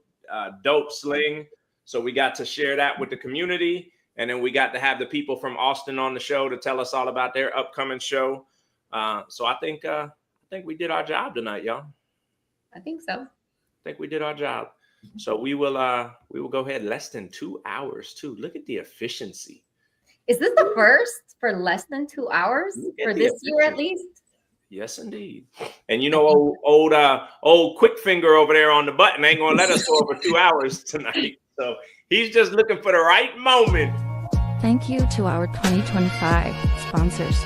dope sling. So we got to share that with the community. And then we got to have the people from Austin on the show to tell us all about their upcoming show. So I think we did our job tonight, y'all. I think so. I think we did our job. So we will go ahead less than 2 hours too. Look at the efficiency. Is this the first for less than 2 hours for this year at least? Yes, indeed. And old Quick Finger over there on the button ain't gonna let us go over 2 hours tonight. So He's just looking for the right moment. Thank you to our 2025 sponsors.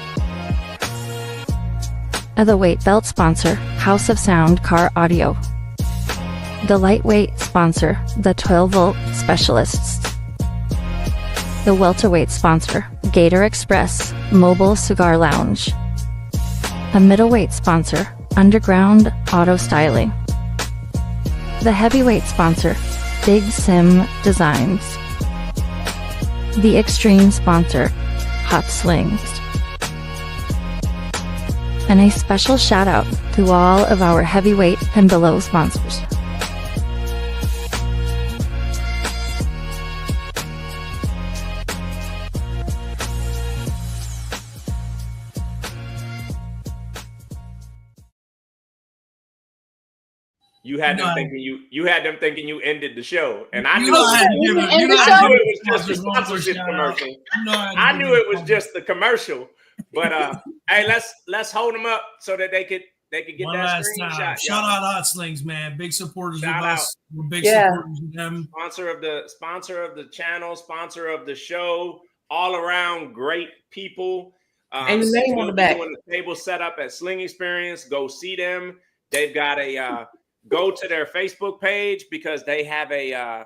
The weight belt sponsor, House of Sound Car Audio. The lightweight sponsor, the 12-volt specialists. The welterweight sponsor, Gator Express Mobile Cigar Lounge. A middleweight sponsor, Underground Auto Styling. The heavyweight sponsor, Big Sim Designs. The extreme sponsor, Hot Slings. And a special shout out to all of our heavyweight and below sponsors. You had them thinking you ended the show, and I You knew know I had to give it- you know I had to give it was just the sponsors one more sponsorship shout out. commercial. You know I had to I give knew them it was just the commercial, but hey, let's hold them up so that they could get One that last screenshot. time. Shout out Hot Slings, man. Big supporters Shout of out. us. We're big Yeah. supporters of them. Sponsor of the channel, sponsor of the show, all around great people. And the name on the back. Doing the table setup at Sling Experience. Go see them. They've got a go to their Facebook page because they have a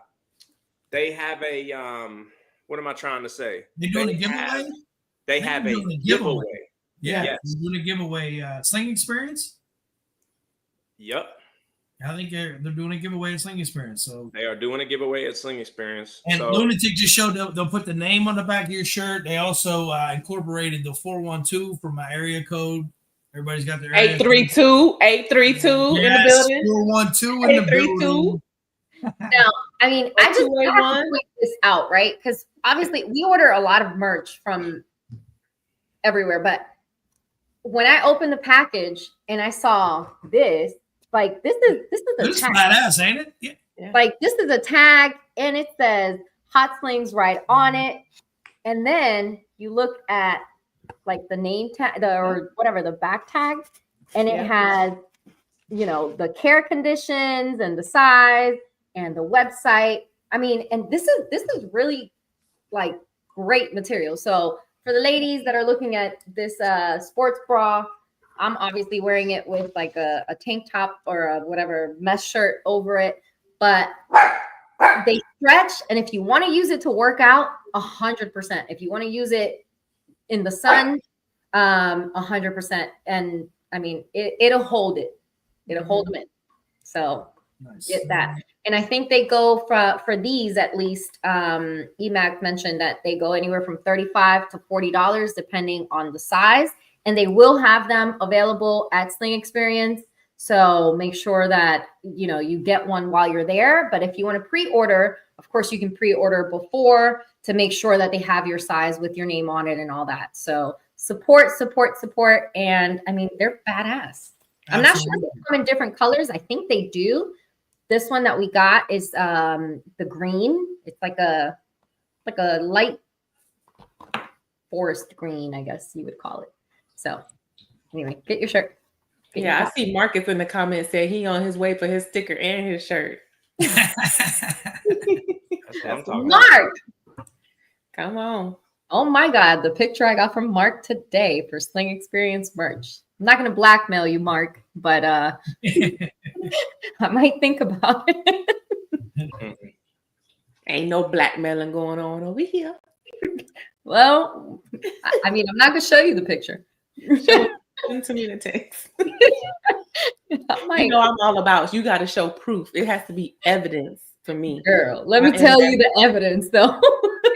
what am I trying to say? They're doing a giveaway? They have a doing a giveaway. Yeah, Yes. we're doing a giveaway. Sling Experience. Yep. I think they're doing a giveaway at Sling Experience. So They are doing a giveaway at Sling Experience. and So Lunatic just showed they'll put the name on the back of your shirt. They also incorporated the 412 for my area code. Everybody's got their area 832 in the building. 412 in the 832. building. Now, I mean, I have to 281. point this out, right? Because obviously we order a lot of merch from everywhere, but when I opened the package and I saw this, like this is a This is tag. badass, ain't it? Yeah. Like this is a tag and it says Hot Slings right on it. And then you look at like the name tag or whatever, the back tag, and it has, you know, the care conditions and the size and the website. I mean, and this is really like great material. So for the ladies that are looking at this sports bra, I'm obviously wearing it with like a tank top or a whatever mesh shirt over it, but they stretch. And if you want to use it to work out, 100%. If you want to use it in the sun, 100%. And I mean, it'll hold it. It'll hold them in. So get that. And I think they go for these at least. EMAC mentioned that they go anywhere from $35 to $40 depending on the size, and they will have them available at Sling Experience. So make sure that you get one while you're there. But if you want to pre-order, of course you can pre-order before to make sure that they have your size with your name on it and all that. So support. And I mean, they're badass. I'm not sure if they come in different colors. I think they do. This one that we got is the green. It's like a light forest green, I guess you would call it. So anyway, get your shirt. I see Marcus in the comments said he on his way for his sticker and his shirt. Mark, come on. Oh my God, the picture I got from Mark today for Sling Experience merch. I'm not gonna blackmail you, Mark, but I might think about it. Ain't no blackmailing going on over here. Well, I mean, I'm not gonna show you the picture. Send to me the text. I'm all about you got to show proof. It has to be evidence for me. Girl, let me tell you the evidence though.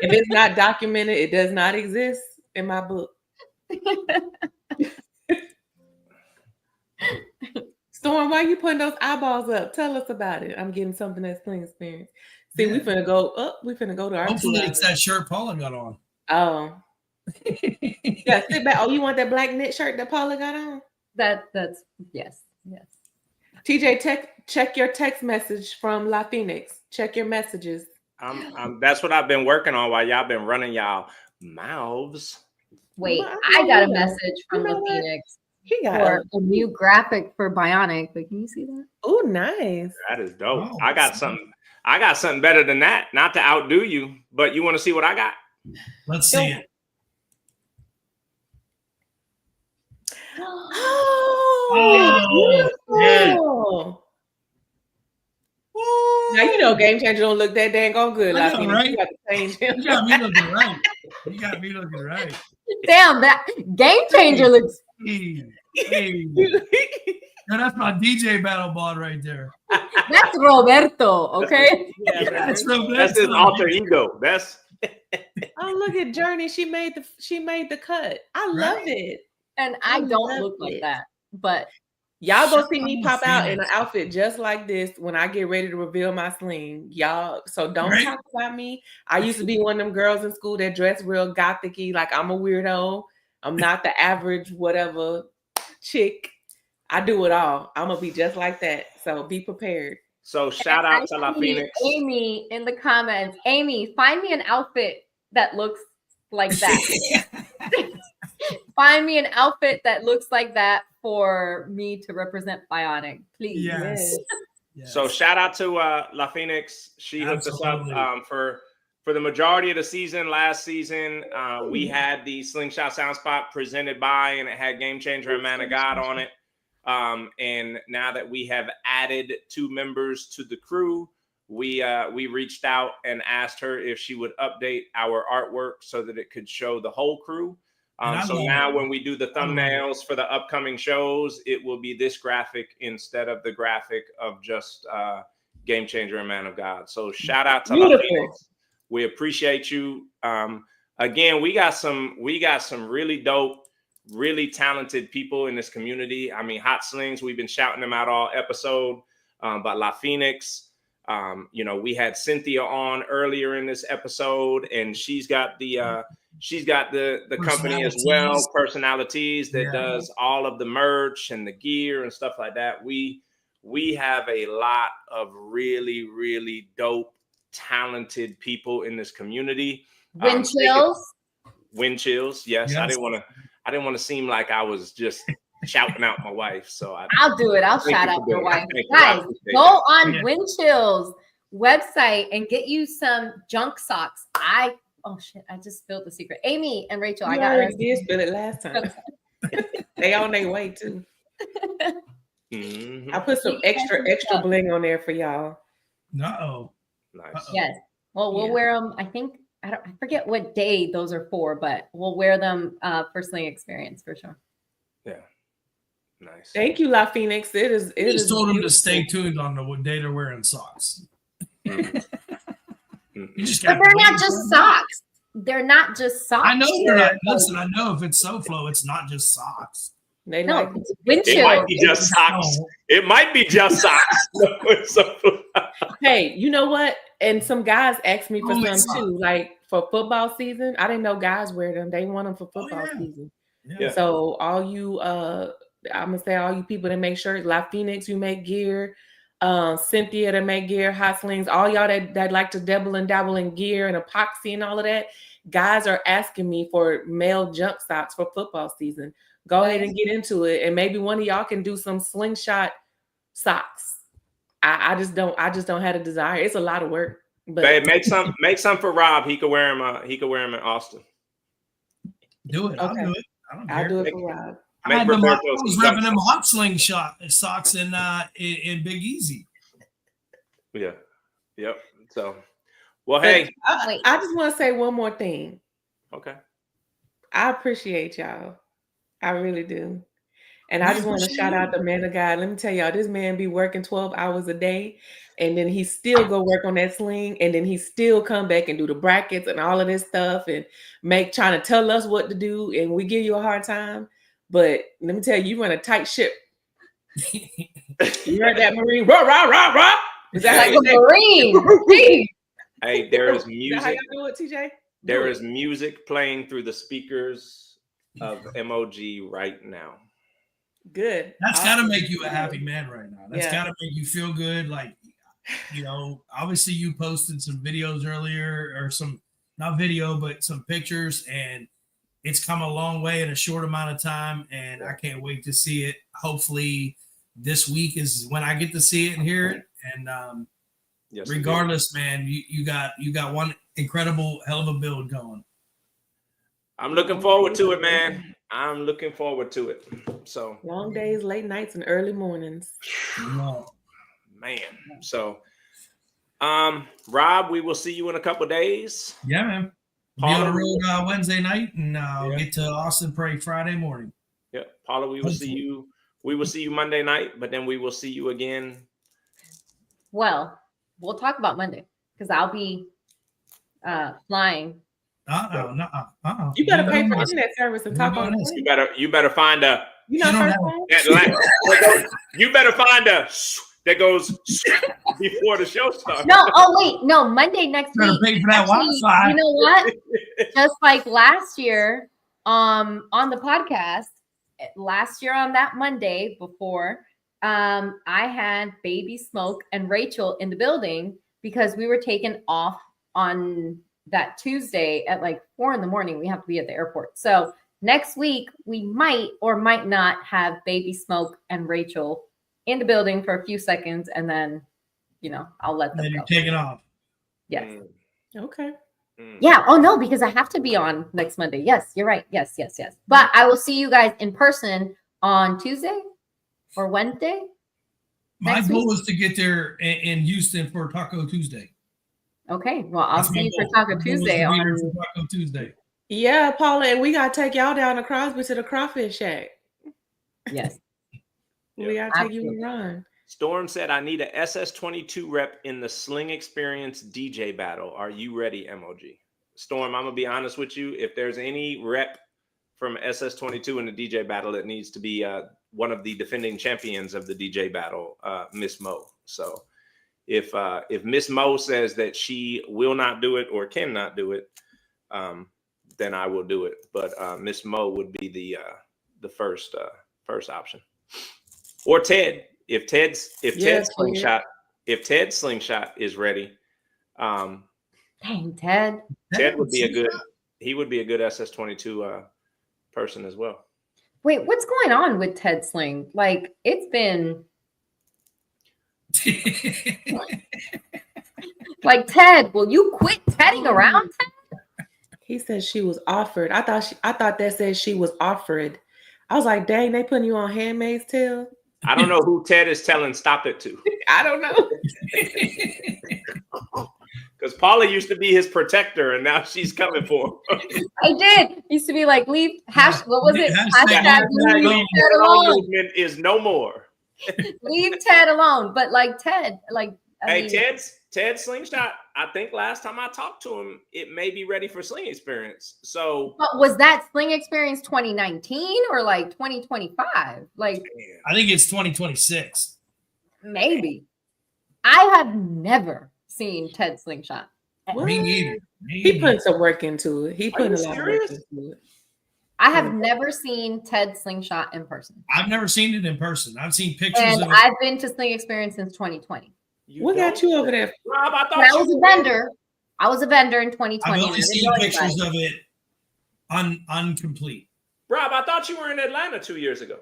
If it's not documented, it does not exist in my book. Storm, why are you putting those eyeballs up? Tell us about it. I'm getting something that's Sling Experience. See, we finna go up. We finna go to our. Hopefully, it's that shirt Paula got on. Oh. Yeah, sit back. Oh, you want that black knit shirt that Paula got on? That's yes. TJ, check your text message from La Phoenix. Check your messages. That's what I've been working on while y'all been running y'all mouths. Wait, I got a message from La Phoenix. He got a new graphic for Bionic. But can you see that? Oh, nice. That is dope. I got something. I got something better than that. Not to outdo you, but you want to see what I got? Let's see it. Oh, beautiful. Now you know Game Changer don't look that dang on good. I know, right? You got to change him. You got me looking right. You got me looking right. Damn, that Game Changer looks. Hey. No, that's my DJ battle bond right there. That's Roberto, okay? Yeah, that's Roberto. That's his alter ego. That's. Oh, look at Journey. She made the cut. I love it. And I don't look like that, but y'all go see me pop out in an outfit just like this when I get ready to reveal my sling. Y'all, so don't talk about me. I used to be one of them girls in school that dressed real gothic-y, like I'm a weirdo. I'm not the average whatever chick. I do it all. I'm gonna be just like that. So be prepared. So shout out to La Phoenix. Amy in the comments. Amy, find me an outfit that looks like that. Find me an outfit that looks like that for me to represent Bionic, please. Yes. So shout out to La Phoenix. She hooked us up for the majority of the season. Last season, we had the Slingshot Sound Spot presented by, and it had Game Changer and Man of God on it. And now that we have added 2 members to the crew, we reached out and asked her if she would update our artwork so that it could show the whole crew. So now when we do the thumbnails for the upcoming shows, it will be this graphic instead of the graphic of just Game Changer and Man of God. So shout out to La Phoenix. We appreciate you. Again, we got some really dope, really talented people in this community. I mean, Hot Slings, we've been shouting them out all episode, but La Phoenix, we had Cynthia on earlier in this episode, and she's got the company as well, Personalities, that does all of the merch and the gear and stuff like that. We have a lot of really, really dope, talented people in this community. Wind chills. Wind chills. Yes. I didn't want to seem like I was just shouting out my wife. So I'll do it. I'll shout out your wife. Guys, go on Wind Chills website and get you some junk socks. Oh shit, I just spilled the secret. Amy and Rachel, I got it. Did spill it last time. They on their way too. I put some extra bling on there for y'all. No. Nice. Yes. Well, we'll wear them. I think I forget what day those are for, but we'll wear them for Sling Experience for sure. Yeah. Nice. Thank you, La Phoenix. It is. I just told them to stay tuned on the day they're wearing socks. But they're not just socks. They're not just socks. I know they're not. Listen, I know if it's SoFlo, it's not just socks. No, it's Wind Chill. It might be just socks. It might be just socks. Hey, you know what? And some guys asked me for some too, like for football season. I didn't know guys wear them. They want them for football season. Yeah. So all you, I'm gonna say all you people that make shirts, La Phoenix, you make gear. Cynthia that make gear, Hot Slings, all y'all that like to dabble in gear and epoxy and all of that, guys are asking me for male jump socks for football season. Go ahead and get into it, and maybe one of y'all can do some slingshot socks. I just don't have a desire. It's a lot of work. But babe, make some for Rob. He could wear them. He could wear them in Austin. Do it. I'll do it. I'll do it for Rob. I was repping them Hot Slingshot socks in Big Easy. Yeah. Yep. So, well, hey. I just want to say one more thing. Okay. I appreciate y'all. I really do. And I just want to shout out the Man of God. Let me tell y'all, this man be working 12 hours a day, and then he still go work on that sling, and then he still come back and do the brackets and all of this stuff and trying to tell us what to do, and we give you a hard time. But let me tell you, you run a tight ship. You heard that, Marine? Rah, rah, rah, rah. Is that how you say Marine? Hey, there is music. Is that how you do it, TJ? There is music playing through the speakers of MOG right now. Good. That's got to make you a happy man right now. That's got to make you feel good. Like, obviously you posted some videos earlier, or some, not video, but some pictures, and it's come a long way in a short amount of time, and I can't wait to see it. Hopefully this week is when I get to see it and hear it. And Yes, regardless, man, you got one incredible hell of a build going. I'm looking forward to it, man. I'm looking forward to it. So long days, late nights, and early mornings. No. Man. So Rob, we will see you in a couple days. Yeah, man. Be on the road Wednesday night and get to Austin Prairie Friday morning. Yeah, Paula, we will see you. We will see you Monday night, but then we will see you again. Well, we'll talk about Monday because I'll be flying. You better pay for internet service and talk on the phone. You better find a. You know, you better find a that goes before the show starts. No, oh wait, no, Monday next week. Pay for that Wi-Fi. You know what? Just like last year, on the podcast, last year on that Monday before, I had Baby Smoke and Rachel in the building because we were taken off on that Tuesday at like 4 a.m. We have to be at the airport. So next week we might or might not have Baby Smoke and Rachel in the building for a few seconds, and then, I'll let them then go. You're taking off. Yes. Okay. Yeah. Oh no, because I have to be on next Monday. Yes, you're right. Yes. But I will see you guys in person on Tuesday or Wednesday. My goal is to get there in Houston for Taco Tuesday. Okay. Well, I'll see you for Taco Tuesday. Taco Tuesday. Yeah, Paula, and we gotta take y'all down to Crosby to the crawfish shack. Yes. We gotta take you around. Storm said, I need a SS22 rep in the Sling Experience DJ battle. Are you ready, MOG? Storm, I'm going to be honest with you. If there's any rep from SS22 in the DJ battle, it needs to be one of the defending champions of the DJ battle, Miss Mo. So if Miss Mo says that she will not do it or cannot do it, then I will do it. But Miss Mo would be the first option. Or Ted. If Ted's slingshot is ready, dang, Ted would be a good SS22 person as well. Wait, what's going on with Ted Sling? Like, it's been like, Ted, will you quit tedding around, Ted? He said she was offered. I thought that said she was offered. I was like, dang, they putting you on Handmaid's Tale. I don't know who Ted is telling stop it to. I don't know. Because Paula used to be his protector, and now she's coming for him. I did. Used to be like, leave what was it? Hashtag leave Ted alone. Movement is no more. Leave Ted alone. But like Ted, like Ted's slingshot, I think last time I talked to him, it may be ready for Sling Experience. So, but was that Sling Experience 2019 or like 2025? Like, I think it's 2026. Maybe. I have never seen Ted Slingshot. Me neither. He put some work into it. He put a lot of work into it. I have never seen Ted Slingshot in person. I've never seen it in person. I've seen pictures and of it. I've been to Sling Experience since 2020. What got you over there? Rob, I was a vendor. I was a vendor in 2020. I've only seen pictures of it incomplete. Rob, I thought you were in Atlanta 2 years ago.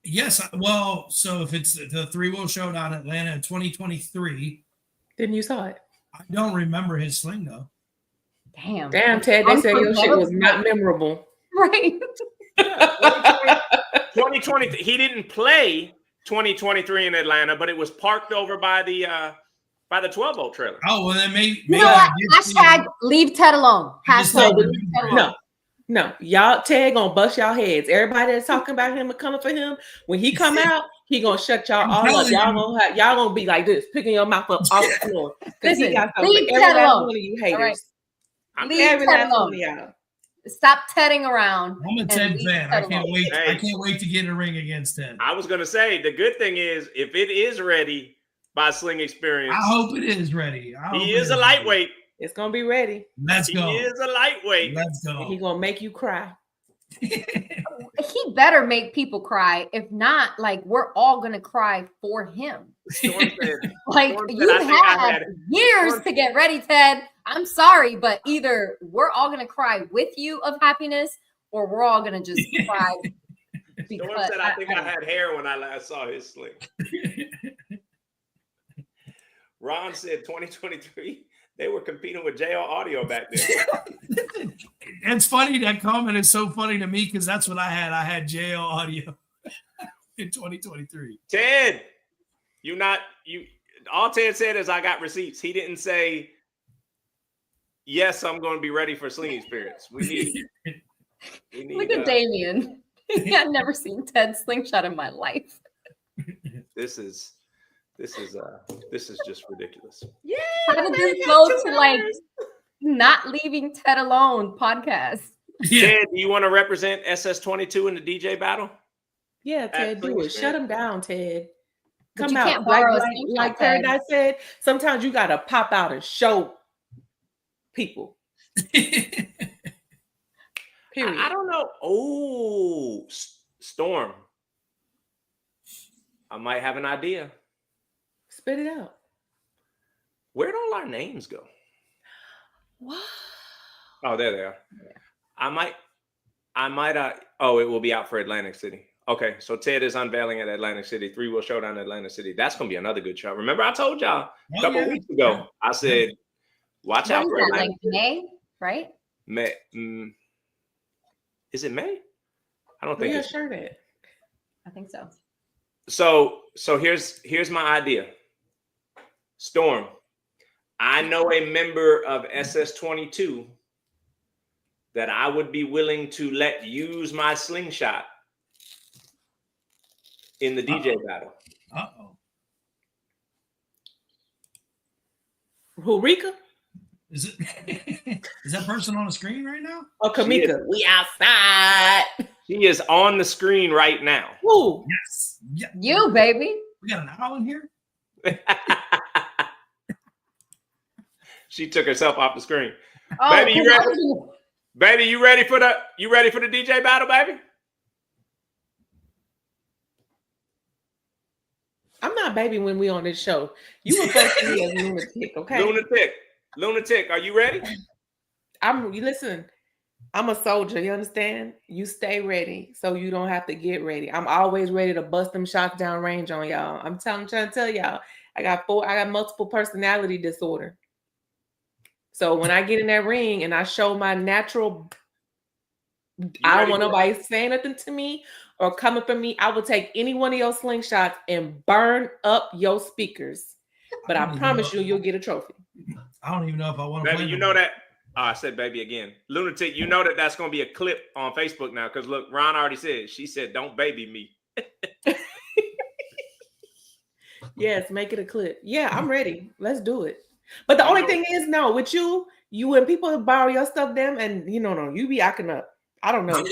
Yes. Well, so if it's the three-wheel showdown Atlanta in 2023. Then you saw it. I don't remember his sling, though. Damn, Ted, they said your shit was not memorable. Right. 2020, he didn't play 2023 in Atlanta, but it was parked over by the 12-volt trailer. Oh, well, then maybe you know what? Hashtag leave Ted alone. Hashtag leave Ted alone. No, y'all, Ted gonna bust y'all heads. Everybody that's talking about him and coming for him, when he come out, he gonna shut y'all all up. Y'all gonna be like this, picking your mouth up off the floor. Because he got something for every last one of you haters. Right. Leave Ted alone. Y'all. Stop tedding around. I'm a Ted fan. I can't wait. I can't wait to get in a ring against Ted. I was gonna say the good thing is if it is ready by Sling Experience, I hope it is ready. He is a lightweight. It's gonna be ready. Let's go. He is a lightweight. Let's go. He gonna make you cry. He better make people cry. If not, like we're all gonna cry for him. Like you had years to get ready, Ted. I'm sorry, but either we're all gonna cry with you of happiness, or we're all gonna just cry. Storm said, I think I had hair when I last saw his sling. Ron said 2023. They were competing with JL Audio back then. It's funny. That comment is so funny to me because that's what I had. I had JL Audio in 2023. Ted, all Ted said is I got receipts. He didn't say, yes, I'm going to be ready for Sling Experience. We need Look at Damien. I've never seen Ted slingshot in my life. This is just ridiculous. Yeah. How did this go to like not leaving Ted alone podcast? Ted, do you want to represent SS22 in the DJ battle? Yeah, Ted, do it. Shut him down, Ted. But Come you out. can't borrow a slingshot, Like Ted. Paradise said, sometimes you gotta pop out and show people. Period. I don't know. Oh, Storm. I might have an idea. Spit it out. Where'd all our names go? What? Oh, there they are. I might. Oh, it will be out for Atlantic City. Okay, so Ted is unveiling at Atlantic City. 3-Wheel Showdown at Atlantic City. That's gonna be another good show. Remember, I told y'all a couple weeks ago. I said, watch out for Atlantic City. May, right? May. Is it May? I don't think it's sure that. I think so. So here's my idea. Storm, I know a member of SS22 that I would be willing to let use my slingshot in the DJ battle. Who, Rika? Is that person on the screen right now? Oh, Kamika. We outside. She is on the screen right now. Who? Yes. Yeah. You, baby. We got an owl in here. She took herself off the screen. Oh, baby, you ready? Baby, you ready for the DJ battle, baby? I'm not baby when we on this show. You refer to me as lunatic, okay? Lunatic, are you ready? Listen, I'm a soldier, you understand? You stay ready so you don't have to get ready. I'm always ready to bust them shots down range on y'all. I'm trying to tell y'all, I got multiple personality disorder. So when I get in that ring and I show my natural, I don't want nobody saying nothing to me or coming for me. I will take any one of your slingshots and burn up your speakers. But I promise you'll get a trophy. I don't even know if I want to play. Baby, you know that. Oh, I said baby again. Lunatic, you know that's going to be a clip on Facebook now. Because look, Ron already said, she said, don't baby me. Yes, make it a clip. Yeah, I'm ready. Let's do it. But the only thing is, no, with you when people borrow your stuff, and you be acting up. I don't know.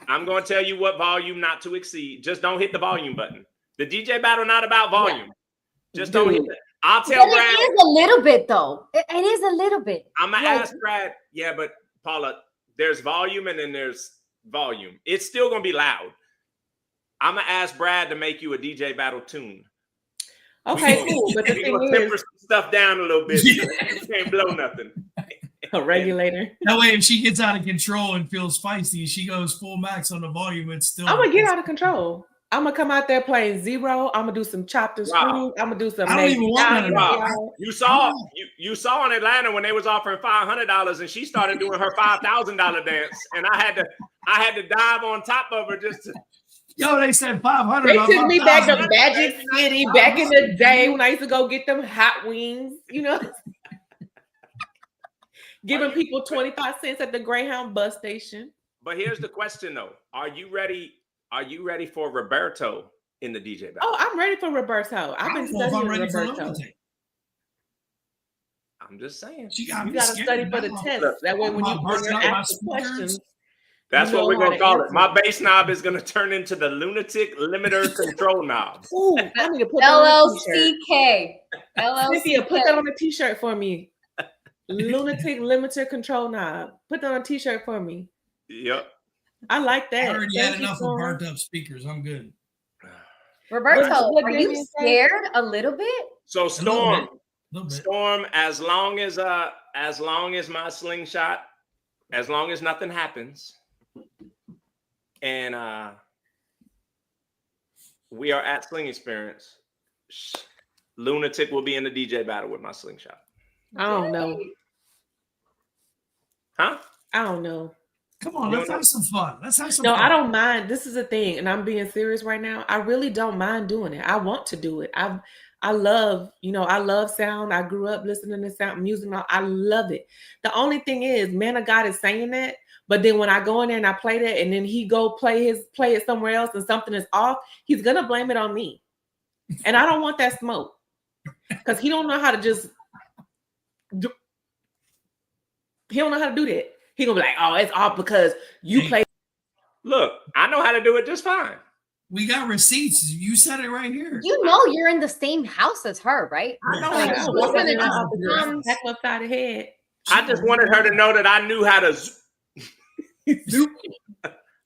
I'm going to tell you what volume not to exceed. Just don't hit the volume button. The DJ battle not about volume. Yeah. Just don't hit it. I'll tell but Brad. It is a little bit though. It is a little bit. I'm gonna ask Brad. Yeah, but Paula, there's volume and then there's volume. It's still gonna be loud. I'm gonna ask Brad to make you a DJ battle tune. Okay, cool. But the thing is, temper stuff down a little bit. You can't blow nothing. A regulator. That way, if she gets out of control and feels feisty, she goes full max on the volume. It's still. I'm gonna get out of control. I'm gonna come out there playing zero. I'm gonna do some chopped and screwed. I'm gonna do some. I don't even want Rob. You saw in Atlanta when they was offering $500 and she started doing her $5,000 dance, and I had to dive on top of her just to. Yo, they said 500. They took me back to Magic City back in the day when I used to go get them hot wings. Giving people 25 cents at the Greyhound bus station. But here's the question, though: Are you ready? Are you ready for Roberto in the DJ battle? Oh, I'm ready for Roberto. I've been studying Roberto. I'm just saying. You got to study for the test. That way, when you ask the questions, that's what we're going to call it. My bass knob is going to turn into the lunatic limiter control knob. Ooh, I need to put that on a t-shirt. Cynthia, put that on a t-shirt for me. Lunatic limiter control knob. Put that on a t-shirt for me. Yep. I like that. I already had enough of burnt up speakers. I'm good. Roberto, are you scared a little bit? So Storm, as long as my slingshot, as long as nothing happens, and we are at Sling Experience, Lunatic will be in the DJ battle with my slingshot. I don't know. Huh? I don't know. Come on, let's have some fun. Let's have some No, fun. I don't mind. This is the thing, and I'm being serious right now. I really don't mind doing it. I want to do it. I love, I love sound. I grew up listening to sound music. I love it. The only thing is, man of God is saying that, but then when I go in there and I play that, and then he go play it somewhere else, and something is off, he's gonna blame it on me, and I don't want that smoke because he don't know how to just. He don't know how to do that. He gonna be like, "Oh, it's off because you play." Look, I know how to do it just fine. We got receipts. You said it right here. You know you're in the same house as her, right? I know. Like, Upside the head. I just wanted her to know that I knew how to zoop.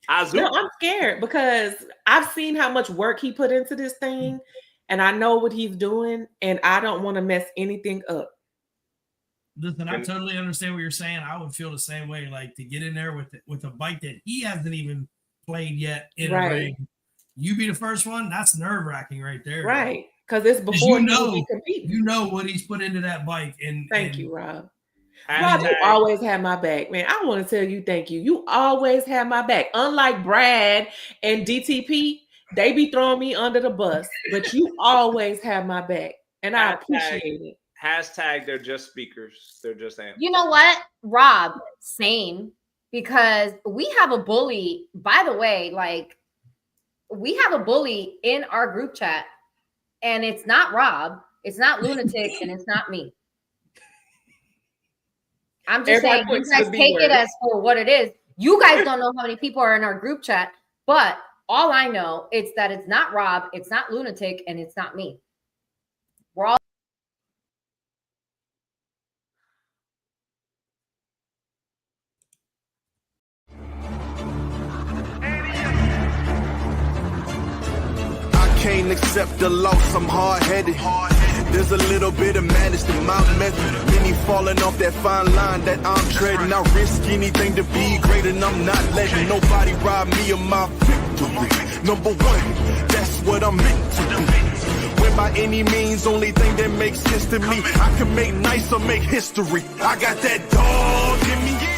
No, I'm scared because I've seen how much work he put into this thing, and I know what he's doing, and I don't want to mess anything up. Listen, I totally understand what you're saying. I would feel the same way. Like to get in there with a bike that he hasn't even played yet in a ring. You be the first one. That's nerve wracking right there, right? Because it's before you know what he's put into that bike. And thank you, Rob. Rob, you always have my back, man. I want to tell you, thank you. You always have my back. Unlike Brad and DTP, they be throwing me under the bus, but you always have my back, and I appreciate it. Hashtag they're just speakers. They're just amps. You know what, Rob? Same, because we have a bully. By the way, like we have a bully in our group chat, and it's not Rob, it's not Lunatic, and it's not me. I'm just saying, you guys take it as for what it is. You guys don't know how many people are in our group chat, but all I know is that it's not Rob, it's not Lunatic, and it's not me. We're all. Can't accept the loss, I'm hard-headed. There's a little bit of madness to my method. Many falling off that fine line that I'm treading. I risk anything to be great, and I'm not letting nobody rob me of my victory. Number one, that's what I'm meant to do. When by any means, only thing that makes sense to me, I can make nice or make history. I got that dog in me.